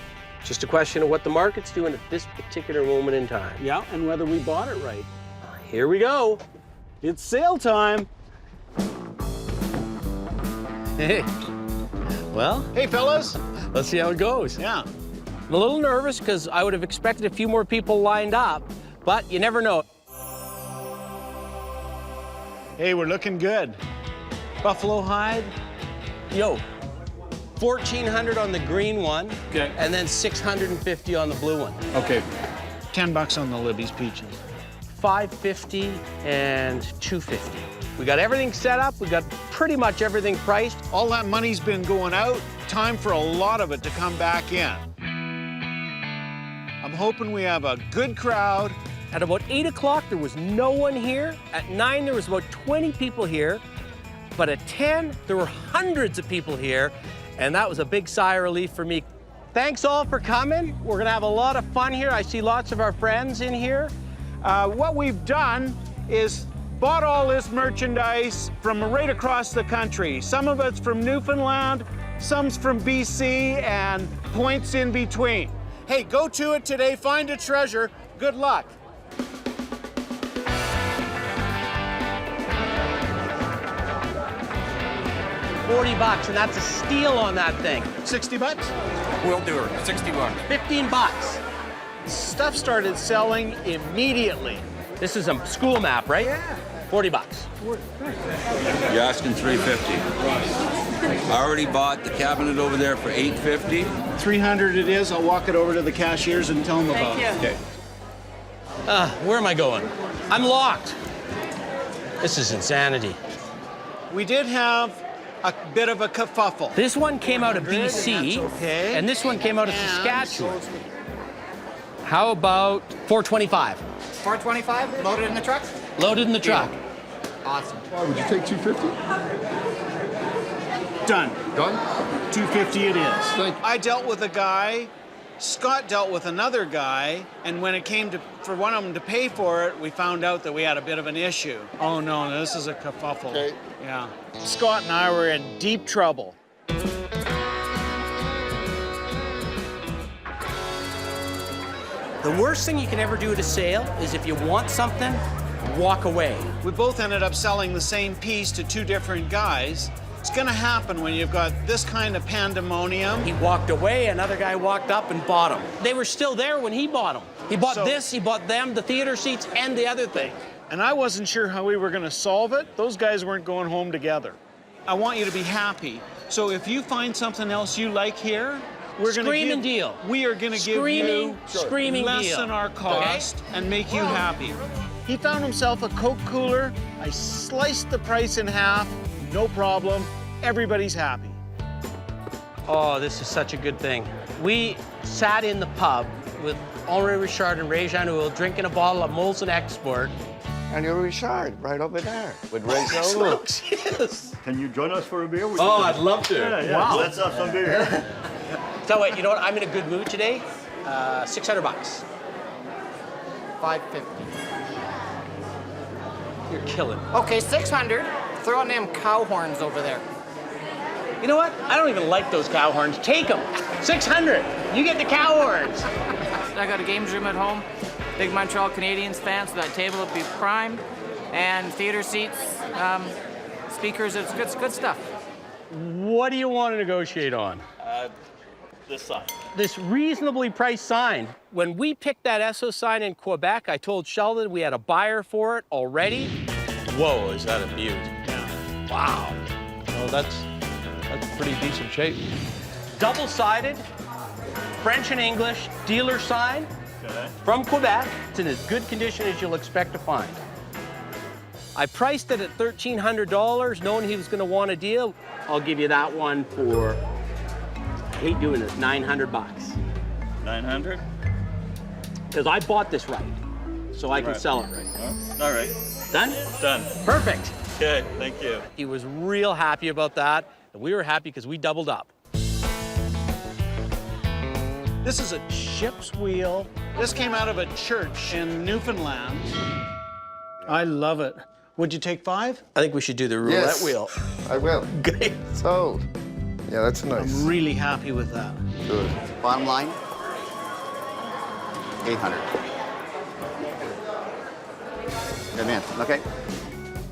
Just a question of what the market's doing at this particular moment in time. Yeah, and whether we bought it right. Here we go. It's sale time. Hey. Well, hey, fellas. Let's see how it goes. Yeah. I'm a little nervous because I would have expected a few more people lined up, but you never know. Hey, we're looking good. Buffalo hide. Yo, 1,400 on the green one, okay, and then 650 on the blue one. Okay. $10 on the Libby's peaches. 550 and 250. We got everything set up. We got pretty much everything priced. All that money's been going out. Time for a lot of it to come back in. I'm hoping we have a good crowd. At about 8 o'clock, there was no one here. At 9, there was about 20 people here. But at 10, there were hundreds of people here. And that was a big sigh of relief for me. Thanks all for coming. We're gonna have a lot of fun here. I see lots of our friends in here. What we've done is bought all this merchandise from right across the country. Some of it's from Newfoundland, some's from BC, and points in between. Hey, go to it today, find a treasure. Good luck. 40 bucks, and that's a steal on that thing. 60 bucks? We'll do her. 60 bucks. 15 bucks. Stuff started selling immediately. This is a school map, right? Yeah. 40 bucks. You're asking $350. I already bought the cabinet over there for $850. $300 it is. I'll walk it over to the cashiers and tell them about it. Okay. Where am I going? I'm locked. This is insanity. We did have a bit of a kerfuffle. This one came out of BC, okay. and this one came out of Saskatchewan. How about 425? 425, loaded in the truck? Loaded in the truck. Awesome. Would you take 250? Done. Done? 250 it is. Thank you. I dealt with a guy, Scott dealt with another guy, and when it came to for one of them to pay for it, we found out that we had a bit of an issue. Oh no, this is a kerfuffle. Okay. Yeah. Scott and I were in deep trouble. The worst thing you can ever do at a sale is if you want something, walk away. We both ended up selling the same piece to two different guys. It's gonna happen when you've got this kind of pandemonium. He walked away, another guy walked up and bought them. They were still there when he bought them. He bought this, he bought them, the theater seats, and the other thing. And I wasn't sure how we were gonna solve it. Those guys weren't going home together. I want you to be happy. So if you find something else you like here, we're gonna Screaming deal. We are gonna give you Screaming less deal. than our cost and make you happy. He found himself a Coke cooler. I sliced the price in half, no problem. Everybody's happy. Oh, this is such a good thing. We sat in the pub with Henri Richard and Ray Jean Houle drinking a bottle of Molson Export. And you're Richard, right over there, with Ray Jean. Yes. Can you join us for a beer? Oh, I'd love to. Yeah. Wow. Let's have some beer. So wait, you know what? I'm in a good mood today. 600 bucks. 550. You're killing me. Okay, 600. Throw on them cow horns over there. You know what? I don't even like those cow horns. Take them. 600. You get the cow horns. I got a games room at home. Big Montreal Canadiens fan, so that table will be prime. And theater seats, speakers, it's good stuff. What do you want to negotiate on? This side. This reasonably priced sign. When we picked that Esso sign in Quebec, I told Sheldon we had a buyer for it already. Whoa, is that a beaut? Yeah. Wow. Oh, that's pretty decent shape. Double-sided, French and English, dealer sign from Quebec. It's in as good condition as you'll expect to find. I priced it at $1,300, knowing he was going to want a deal. I'll give you that one for, I hate doing this, 900 bucks. 900? Because I bought this right, so I can sell it right. All right. Done? Done. Perfect. Okay, thank you. He was real happy about that, and we were happy because we doubled up. This is a ship's wheel. This came out of a church in Newfoundland. I love it. Would you take 5? I think we should do the roulette wheel. I will. Great. Sold. Yeah, that's nice. I'm really happy with that. Good. Bottom line, 800. Good man, okay.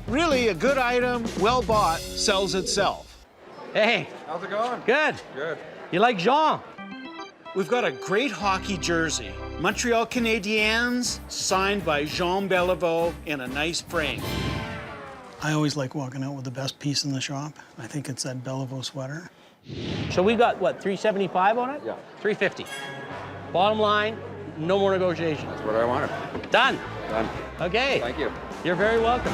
Really, a good item, well bought, sells itself. Hey. How's it going? Good. Good. You like Jean? We've got a great hockey jersey. Montreal Canadiens, signed by Jean Beliveau in a nice frame. I always like walking out with the best piece in the shop. I think it's that Beliveau sweater. So we got, what, 375 on it? Yeah. 350. Bottom line, no more negotiations. That's what I wanted. Done. Done. Okay. Thank you. You're very welcome.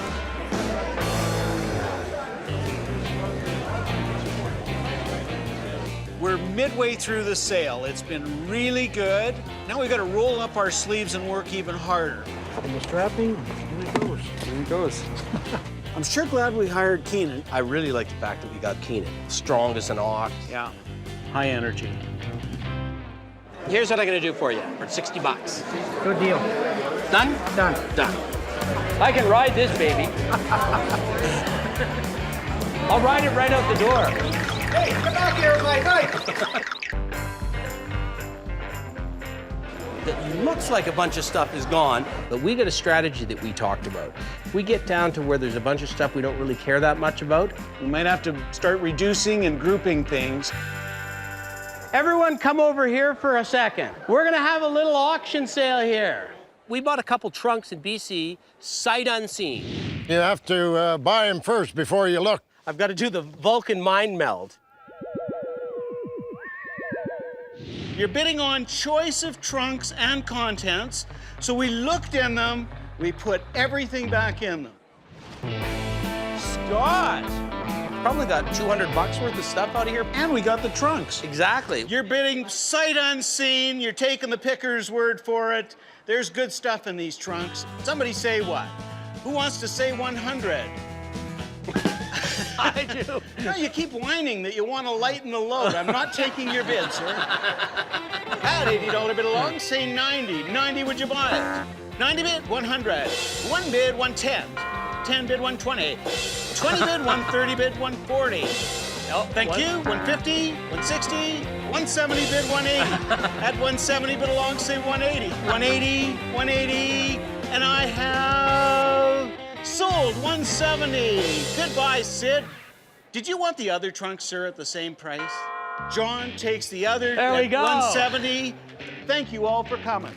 We're midway through the sale. It's been really good. Now we've got to roll up our sleeves and work even harder. And the strapping, here it goes. Here it goes. I'm sure glad we hired Keenan. I really like the fact that we got Keenan. Strong as an ox. Yeah, high energy. Here's what I'm gonna do for you for 60 bucks. Good deal. Done? Done. Done. I can ride this baby. I'll ride it right out the door. Hey, come back here with my knife. that looks like a bunch of stuff is gone, but we got a strategy that we talked about. If we get down to where there's a bunch of stuff we don't really care that much about, We might have to start reducing and grouping things. Everyone come over here for a second. We're gonna have a little auction sale here. we bought a couple trunks in BC, sight unseen. You have to buy them first before you look. I've got to do the Vulcan mind meld. You're bidding on choice of trunks and contents, so we looked in them, we put everything back in them. Scott! Probably got $200 worth of stuff out of here. And we got the trunks. Exactly. You're bidding sight unseen, you're taking the picker's word for it. There's good stuff in these trunks. Somebody say what? Who wants to say 100? I do. No, you keep whining that you want to lighten the load. I'm not taking your bid, sir. That $80 bid along, say 90. 90, would you buy it? 90 bid, 100. 1 bid, 110. 10 bid, 120. 20 bid, 130 bid, 140. Oh, thank you, 150, 160, 170 bid, 180. At 170 bid along, say 180. 180, 180, and I have sold 170. Goodbye, Sid. Did you want the other trunk, sir, at the same price? John takes the other There we at go. 170. Thank you all for coming.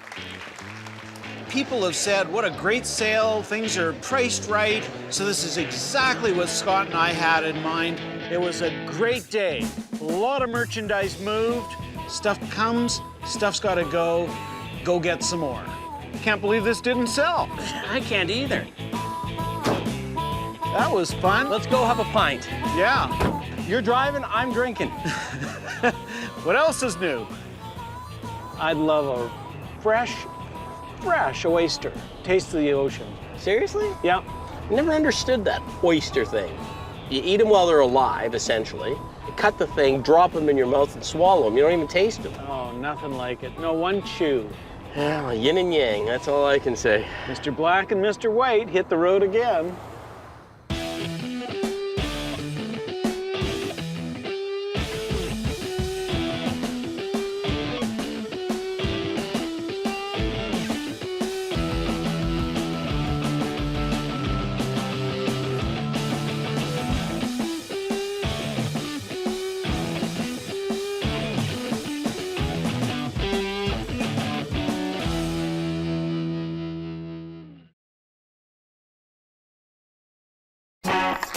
People have said, what a great sale, things are priced right. So this is exactly what Scott and I had in mind. It was a great day. A lot of merchandise moved, stuff comes, stuff's gotta go. Go get some more. Can't believe this didn't sell. I can't either. That was fun. Let's go have a pint. Yeah. You're driving, I'm drinking. What else is new? I'd love a fresh oyster. Taste of the ocean. Seriously? Yeah. I never understood that oyster thing. You eat them while they're alive, essentially. You cut the thing, drop them in your mouth, and swallow them. You don't even taste them. Oh, nothing like it. No one chew. Well, yin and yang, that's all I can say. Mr. Black and Mr. White hit the road again.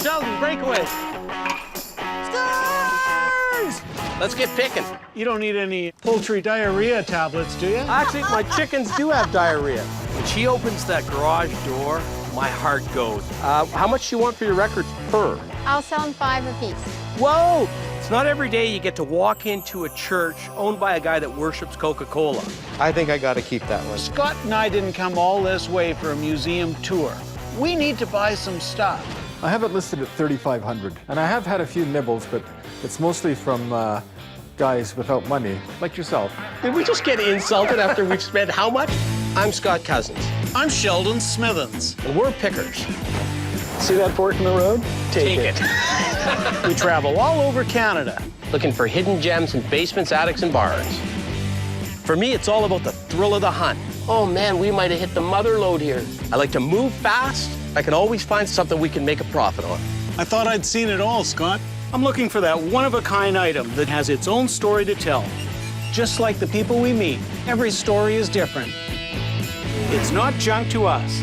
Sheldon, breakaway. Stars! Let's get picking. You don't need any poultry diarrhea tablets, do you? Actually, my chickens do have diarrhea. When she opens that garage door, my heart goes. How much do you want for your records per? I'll sell them 5 apiece. Whoa! It's not every day you get to walk into a church owned by a guy that worships Coca-Cola. I think I gotta keep that one. Scott and I didn't come all this way for a museum tour. We need to buy some stuff. I have it listed at $3,500, and I have had a few nibbles, but it's mostly from guys without money, like yourself. Did we just get insulted after we've spent how much? I'm Scott Cousins. I'm Sheldon Smithens. And we're pickers. See that fork in the road? Take it. We travel all over Canada. Looking for hidden gems in basements, attics, and barns. For me, it's all about the thrill of the hunt. Oh man, we might have hit the mother lode here. I like to move fast. I can always find something we can make a profit on. I thought I'd seen it all, Scott. I'm looking for that one-of-a-kind item that has its own story to tell. Just like the people we meet, every story is different. It's not junk to us.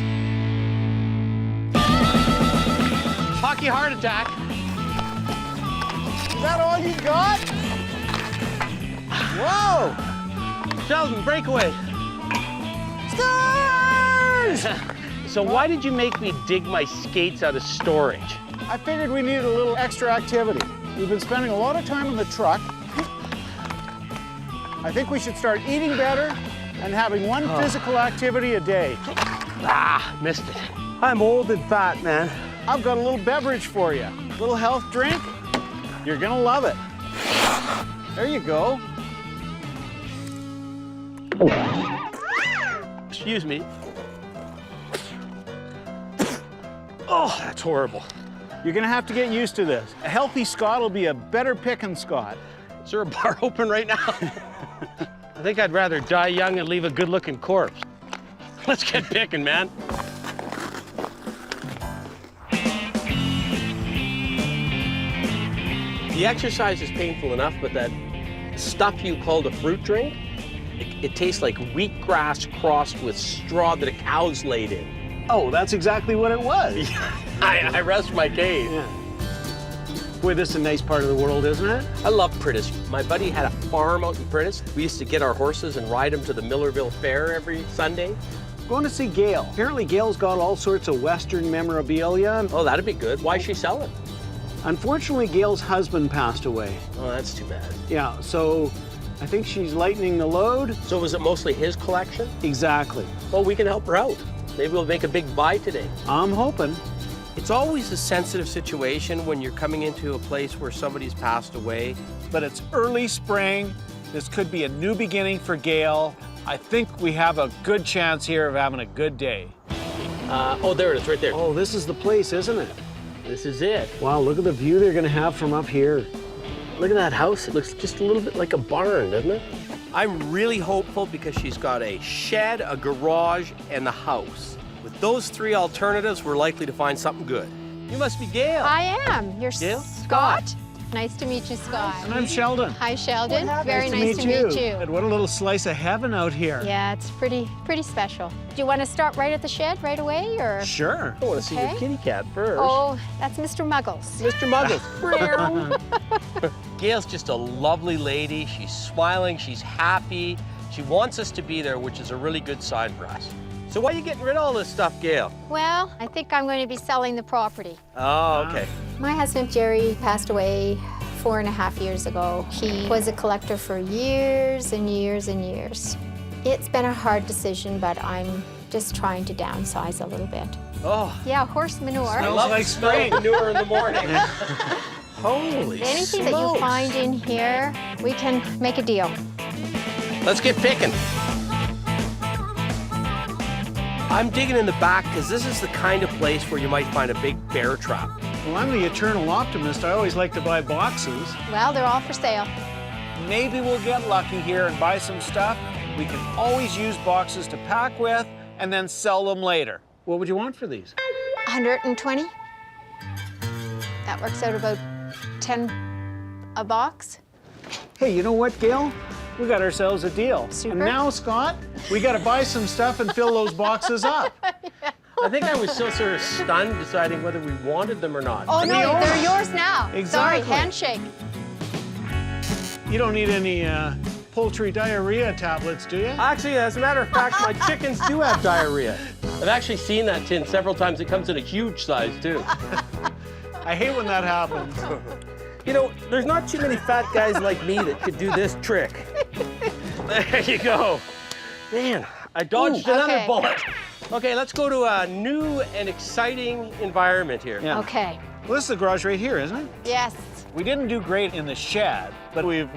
Hockey heart attack. Is that all you got? Whoa! Sheldon, breakaway. Stars! So why did you make me dig my skates out of storage? I figured we needed a little extra activity. We've been spending a lot of time in the truck. I think we should start eating better and having one physical activity a day. Ah, missed it. I'm old and fat, man. I've got a little beverage for you. A little health drink. You're gonna love it. There you go. Excuse me. Oh, that's horrible. You're gonna have to get used to this. A healthy Scott will be a better picking Scott. Is there a bar open right now? I think I'd rather die young and leave a good-looking corpse. Let's get picking, man. The exercise is painful enough, but that stuff you called a fruit drink, it tastes like wheatgrass crossed with straw that a cow's laid in. Oh, that's exactly what it was. I rest my case. Yeah. Boy, this is a nice part of the world, isn't it? I love Prentice. My buddy had a farm out in Prentice. We used to get our horses and ride them to the Millerville Fair every Sunday. Going to see Gail. Apparently Gail's got all sorts of Western memorabilia. Oh, that'd be good. Why's she selling? Unfortunately, Gail's husband passed away. Oh, that's too bad. Yeah, so I think she's lightening the load. So was it mostly his collection? Exactly. Well, we can help her out. Maybe we'll make a big buy today. I'm hoping. It's always a sensitive situation when you're coming into a place where somebody's passed away. But it's early spring. This could be a new beginning for Gail. I think we have a good chance here of having a good day. Oh, there it is, right there. Oh, this is the place, isn't it? This is it. Wow, look at the view they're gonna have from up here. Look at that house. It looks just a little bit like a barn, doesn't it? I'm really hopeful because she's got a shed, a garage, and the house. With those three alternatives, we're likely to find something good. You must be Gail. I am. You're Gail? Scott. Nice to meet you, Scott. And I'm Sheldon. Hi, Sheldon. Very nice to meet you. And what a little slice of heaven out here. Yeah, it's pretty special. Do you want to start right at the shed right away, or? Sure. I want to see your kitty cat first. Oh, that's Mr. Muggles. Mr. Muggles. Gail's just a lovely lady. She's smiling. She's happy. She wants us to be there, which is a really good sign for us. So why are you getting rid of all this stuff, Gail? Well, I think I'm going to be selling the property. Oh, okay. My husband, Jerry, passed away 4.5 years ago. He was a collector for years and years and years. It's been a hard decision, but I'm just trying to downsize a little bit. Oh. Yeah, horse manure. I love like spring manure in the morning. Holy Anything that you find in here, we can make a deal. Let's get picking. I'm digging in the back because this is the kind of place where you might find a big bear trap. Well, I'm the eternal optimist. I always like to buy boxes. Well, they're all for sale. Maybe we'll get lucky here and buy some stuff. We can always use boxes to pack with and then sell them later. What would you want for these? 120. That works out about 10 a box. Hey, you know what, Gail? We got ourselves a deal. Super. And now, Scott, we got to buy some stuff and fill those boxes up. I think I was so sort of stunned deciding whether we wanted them or not. Oh, no, they're yours now. Exactly. Sorry, handshake. You don't need any poultry diarrhea tablets, do you? Actually, as a matter of fact, my chickens do have diarrhea. I've actually seen that tin several times. It comes in a huge size, too. I hate when that happens. You know, there's not too many fat guys like me that could do this trick. There you go. Man, I dodged another bullet. Okay, let's go to a new and exciting environment here. Yeah. Okay. Well, this is the garage right here, isn't it? Yes. We didn't do great in the shed, but we've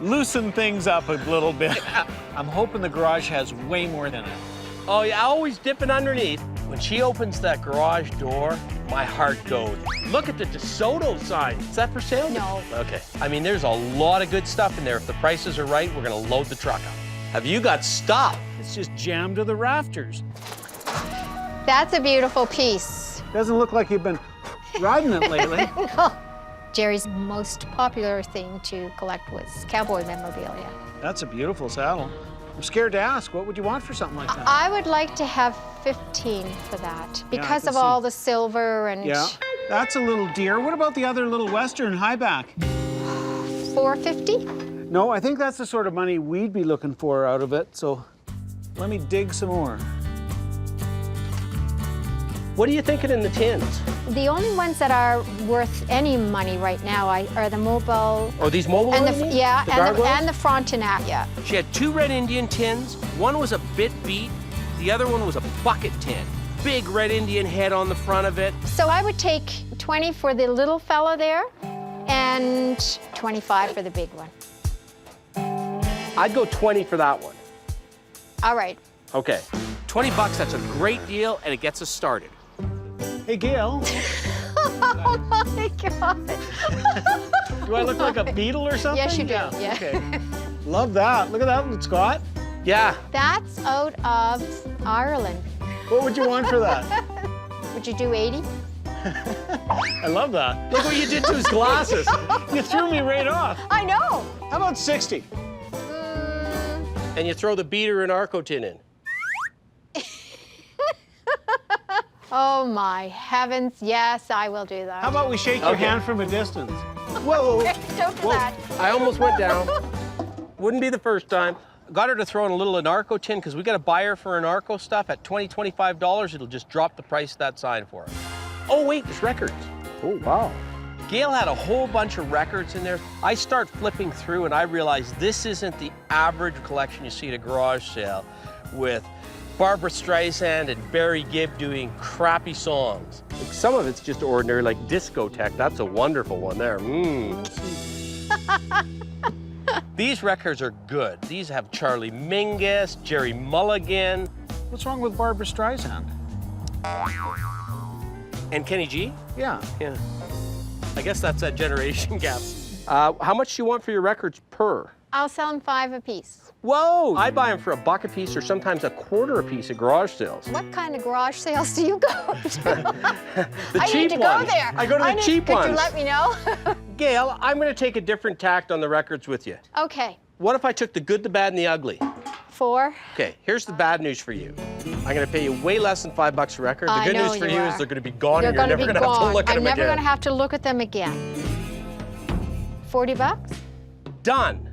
loosened things up a little bit. I'm hoping the garage has way more than it. Oh, yeah, always dipping underneath. When she opens that garage door, my heart goes. Look at the DeSoto sign. Is that for sale? No. Okay. I mean, there's a lot of good stuff in there. If the prices are right, we're going to load the truck up. Have you got stuff? It's just jammed to the rafters. That's a beautiful piece. Doesn't look like you've been riding it lately. No. Jerry's most popular thing to collect was cowboy memorabilia. That's a beautiful saddle. I'm scared to ask, what would you want for something like that? I would like to have 15 for that because of all the silver and... Yeah, that's a little dear. What about the other little Western highback? 450? No, I think that's the sort of money we'd be looking for out of it, so let me dig some more. What are you thinking in the tins? The only ones that are worth any money right now are the mobile... Oh, these mobile and ones? Yeah, the and the Frontenac, yeah. She had 2 Red Indian tins. One was a bit beat. The other one was a bucket tin. Big Red Indian head on the front of it. So I would take 20 for the little fella there and 25 for the big one. I'd go 20 for that one. All right. Okay. 20 bucks, that's a great deal, and it gets us started. Hey, Gail. Oh, my God. Do I look like a beetle or something? Yes, you do. Yeah. Okay. Love that. Look at that one, Scott. Yeah. That's out of Ireland. What would you want for that? Would you do 80? I love that. Look what you did to his glasses. You threw me right off. I know. How about 60? And you throw the beater and Arco tin in. Oh my heavens, yes, I will do that. How about we shake your hand from a distance? Whoa. Don't do that. I almost went down. Wouldn't be the first time. Got her to throw in a little Anarco tin because we got a buyer for Anarco stuff at $20, $25. It'll just drop the price of that sign for us. Oh wait, there's records. Oh, wow. Gail had a whole bunch of records in there. I start flipping through and I realize this isn't the average collection you see at a garage sale with Barbara Streisand and Barry Gibb doing crappy songs. Like some of it's just ordinary, like discotheque. That's a wonderful one there. These records are good. These have Charlie Mingus, Jerry Mulligan. What's wrong with Barbara Streisand? And Kenny G? Yeah. Yeah. I guess that's that generation gap. How much do you want for your records per? I'll sell them 5 apiece. Whoa! I buy them for $1 a piece or sometimes $1/4 a piece at garage sales. What kind of garage sales do you go to? The I cheap need to ones. go there. I go to the cheap ones. Could you let me know? Gail, I'm going to take a different tact on the records with you. Okay. What if I took the good, the bad, and the ugly? 4. Okay, here's the bad news for you. I'm going to pay you way less than $5 a record. The good news for you is they're going to be gone and you're never going to have to look at them again. I'm never going to have to look at them again. $40? Done.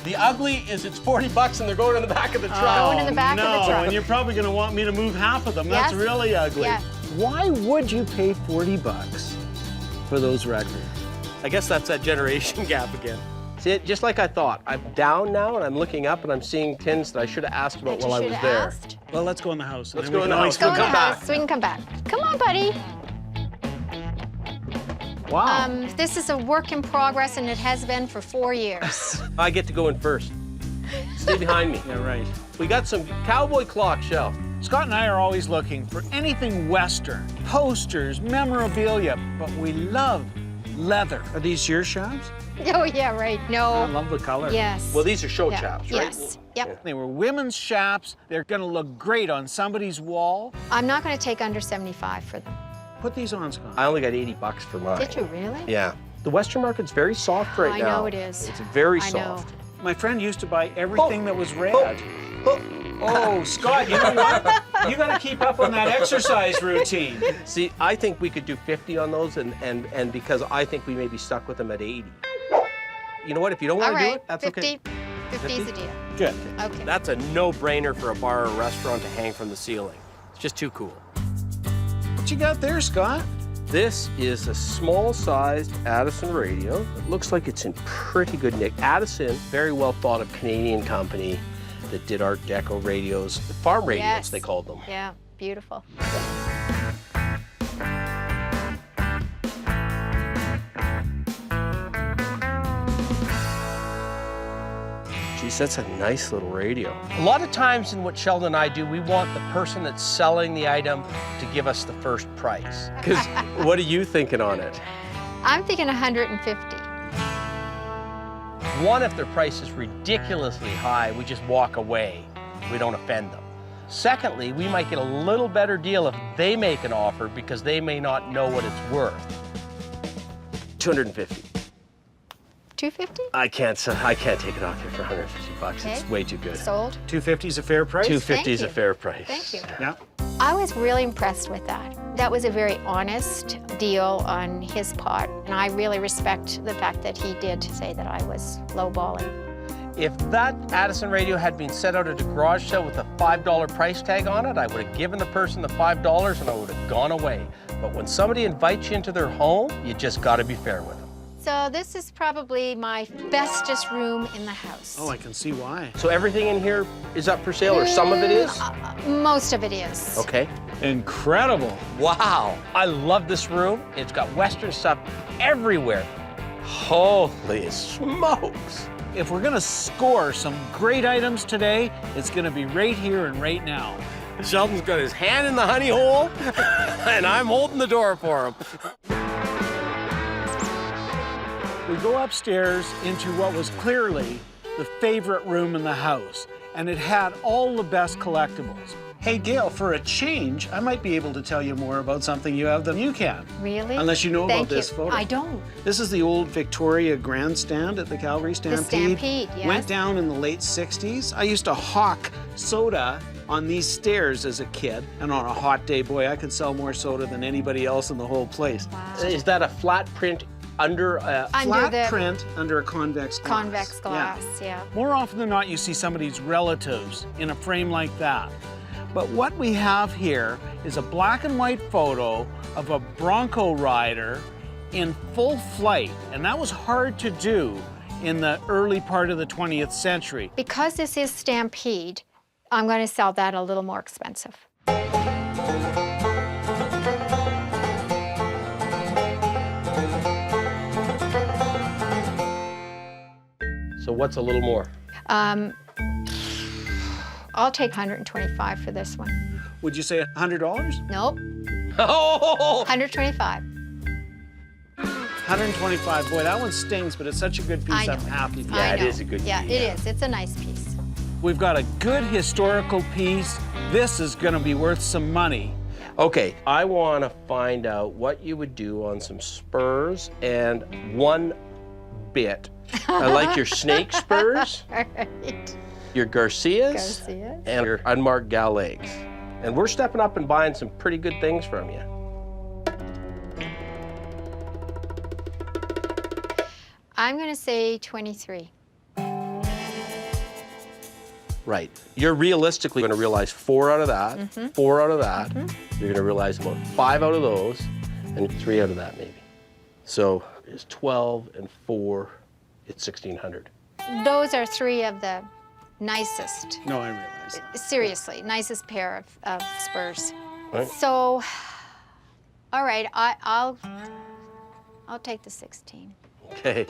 The ugly is it's $40 and they're going in the back of the truck. Going in the back of the truck. And you're probably going to want me to move half of them. Yes. That's really ugly. Yes. Why would you pay $40 for those records? I guess that's that generation gap again. See, just like I thought. I'm down now and I'm looking up and I'm seeing tins that I should have asked about while I was there. Well, let's go in the house. Let's go in the house. Go in the house so we can come back. Come on, buddy. Wow. This is a work in progress and it has been for 4 years. I get to go in first. Stay behind me. Yeah, right. We got some cowboy clock shelf. Scott and I are always looking for anything Western, posters, memorabilia, but we love leather. Are these your shops? Oh, yeah, right. No. I love the color. Yes. Well, these are show Yeah. chaps, right? Yes. Yep. They were women's shops. They're going to look great on somebody's wall. I'm not going to take under 75 for them. Put these on, Scott. I only got $80 for mine. Did you really? Yeah. The Western market's very soft right I now. know it is. It's very I soft. My friend used to buy everything that was red. Oh, Scott, you know what? You got to keep up on that exercise routine. See, I think we could do 50 on those, and because I think we may be stuck with them at 80. You know what? If you don't want to do it, that's 50, okay. 50's a deal. Good. Okay. That's a no-brainer for a bar or a restaurant to hang from the ceiling. It's just too cool. What you got there, Scott? This is a small-sized Addison radio. It looks like it's in pretty good nick. Addison, very well thought of Canadian company that did Art Deco radios, farm radios, Yes. they called them. Yeah, beautiful. Geez, that's a nice little radio. A lot of times in what Sheldon and I do, we want the person that's selling the item to give us the first price. Because what are you thinking on it? I'm thinking 150. One, if their price is ridiculously high, we just walk away. We don't offend them. Secondly, we might get a little better deal if they make an offer because they may not know what it's worth. 250. 250? I can't take it off here for $150. Okay. It's way too good. Sold. 250 is a fair price? 250 is a Thank you. fair price. Thank you. Yeah. I was really impressed with that. That was a very honest deal on his part, and I really respect the fact that he did say that I was lowballing. If that Addison radio had been set out at a garage sale with a $5 price tag on it, I would have given the person the $5 and I would have gone away. But when somebody invites you into their home, you just got to be fair with them. So this is probably my bestest room in the house. Oh, I can see why. So everything in here is up for sale, or some of it is? Most of it is. Okay. Incredible. Wow. I love this room. It's got Western stuff everywhere. Holy smokes. If we're gonna score some great items today, it's gonna be right here and right now. Sheldon's got his hand in the honey hole, and I'm holding the door for him. We go upstairs into what was clearly the favorite room in the house, and it had all the best collectibles. Hey, Gail, for a change, I might be able to tell you more about something you have than you can. Really? Unless you know Thank about this you. photo. I don't. This is the old Victoria grandstand at the Calgary Stampede. The Stampede, yes. Went down in the late 60s. I used to hawk soda on these stairs as a kid, and on a hot day, boy, I could sell more soda than anybody else in the whole place. Wow. Is that a flat print under a Flat print under a convex glass. Convex glass, yeah. More often than not, you see somebody's relatives in a frame like that. But what we have here is a black and white photo of a Bronco rider in full flight, and that was hard to do in the early part of the 20th century. Because this is Stampede, I'm going to sell that a little more expensive. So what's a little more? I'll take 125 for this one. Would you say $100? Nope. Oh! 125. 125. Boy, that one stings, but it's such a good piece. I know. I'm happy for I it. know. is a good Yeah, piece. it is. It's a nice piece. We've got a good historical piece. This is going to be worth some money. Okay, I want to find out what you would do on some spurs and one bit. I like your snake spurs, Right. your Garcias, Garcias. and your unmarked Galegs. And we're stepping up and buying some pretty good things from you. I'm going to say 23. Right. You're realistically going to realize 4 out of that, Mm-hmm. 4 out of that. You're going to realize about 5 out of those, and 3 out of that maybe. So it's 12 and 4, it's 1,600. Those are 3 of the nicest, No, I realize. seriously, nicest pair of spurs. Right. So, all right, I'll take the 16. Okay,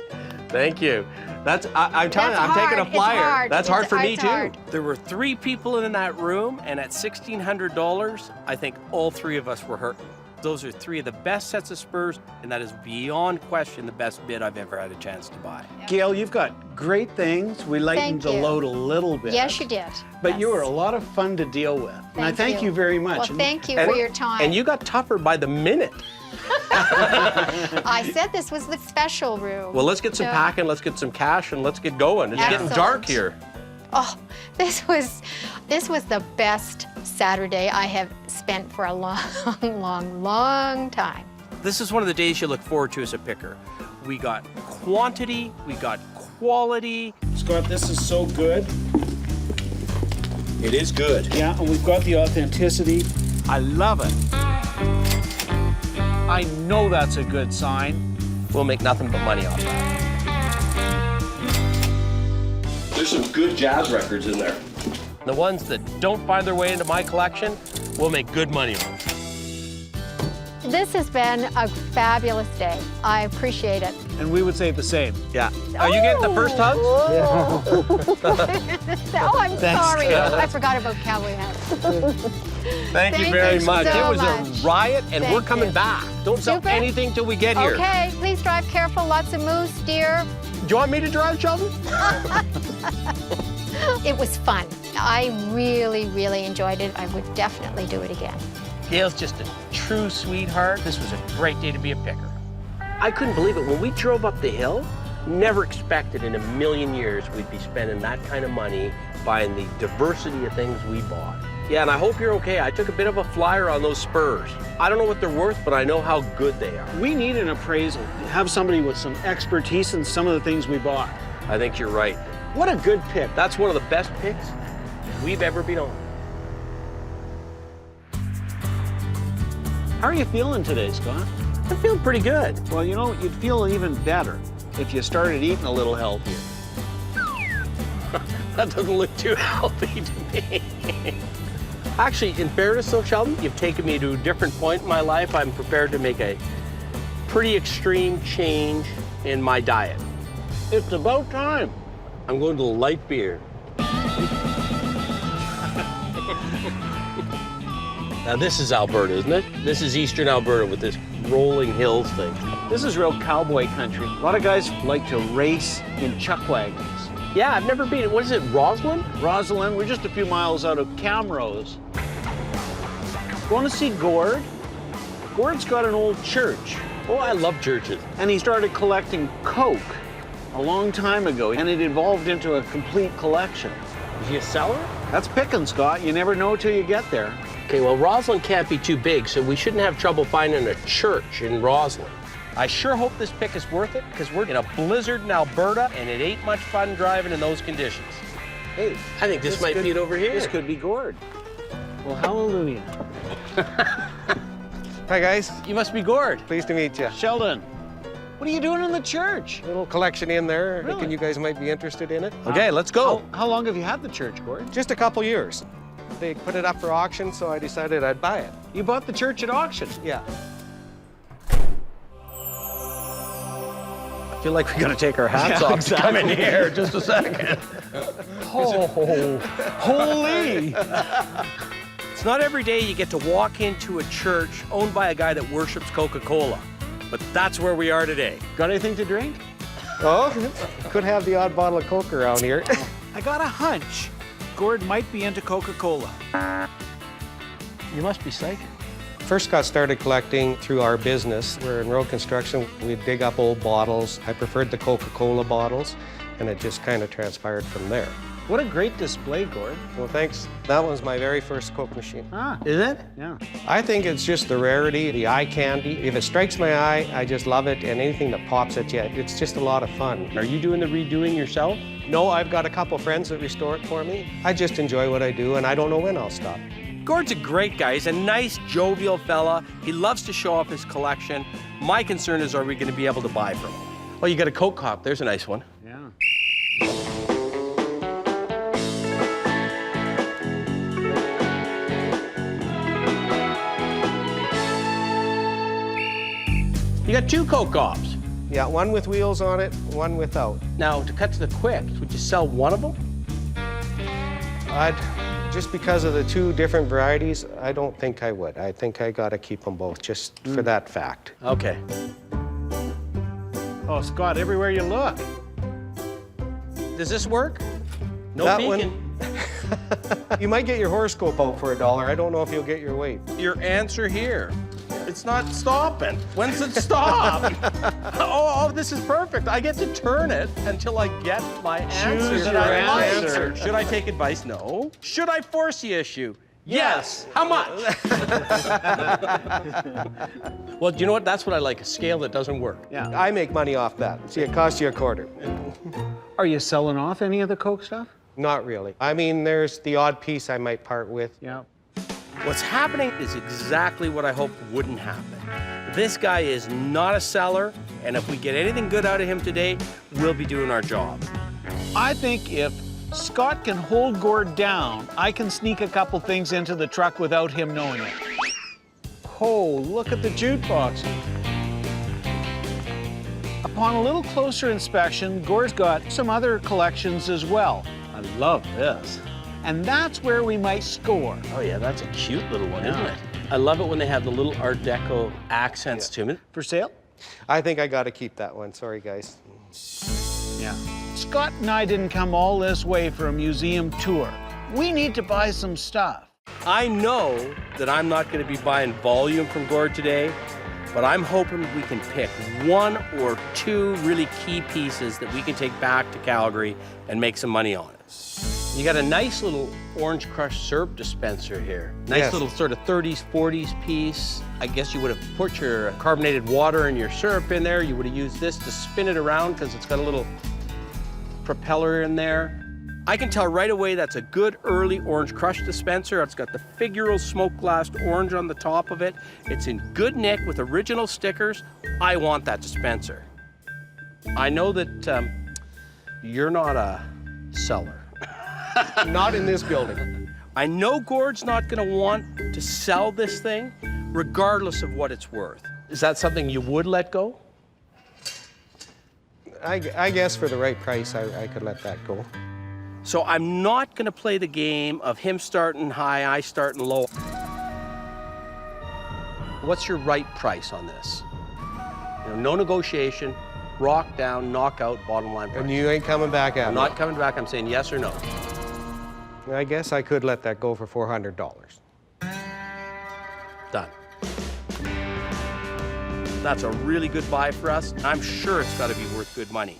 thank you. I'm telling you, That's I'm taking a hard. It's flyer. hard. That's hard It's- for me it's too. hard. There were 3 people in that room, and at $1,600, I think all 3 of us were hurt. Those are 3 of the best sets of spurs, and that is beyond question the best bid I've ever had a chance to buy. Gail, you've got great things. We lightened Thank the you. load a little bit. Yes, you did. But you Yes. were a lot of fun to deal with. And I thank you very much. Well, And- thank you for your time. And you got tougher by the minute. I said this was the special room. Well, let's get some So- packing, let's get some cash, and let's get going. It's getting Excellent. dark here. Oh, this was the best Saturday I have spent for a long time. This is one of the days you look forward to as a picker. We got quantity, we got quality. Scott, this is so good. It is good. Yeah, and we've got the authenticity. I love it. I know that's a good sign. We'll make nothing but money off that. There's some good jazz records in there. The ones that don't find their way into my collection, we'll make good money on. This has been a fabulous day. I appreciate it. And we would say the same. Yeah. Are you getting the first hugs? Oh, I'm Thanks, sorry. Gail. I forgot about cowboy hats. Thank you Thank very you much. so It was much. a riot, and Thank we're coming you. back. Don't sell Super. anything till we get here. Okay, please drive careful. Lots of moose, deer. Do you want me to drive, Sheldon? It was fun. I really enjoyed it. I would definitely do it again. Gail's just a true sweetheart. This was a great day to be a picker. I couldn't believe it. When we drove up the hill, never expected in a million years we'd be spending that kind of money buying the diversity of things we bought. Yeah, and I hope you're okay. I took a bit of a flyer on those spurs. I don't know what they're worth, but I know how good they are. We need an appraisal. Have somebody with some expertise in some of the things we bought. I think you're right. What a good pick. That's one of the best picks we've ever been on. How are you feeling today, Scott? I'm feeling pretty good. Well, you know, you'd feel even better if you started eating a little healthier. That doesn't look too healthy to me. Actually, in fairness though, Sheldon, you've taken me to a different point in my life. I'm prepared to make a pretty extreme change in my diet. It's about time. I'm going to light beer. Now this is Alberta, isn't it? This is eastern Alberta with this rolling hills thing. This is real cowboy country. A lot of guys like to race in chuck wagons. Yeah, I've never been. What is it, Roslyn? Roslyn, we're just a few miles out of Camrose. Want to see Gourd? Gourd's got an old church. Oh, I love churches. And he started collecting Coke a long time ago, and it evolved into a complete collection. Is he a seller? That's picking, Scott. You never know till you get there. Okay, well, Roslyn can't be too big, so we shouldn't have trouble finding a church in Roslyn. I sure hope this pick is worth it, because we're in a blizzard in Alberta, and it ain't much fun driving in those conditions. Hey, I think this might be it over here. This could be Gourd. Well, hallelujah. Hi, guys. You must be Gourd. Pleased to meet you. Sheldon, what are you doing in the church? Little collection in there. Really? Thinking you guys might be interested in it. Okay, let's go. How long have you had the church, Gourd? Just a couple years. They put it up for auction, so I decided I'd buy it. You bought the church at auction? Yeah. I feel like we gotta take our hats off to come in here. Just a second. Oh, holy! It's not every day you get to walk into a church owned by a guy that worships Coca-Cola, but that's where we are today. Got anything to drink? Oh, could have the odd bottle of Coke around here. I got a hunch. Gourd might be into Coca-Cola. You must be psychic. First got started collecting through our business. We're in road construction. We'd dig up old bottles. I preferred the Coca-Cola bottles, and it just kind of transpired from there. What a great display, Gourd. Well, thanks. That was my very first Coke machine. Ah, is it? Yeah. I think it's just the rarity, the eye candy. If it strikes my eye, I just love it, and anything that pops at you, it's just a lot of fun. Are you doing the redoing yourself? No, I've got a couple friends that restore it for me. I just enjoy what I do, and I don't know when I'll stop. Gourd's a great guy. He's a nice, jovial fella. He loves to show off his collection. My concern is, are we going to be able to buy from him? Oh, you got a Coke cup. There's a nice one. Yeah. You got two Coke cups. Yeah, one with wheels on it, one without. Now, to cut to the quick, would you sell one of them? Just because of the two different varieties, I don't think I would. I think I gotta keep them both, just for that fact. Okay. Oh, Scott, everywhere you look. Does this work? No That beacon. You might get your horoscope out for $1. I don't know if you'll get your weight. Your answer here. It's not stopping. When's it stop? oh, this is perfect. I get to turn it until I get my answer. Choose that your I like. answer. Should I take advice? No. Should I force the issue? Yes. How much? Well, you know what? That's what I like, a scale that doesn't work. Yeah. I make money off that. See, it costs you a quarter. Are you selling off any of the Coke stuff? Not really. I mean, there's the odd piece I might part with. Yeah. What's happening is exactly what I hoped wouldn't happen. This guy is not a seller, and if we get anything good out of him today, we'll be doing our job. I think if Scott can hold Gourd down, I can sneak a couple things into the truck without him knowing it. Oh, look at the jukebox. Upon a little closer inspection, Gourd's got some other collections as well. I love this. And that's where we might score. Oh yeah, that's a cute little one, isn't it? I love it when they have the little Art Deco accents to it. For sale? I think I gotta keep that one. Sorry, guys. Yeah. Scott and I didn't come all this way for a museum tour. We need to buy some stuff. I know that I'm not going to be buying volume from Gourd today, but I'm hoping we can pick one or two really key pieces that we can take back to Calgary and make some money on it. You got a nice little orange crushed syrup dispenser here. Nice Yes. little sort of 30s, 40s piece. I guess you would have put your carbonated water and your syrup in there. You would have used this to spin it around because it's got a little propeller in there. I can tell right away that's a good early orange crush dispenser. It's got the figural smoke glassed orange on the top of it. It's in good nick with original stickers. I want that dispenser. I know that you're not a seller. Not in this building. I know Gourd's not going to want to sell this thing, regardless of what it's worth. Is that something you would let go? I guess for the right price, I could let that go. So I'm not going to play the game of him starting high, I starting low. What's your right price on this? You know, no negotiation, rock down, knockout, bottom line price. And you ain't coming back at I'm me? not coming back. I'm saying yes or no. I guess I could let that go for $400. Done. That's a really good buy for us. I'm sure it's got to be worth good money.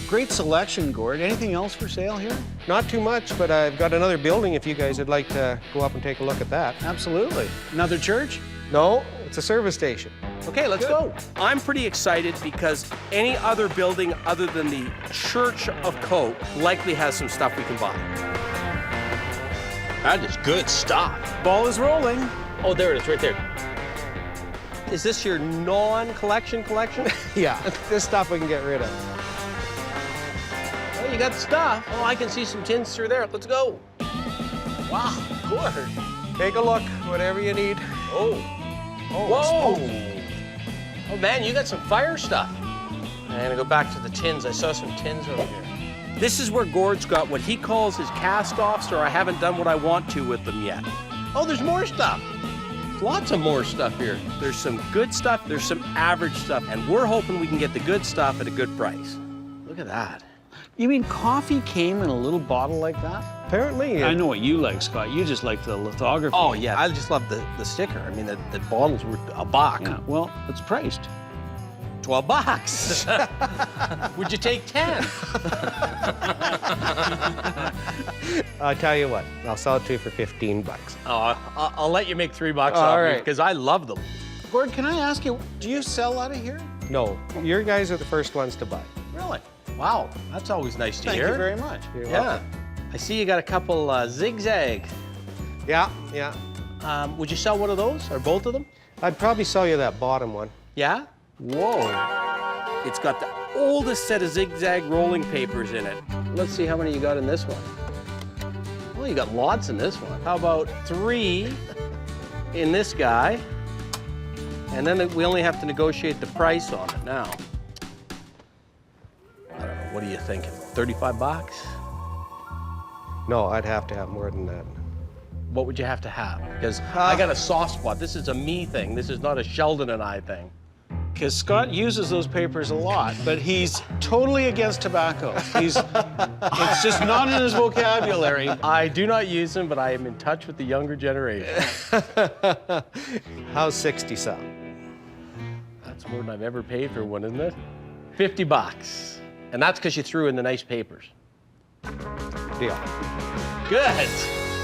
Great selection, Gourd. Anything else for sale here? Not too much, but I've got another building if you guys would like to go up and take a look at that. Absolutely. Another church? No, it's a service station. Okay, let's go. I'm pretty excited because any other building other than the Church of Coke likely has some stuff we can buy. That is good stuff. Ball is rolling. Oh, there it is, right there. Is this your non-collection collection? Yeah, this stuff we can get rid of. Oh, you got stuff. Oh, I can see some tins through there. Let's go. Wow, Gourd. Take a look, whatever you need. Oh. Whoa. Oh, man, you got some fire stuff. I'm gonna go back to the tins. I saw some tins over here. This is where Gourd's got what he calls his cast-offs, or I haven't done what I want to with them yet. Oh, there's more stuff. Lots of more stuff here. There's some good stuff, there's some average stuff, and we're hoping we can get the good stuff at a good price. Look at that. You mean coffee came in a little bottle like that? Apparently. I know what you like, Scott. You just like the lithography. Oh, yeah, I just love the sticker. I mean, the bottles were $1. Yeah, well, it's priced. $12. Would you take 10? I'll tell you what, I'll sell it to you for $15. Oh, I'll let you make $3 off All me right. because I love them. Gourd, can I ask you, do you sell out of here? No, your guys are the first ones to buy. Really? Wow, that's always nice to hear. Thank you very much. You're Yeah. welcome. I see you got a couple zigzag. Yeah, yeah. Would you sell one of those or both of them? I'd probably sell you that bottom one. Yeah? Whoa. It's got the oldest set of zigzag rolling papers in it. Let's see how many you got in this one. Well, you got lots in this one. How about 3 in this guy? And then we only have to negotiate the price on it now. I don't know, what are you thinking? $35? No, I'd have to have more than that. What would you have to have? Because I got a soft spot. This is a me thing. This is not a Sheldon and I thing. Because Scott uses those papers a lot, but he's totally against tobacco. It's just not in his vocabulary. I do not use them, but I am in touch with the younger generation. How's 60 sell? That's more than I've ever paid for one, isn't it? $50. And that's because you threw in the nice papers. Deal. Good.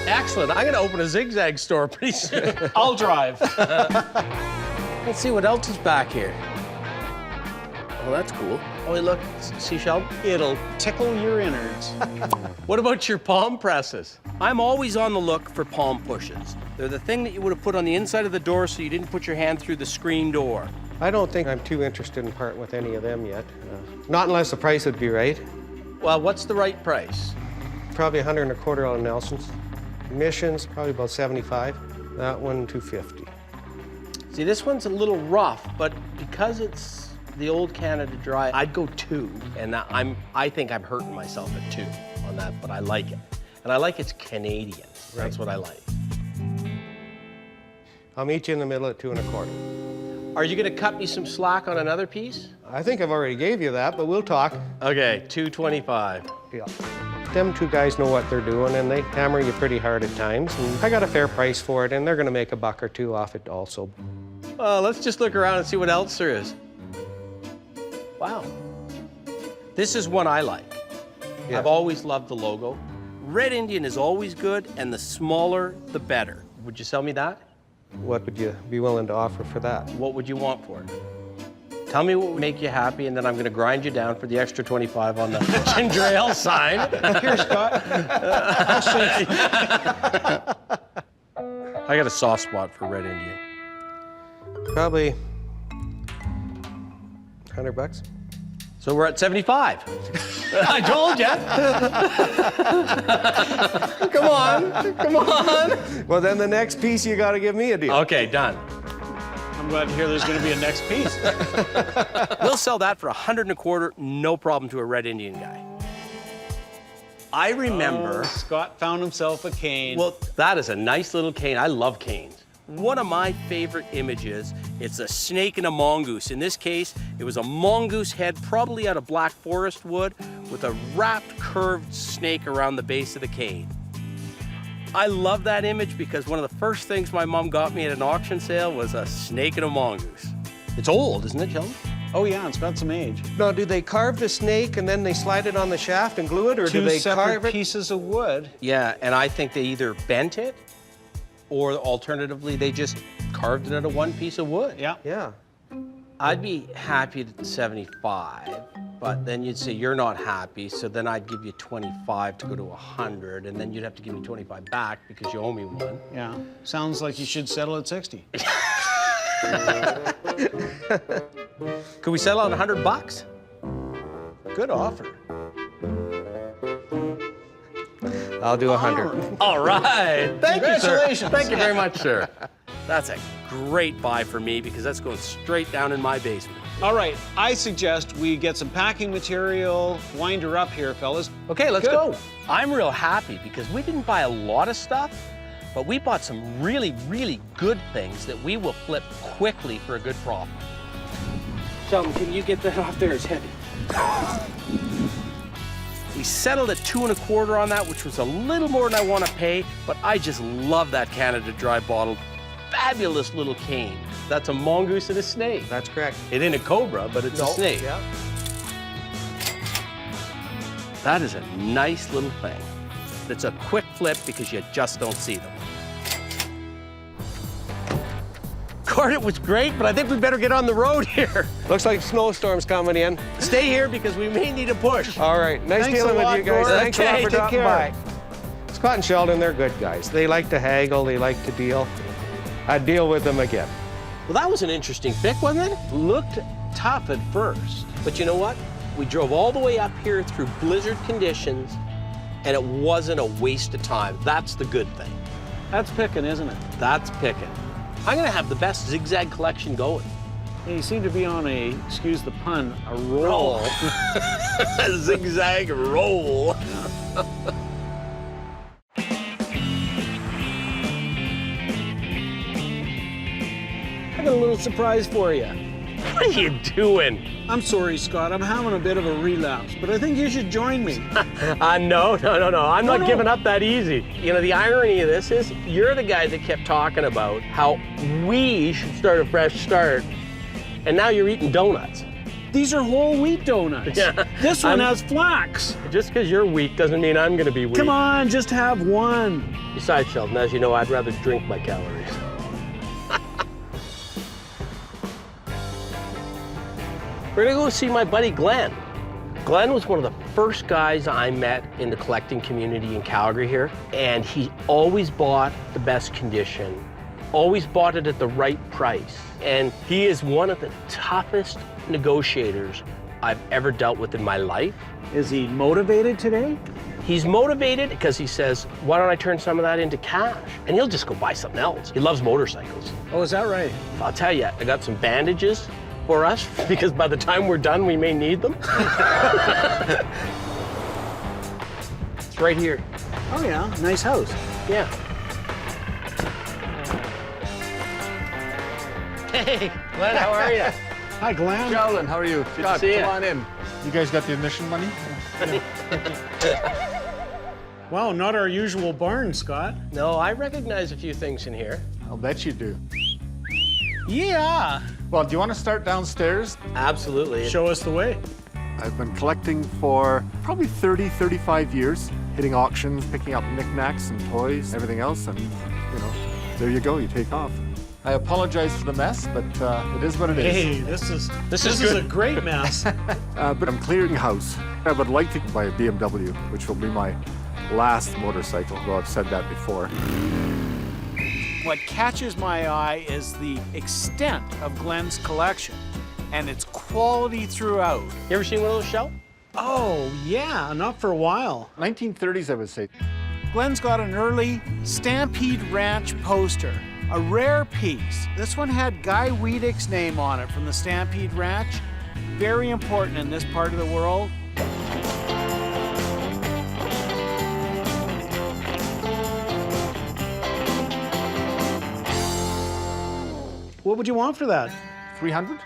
Excellent. I'm going to open a zigzag store pretty soon. I'll drive. Let's see what else is back here. Oh, that's cool. Oh, hey, look. See, Sheldon? It'll tickle your innards. What about your palm presses? I'm always on the look for palm pushes. They're the thing that you would have put on the inside of the door so you didn't put your hand through the screen door. I don't think I'm too interested in parting with any of them yet. Not unless the price would be right. Well, what's the right price? Probably $125 on Nelson's. Missions, probably about $75. That one, $250. See, this one's a little rough, but because it's the old Canada Dry, I'd go 2. And I think I'm hurting myself at 2 on that, but I like it. And I like it's Canadian. That's what I like. I'll meet you in the middle at $225. Are you gonna cut me some slack on another piece? I think I've already gave you that, but we'll talk. Okay, $225. Yeah. Them two guys know what they're doing, and they hammer you pretty hard at times. And I got a fair price for it, and they're gonna make $1 or $2 off it also. Let's just look around and see what else there is. Wow. This is one I like. Yeah. I've always loved the logo. Red Indian is always good, and the smaller, the better. Would you sell me that? What would you be willing to offer for that? What would you want for it? Tell me what would make you happy, and then I'm gonna grind you down for the extra 25 on the ginger ale sign. Here, Scott. I got a soft spot for Red Indian. Probably $100. So we're at 75. I told you. Come on, come on. Well, then the next piece, you got to give me a deal. Okay, done. I'm glad to hear there's going to be a next piece. We'll sell that for $125, no problem to a Red Indian guy. I remember. Scott found himself a cane. Well, that is a nice little cane. I love canes. one of my favorite images. It's a snake and a mongoose. In this case, it was a mongoose head, probably out of black forest wood, with a wrapped, curved snake around the base of the cane. I love that image because one of the first things my mom got me at an auction sale was a snake and a mongoose. It's old, isn't it, Sheldon? Oh yeah, it's got some age. Now, do they carve the snake and then they slide it on the shaft and glue it, or do they carve it? Pieces of wood. Yeah, and I think they either bent it, or alternatively, they just carved it out of one piece of wood. Yeah. Yeah. I'd be happy at 75, but then you'd say you're not happy, so then I'd give you 25 to go to 100, and then you'd have to give me 25 back because you owe me one. Yeah. Sounds like you should settle at 60. Could we settle on $100? Good offer. I'll do 100. All right. Thank you, sir. Congratulations. Thank you very much, sir. That's a great buy for me because that's going straight down in my basement. All right, I suggest we get some packing material, wind her up here, fellas. Okay, let's Good. go. I'm real happy because we didn't buy a lot of stuff, but we bought some really, really good things that we will flip quickly for a good profit. Sheldon, can you get that off there? It's heavy. We settled at 2 1/4 on that, which was a little more than I want to pay, but I just love that Canada Dry bottle. Fabulous little cane. That's a mongoose and a snake. That's correct. It ain't a cobra, but it's a snake. Yeah. That is a nice little thing. It's a quick flip because you just don't see them. Gord, it was great, but I think we better get on the road here. Looks like snowstorm's coming in. Stay here because we may need a push. All right, nice Thanks dealing a with lot, you guys. Gord. Thanks a lot Okay, for take dropping care. by. Scott and Sheldon, they're good guys. They like to haggle, they like to deal. I'd deal with them again. Well, that was an interesting pick, wasn't it? Looked tough at first. But you know what? We drove all the way up here through blizzard conditions, and it wasn't a waste of time. That's the good thing. That's picking, isn't it? That's picking. I'm gonna have the best zigzag collection going. Yeah, you seem to be on a, excuse the pun, a roll. Zigzag roll. I got a little surprise for you. What are you doing? I'm sorry, Scott. I'm having a bit of a relapse, but I think you should join me. No. I'm not No. giving up that easy. You know, the irony of this is you're the guy that kept talking about how we should start a fresh start, and now you're eating donuts. These are whole wheat donuts. Yeah. This one has flax. Just because you're weak doesn't mean I'm going to be weak. Come on, just have one. Besides, Sheldon, as you know, I'd rather drink my calories. We're gonna go see my buddy Glenn. Glenn was one of the first guys I met in the collecting community in Calgary here, and he always bought the best condition, always bought it at the right price. And he is one of the toughest negotiators I've ever dealt with in my life. Is he motivated today? He's motivated because he says, why don't I turn some of that into cash? And he'll just go buy something else. He loves motorcycles. Oh, is that right? I'll tell you, I got some bandages for us because by the time we're done, we may need them. It's right here. Oh yeah, nice house. Yeah. Hey, Glenn, how are you? Hi, Glenn. Sheldon, how are you? Good to see you. Come on in. You guys got the admission money? Wow, not our usual barn, Scott. No, I recognize a few things in here. I'll bet you do. Yeah. Well, do you want to start downstairs? Absolutely. Show us the way. I've been collecting for probably 30, 35 years, hitting auctions, picking up knickknacks and toys, everything else, and, you know, there you go, you take off. I apologize for the mess, but it is what it is. Hey, this is a great mess. But I'm clearing house. I would like to buy a BMW, which will be my last motorcycle, though I've said that before. What catches my eye is the extent of Glenn's collection and its quality throughout. You ever seen one of those, Shell? Oh, yeah, not for a while. 1930s, I would say. Glenn's got an early Stampede Ranch poster, a rare piece. This one had Guy Wiedeck's name on it from the Stampede Ranch. Very important in this part of the world. What would you want for that? 300?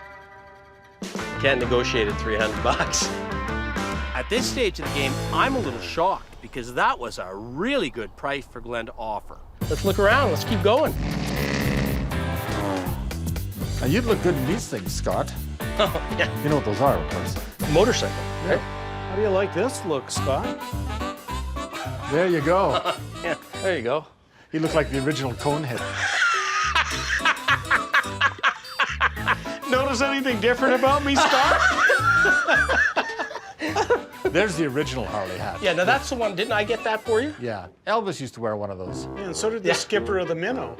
Can't negotiate at 300 bucks. At this stage of the game, I'm a little shocked because that was a really good price for Glenn to offer. Let's look around. Let's keep going. Now, you'd look good in these things, Scott. Oh, yeah. You know what those are, of course. Motorcycle. Yeah. How do you like this look, Scott? There you go. Yeah, there you go. He looked like the original Conehead. Notice anything different about me, Scott? There's the original Harley hat. Yeah, now that's the one. Didn't I get that for you? Yeah, Elvis used to wear one of those. Yeah, and so did the skipper of the Minnow.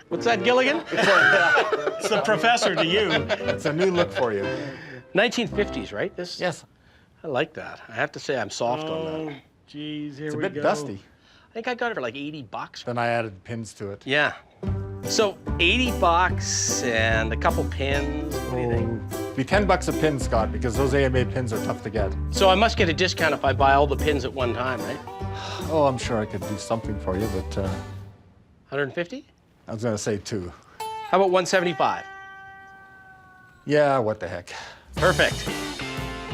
What's that, Gilligan? It's the professor to you. It's a new look for you. 1950s, right? This. Yes. I like that. I have to say I'm soft on that. Geez, here It's a we bit go. dusty. I think I got it for like 80 bucks. Then I added pins to it. Yeah. So 80 bucks and a couple pins. What do you think? Be 10 bucks a pin, Scott, because those AMA pins are tough to get. So I must get a discount if I buy all the pins at one time, right? Oh, I'm sure I could do something for you, but 150? I was going to say 2. How about 175? Yeah, what the heck. Perfect.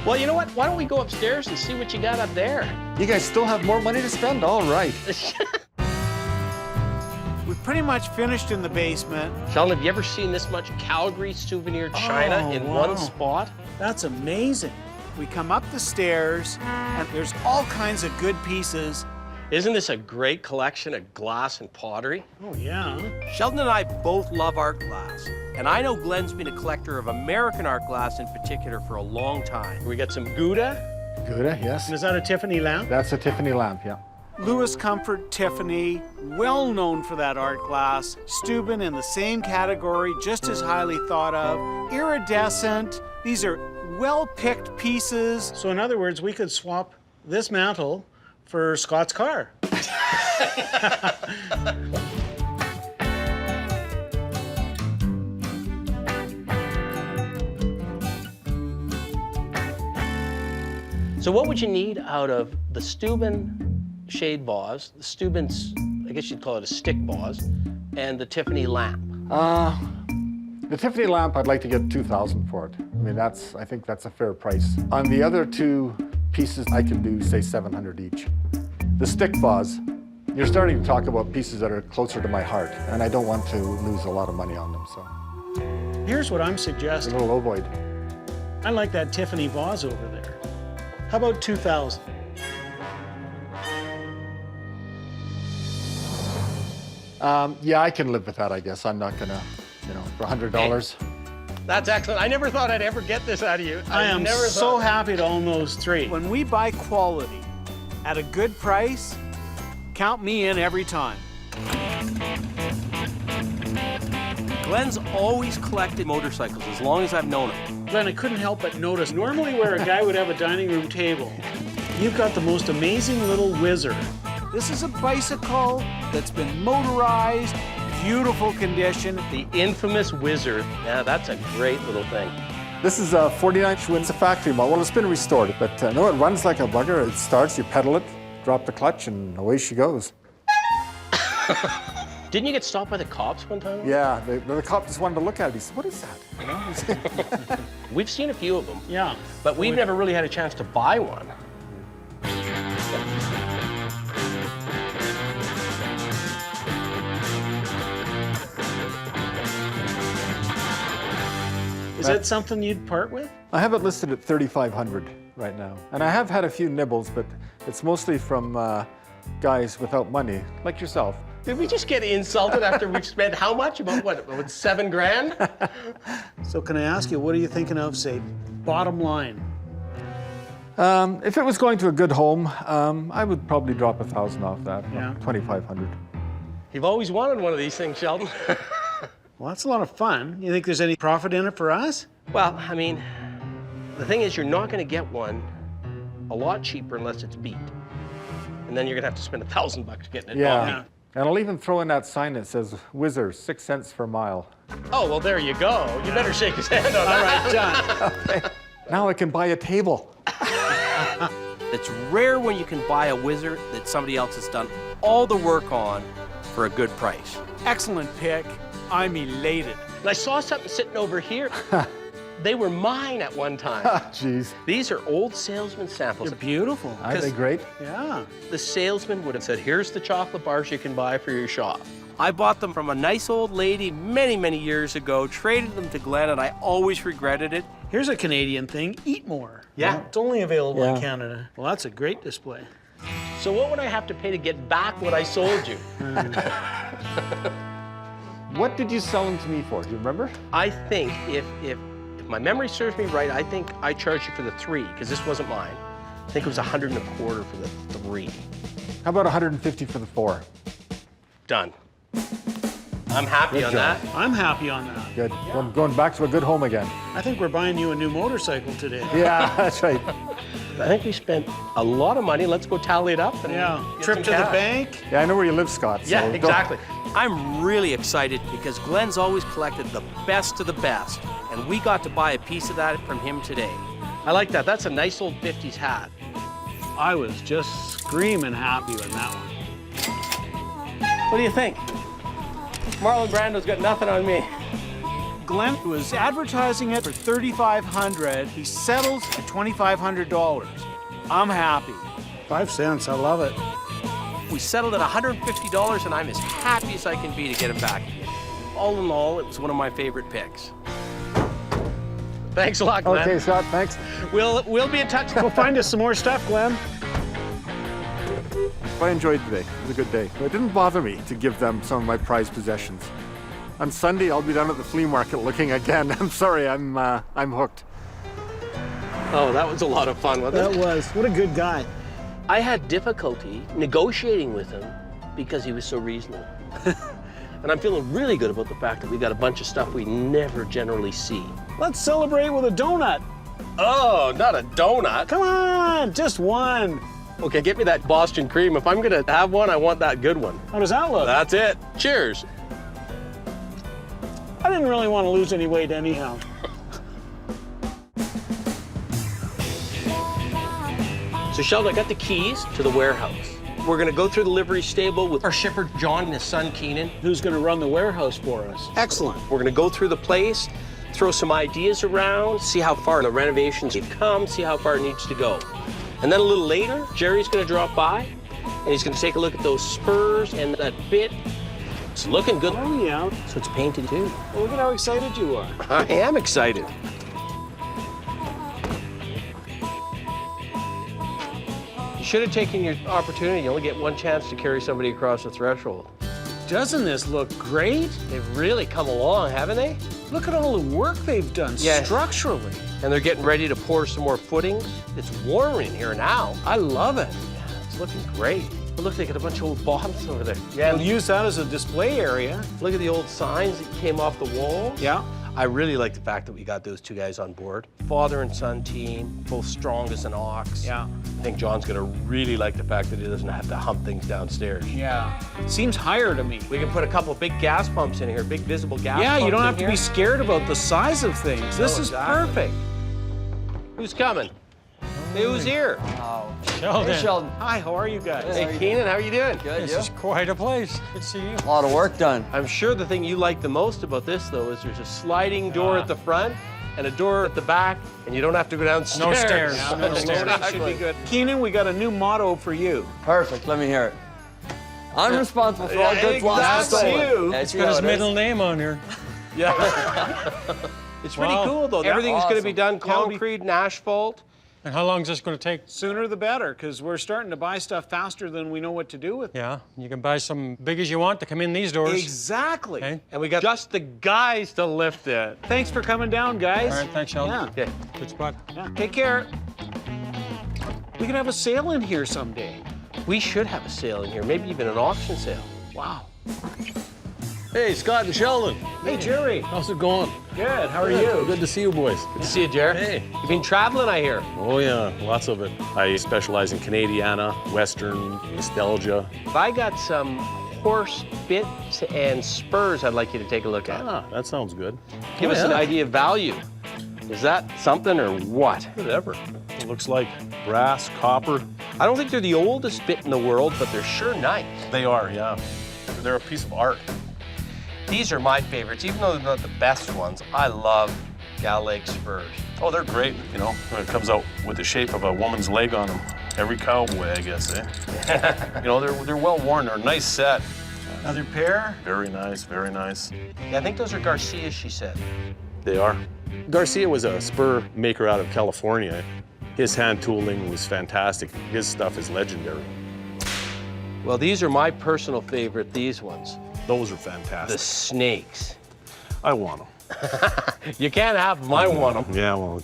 Well, you know what? Why don't we go upstairs and see what you got up there? You guys still have more money to spend? All right. We've pretty much finished in the basement. Sheldon, have you ever seen this much Calgary souvenir china in one spot? That's amazing. We come up the stairs, and there's all kinds of good pieces. Isn't this a great collection of glass and pottery? Oh, yeah. Sheldon and I both love art glass. And I know Glenn's been a collector of American art glass in particular for a long time. We got some Gouda. Gouda, yes. And is that a Tiffany lamp? That's a Tiffany lamp, yeah. Lewis Comfort Tiffany, well known for that art glass. Steuben in the same category, just as highly thought of. Iridescent. These are well-picked pieces. So in other words, we could swap this mantle for Scott's car. So what would you need out of the Steuben shade vase, the Steuben's, I guess you'd call it a stick vase, and the Tiffany lamp? The Tiffany lamp, I'd like to get $2,000 for it. I mean, I think that's a fair price. On the other two pieces, I can do, say, $700 each. The stick vase, you're starting to talk about pieces that are closer to my heart, and I don't want to lose a lot of money on them, so. Here's what I'm A suggesting. little ovoid. I like that Tiffany vase over there. How about 2,000? Yeah, I can live with that, I guess. I'm not gonna, for $100. That's excellent. I never thought I'd ever get this out of you. I am never so thought. happy to own those three. When we buy quality at a good price, count me in every time. Glenn's always collected motorcycles as long as I've known him. Glenn, I couldn't help but notice, normally where a guy would have a dining room table, you've got the most amazing little Whizzer. This is a bicycle that's been motorized, beautiful condition. The infamous Whizzer. Yeah, that's a great little thing. This is a 49-inch Wint. It's a factory model. Well, it's been restored, but no, it runs like a bugger. It starts, you pedal it, drop the clutch, and away she goes. Didn't you get stopped by the cops one time? Yeah, the cop just wanted to look at it. He said, "What is that?" We've seen a few of them. Yeah. But we've never really had a chance to buy one. Is that something you'd part with? I have it listed at $3,500 right now. And I have had a few nibbles, but it's mostly from guys without money, like yourself. Did we just get insulted after we've spent how much? About what, $7 grand? So can I ask you, what are you thinking of, say, bottom line? If it was going to a good home, I would probably drop $1,000 off that, Yeah. $2,500. You've always wanted one of these things, Sheldon. Well, that's a lot of fun. You think there's any profit in it for us? Well, I mean, the thing is, you're not going to get one a lot cheaper unless it's beat. And then you're going to have to spend $1,000 getting it not Yeah. beat. And I'll even throw in that sign that says, Whizzer, 6 cents per mile. Oh, well, there you go. You better shake his hand on that. All right, done. Okay. Now I can buy a table. It's rare when you can buy a Whizzer that somebody else has done all the work on for a good price. Excellent pick. I'm elated. And I saw something sitting over here. They were mine at one time. Jeez. These are old salesman samples. They're beautiful. Aren't they great? Yeah. The salesman would have said, here's the chocolate bars you can buy for your shop. I bought them from a nice old lady many, many years ago, traded them to Glenn, and I always regretted it. Here's a Canadian thing, eat more. Yeah. It's only available in Yeah. Canada. Well, that's a great display. So what would I have to pay to get back what I sold you? What did you sell them to me for? Do you remember? I think if my memory serves me right, I think I charged you for the 3, because this wasn't mine. I think it was $125 for the 3. How about 150 for the 4? Done. I'm happy Good on job. that. I'm happy on that. Good. I'm going back to a good home again. I think we're buying you a new motorcycle today. Yeah, that's right. I think we spent a lot of money. Let's go tally it up. And Yeah. get Trip some to the cash. bank. Yeah, I know where you live, Scott. So Yeah, don't- exactly. I'm really excited because Glenn's always collected the best of the best, and we got to buy a piece of that from him today. I like that. That's a nice old 50s hat. I was just screaming happy with that one. What do you think? Marlon Brando's got nothing on me. Glenn was advertising it for $3,500. He settles at $2,500. I'm happy. 5 cents, I love it. We settled at $150, and I'm as happy as I can be to get him back again. All in all, it was one of my favorite picks. Thanks a lot, Glenn. Okay, Scott, thanks. We'll be in touch. Go find us some more stuff, Glenn. I enjoyed today. It was a good day. It didn't bother me to give them some of my prized possessions. On Sunday, I'll be down at the flea market looking again. I'm sorry, I'm hooked. Oh, that was a lot of fun, wasn't it? That was. What a good guy. I had difficulty negotiating with him because he was so reasonable. And I'm feeling really good about the fact that we got a bunch of stuff we never generally see. Let's celebrate with a donut. Oh, not a donut. Come on, just one. Okay, get me that Boston cream. If I'm gonna have one, I want that good one. How does that look? That's it. Cheers. I didn't really want to lose any weight anyhow. So Sheldon, I got the keys to the warehouse. We're gonna go through the livery stable with our shipper, John, and his son, Keenan. Who's going to run the warehouse for us? Excellent. We're gonna go through the place, throw some ideas around, see how far the renovations have come, see how far it needs to go. And then a little later, Jerry's gonna drop by, and he's gonna take a look at those spurs and that bit. It's looking good. Oh, yeah. So it's painted too. Well, look at how excited you are. I am excited. You should have taken your opportunity. You only get one chance to carry somebody across the threshold. Doesn't this look great? They've really come along, haven't they? Look at all the work they've done structurally. And they're getting ready to pour some more footings. It's warm in here now. I love it. Yeah, it's looking great. But look, they got a bunch of old bottles over there. Yeah, we'll use that as a display area. Look at the old signs that came off the wall. Yeah. I really like the fact that we got those two guys on board. Father and son team, both strong as an ox. Yeah. I think John's gonna really like the fact that he doesn't have to hump things downstairs. Yeah. Seems higher to me. We can put a couple big gas pumps in here, big visible gas pumps. Yeah, you don't in have to here. be scared about the size of things. This is exactly. perfect. Who's coming? Who's here? Sheldon. Hey, Sheldon. Hi, how are you guys? Hey, Keenan, how are you doing? Good, This you? is quite a place. Good to see you. A lot of work done. I'm sure the thing you like the most about this, though, is there's a sliding door at the front and a door at the back, and you don't have to go downstairs. No stairs. No stairs. That should be good. Keenan, we got a new motto for you. Perfect. Let me hear it. I'm responsible for all goods lost and That's stolen. you. That's Got his how it is. middle name on here. Yeah. It's pretty Wow. cool, though. Yeah, Everything's going to be awesome. done concrete and asphalt. And how long is this going to take? Sooner the better, because we're starting to buy stuff faster than we know what to do with. Yeah, you can buy some big as you want to come in these doors. Exactly. Okay. And we got just the guys to lift it. Thanks for coming down, guys. All right, thanks, Sheldon. Yeah. Okay. Good spot. Yeah. Take care. We could have a sale in here someday. We should have a sale in here, maybe even an auction sale. Wow. Hey, Scott and Sheldon. Hey, Jerry. How's it going? Good. How are you? Good to see you boys. Good to see you, Jared. Hey. You've been traveling, I hear. Oh yeah, lots of it. I specialize in Canadiana, Western, nostalgia. I got some horse bits and spurs I'd like you to take a look at. Ah, that sounds good. Give us an idea of value. Is that something or what? Whatever. It looks like brass, copper. I don't think they're the oldest bit in the world, but they're sure nice. They are, yeah. They're a piece of art. These are my favorites, even though they're not the best ones. I love Gal Lake spurs. Oh, they're great, you know. It comes out with the shape of a woman's leg on them. Every cowboy, I guess, eh? You know, they're well worn. They're a nice set. Another pair? Very nice, very nice. Yeah, I think those are Garcias, she said. They are. Garcia was a spur maker out of California. His hand tooling was fantastic. His stuff is legendary. Well, these are my personal favorite, these ones. Those are fantastic. The snakes. I want them. You can't have them, I want them. Yeah, well,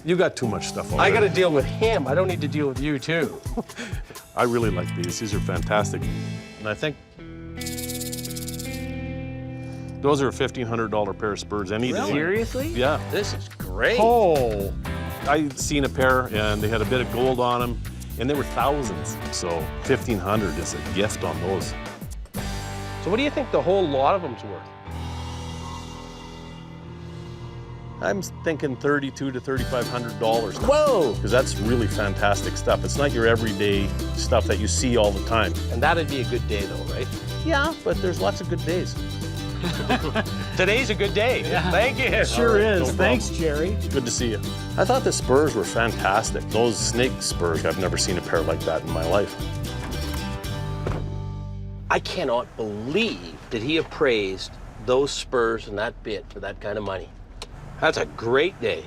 you got too much stuff already. I gotta deal with him. I don't need to deal with you, too. I really like these. These are fantastic. And I think those are a $1,500 pair of spurs any day. Seriously? Yeah. This is great. Oh, I seen a pair and they had a bit of gold on them and they were thousands. So $1,500 is a gift on those. So what do you think the whole lot of them's worth? I'm thinking $3,200 to $3,500. Whoa! Because that's really fantastic stuff. It's not your everyday stuff that you see all the time. And that'd be a good day though, right? Yeah, but there's lots of good days. Today's a good day. Yeah. Thank you. Sure All right, is. no problem. Thanks, Jerry. Good to see you. I thought the spurs were fantastic. Those snake spurs, I've never seen a pair like that in my life. I cannot believe that he appraised those spurs and that bit for that kind of money. That's a great day.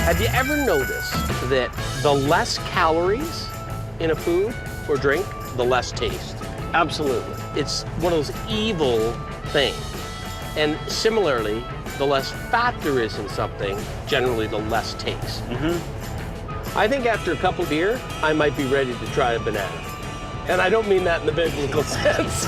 Have you ever noticed that the less calories in a food or drink, the less taste? Absolutely. It's one of those evil things. And similarly, the less fat there is in something, generally the less taste. I think after a couple of beer, I might be ready to try a banana. And I don't mean that in the biblical sense.